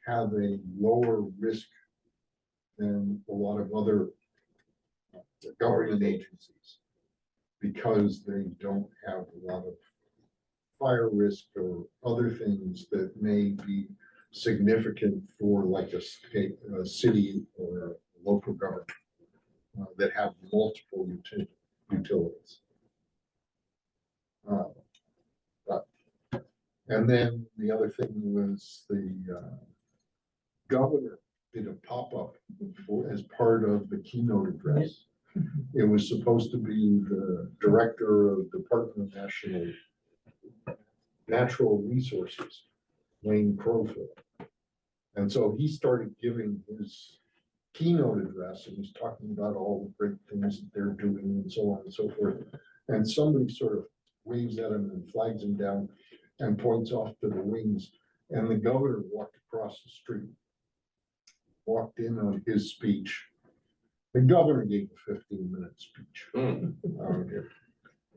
have a lower risk than a lot of other government agencies because they don't have a lot of fire risk or other things that may be significant for like a state, a city or a local government that have multiple utilities. And then the other thing was the governor did a pop-up as part of the keynote address. It was supposed to be the director of Department of Natural Resources, Wayne Crowfield. And so he started giving his keynote address and he's talking about all the great things that they're doing and so on and so forth. And somebody sort of waves at him and flags him down and points off to the wings. And the governor walked across the street, walked in on his speech. The governor gave a 15-minute speech,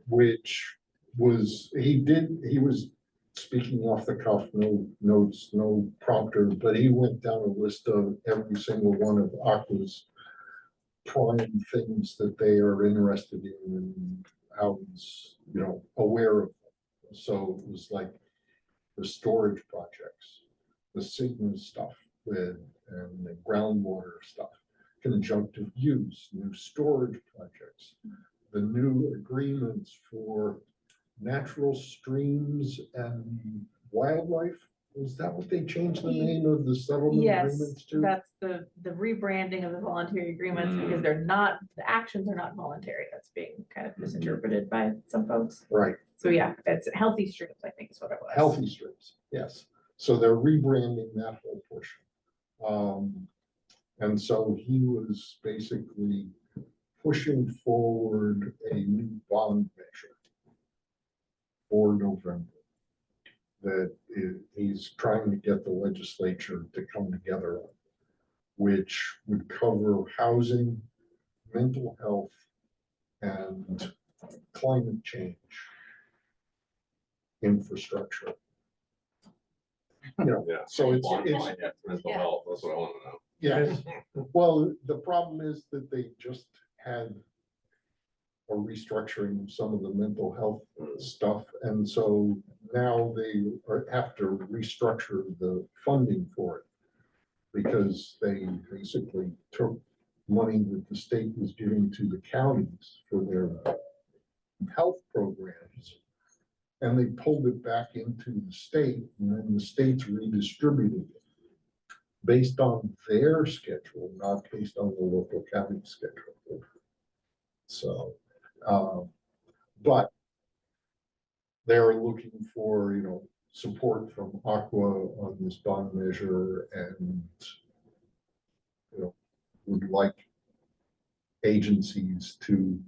which was, he was speaking off the cuff, no notes, no prompter, but he went down a list of every single one of Aqua's prime things that they are interested in and how he's, you know, aware of them. So it was like the storage projects, the Sigma stuff with, and the groundwater stuff, conjunctive use, new storage projects, the new agreements for natural streams and wildlife. Is that what they changed the name of the settlement agreements to? That's the rebranding of the voluntary agreements because they're not, the actions are not voluntary. That's being kind of misinterpreted by some folks. Right. So yeah, it's healthy streams, I think is what it was. Healthy streams, yes. So they're rebranding that whole portion. And so he was basically pushing forward a new bond measure for November that he's trying to get the legislature to come together on, which would cover housing, mental health, and climate change infrastructure. You know, Yeah. so it's, Mental health, that's what I want to know. yeah, well, the problem is that they just had a restructuring of some of the mental health stuff, and so now they have to restructure the funding for it. Because they basically took money that the state was giving to the counties for their health programs. And they pulled it back into the state, and then the states redistributed it based on their schedule, not based on the local county schedule. So, but they're looking for, you know, support from Aqua on this bond measure, and, you know, would like agencies to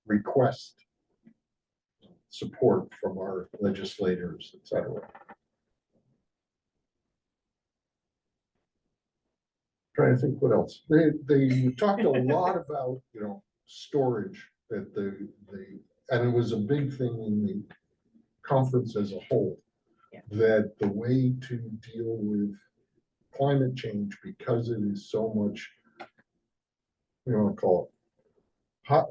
request support from our legislators, et cetera. Trying to think what else. They talked a lot about, you know, storage, that and it was a big thing in the conference as a whole. Yeah. That the way to deal with climate change, because it is so much, you know, call it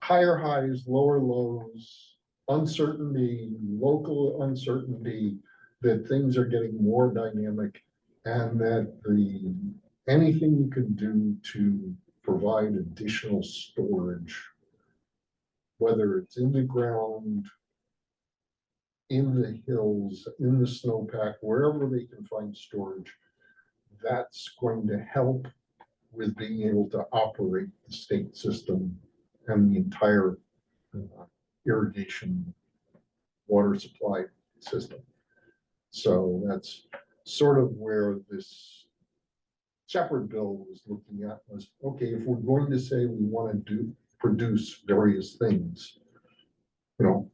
higher highs, lower lows, uncertainty, local uncertainty, that things are getting more dynamic, and that anything you can do to provide additional storage, whether it's in the ground, in the hills, in the snowpack, wherever they can find storage, that's going to help with being able to operate the state system and the entire irrigation water supply system. So that's sort of where this Shepherd bill was looking at, was, okay, if we're going to say we want to produce various things, you know,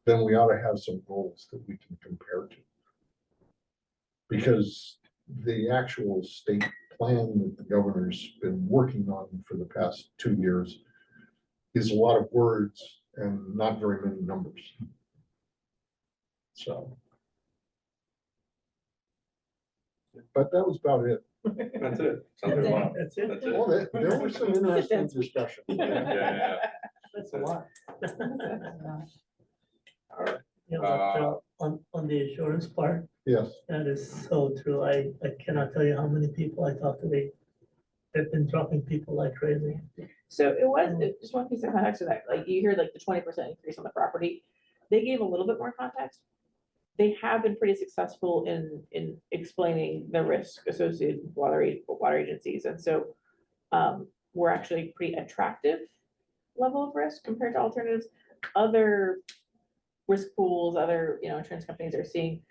then we ought to have some goals that we can compare to. Because the actual state plan that the governor's been working on for the past 2 years is a lot of words and not very many numbers. So. But that was about it. That's it. Sounds like a lot. That's it. That's it. Well, there was some interesting discussion. Yeah. That's a lot. All right. Yeah, but, on the insurance part, Yes, that is so true. I cannot tell you how many people I talked to, they've been dropping people like crazy. So it was, just one piece of context to that, like you hear like the 20% increase on the property. They gave a little bit more context. They have been pretty successful in explaining the risk associated with water agencies. And so we're actually pretty attractive level of risk compared to alternatives. Other risk pools, other, you know, insurance companies are seeing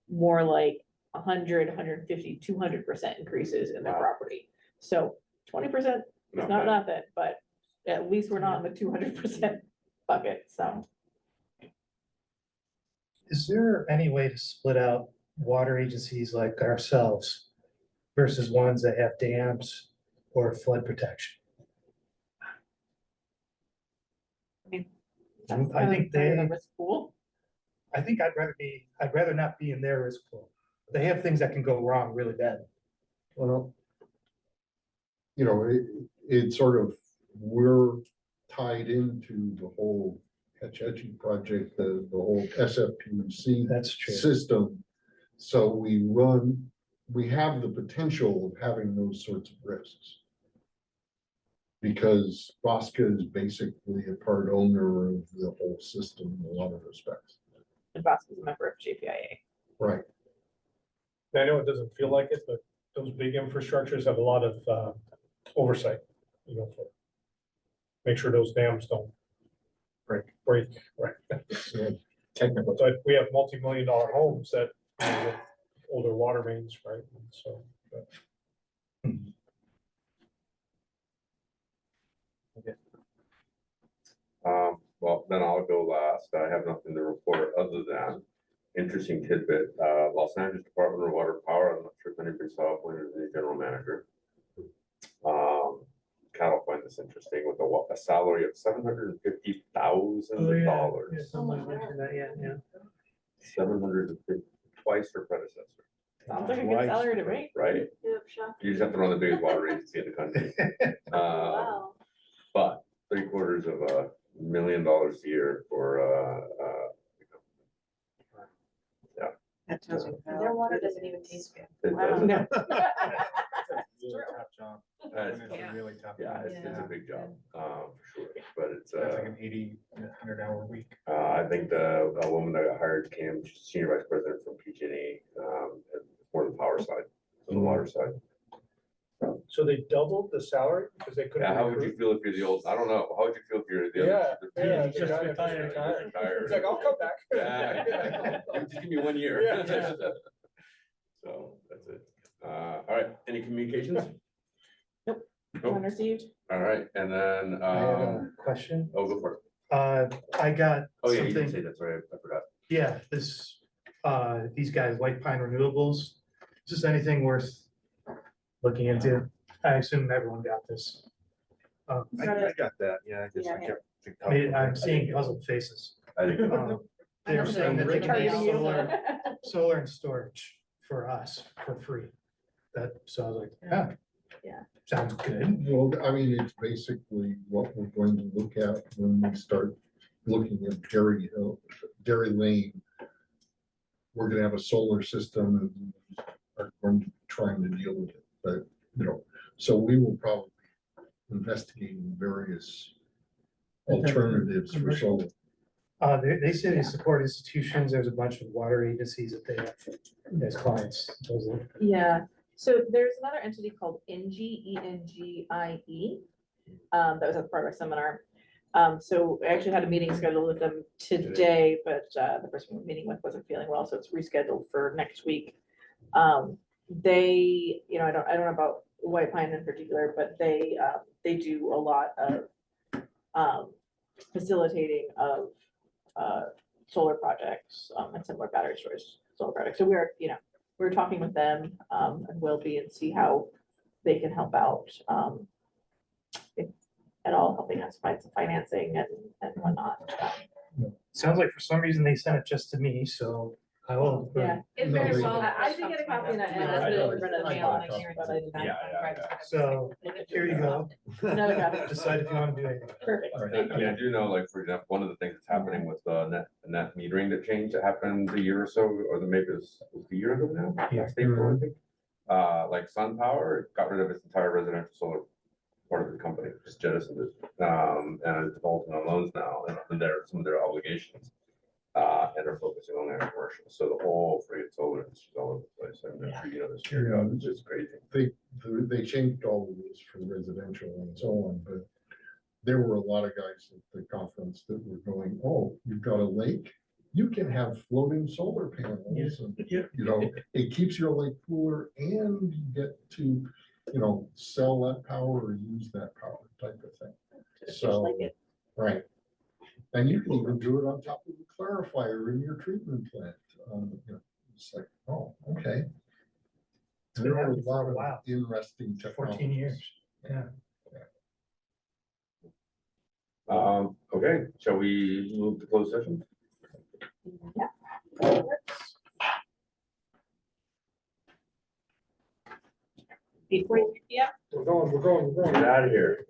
more like 100, 150, 200% increases in their property. So 20% is not nothing, but at least we're not in the 200% bucket, so. Is there any way to split out water agencies like ourselves versus ones that have dams or flood protection? I think The risk pool. I think I'd rather not be in their risk pool. They have things that can go wrong really bad. well, you know, it sort of, we're tied into the whole Hetchy project, the whole SFPUC That's true. system. So we have the potential of having those sorts of risks. Because Bosca is basically a part owner of the whole system in a lot of respects. And Bosque is a member of JPIA. Right. I know it doesn't feel like it, but those big infrastructures have a lot of oversight, you know, for make sure those dams don't break, right? Yeah, technically. So we have multi-million-dollar homes that have older water mains, right? And so. Well, then I'll go last. I have nothing to report other than interesting tidbit. Los Angeles Department of Water Power, I'm not sure if anybody saw, appointed the new general manager. Cattle fund this interesting with a salary of $750,000. Somebody mentioned that, yeah. 750, twice her predecessor, Sounds like a good salary to me. right? Yep, shocking. You just have to run the biggest water agency in the country. Wow. But $750,000 a year for, That tells you. Their water doesn't even taste good. it Wow. doesn't, No. Really tough job. That's- It's a really tough. yeah, job. it's a big job, for sure, but it's, That's like an 80, 100-hour week. I think the woman that got hired came, she's senior vice president from PG&E, more the power side, than the water side. So they doubled the salary because they couldn't. Yeah, how would you recruit? feel if you're the old, I don't know, how would you feel if you're the Yeah, other? yeah, the just guy that retired. retired. He's like, I'll come back. Yeah, just give me 1 year. Yeah. So, that's it. All right, any communications? None Nope. received. All right, and then, I had a question. oh, go for it. I got Oh, yeah, you did say something, that, sorry, I forgot. yeah, these guys, White Pine Renewables, is this anything worth looking into? I assume everyone got this. I got that, yeah, I just, I Yeah. kept. I mean, I'm seeing puzzled faces. I think, They were saying that they can Targeting do you. solar and storage for us for free. So I was like, yeah. Yeah. Sounds good. Well, I mean, it's basically what we're going to look at when we start looking at Dairy Lane. We're gonna have a solar system and are going to be trying to deal with it, but, so we will probably be investigating various alternatives for solar. They say they support institutions. There's a bunch of water agencies that they have as clients. Yeah, so there's another entity called ENGIE, ENGIE, that was at part of our seminar. So I actually had a meeting scheduled with them today, but the person we're meeting with wasn't feeling well, so it's rescheduled for next week. They, I don't know about White Pine in particular, but they do a lot of facilitating of solar projects and similar battery storage solar projects. So we're talking with them and will be and see how they can help out if at all, helping us find some financing and whatnot. Sounds like for some reason they sent it just to me, so I will. Yeah, It No, very they- well. I did get a copy and I put it over to the mail and I can't, but I did not. So here you go. Another copy. Decide if you want to do anything. Perfect. I mean, I do know, like, for example, one of the things that's happening with the net metering that changed that happened a year or so, or maybe it was a year ago now. Yeah. Last April, I think. Like SunPower got rid of its entire residential solar part of the company, just jettisoned it. And it's defaulting on loans now and some of their obligations. And are focusing on their commercial. So the whole friggin' solar is all over the place. And this year, Yeah. it's just crazy. They changed all the rules for residential and so on, but there were a lot of guys at the conference that were going, oh, you've got a lake, you can have floating solar panels. And, it keeps your lake cooler and you get to, sell that power or use that power type of thing. So, right. And you can even do it on top of the clarifier in your treatment plant. It's like, oh, okay. It's been There are a happening for lot a of while. interesting 14 years. technologies. Yeah. Okay, shall we move to closed session? Yeah. Before, yeah. We're going. Get out of here.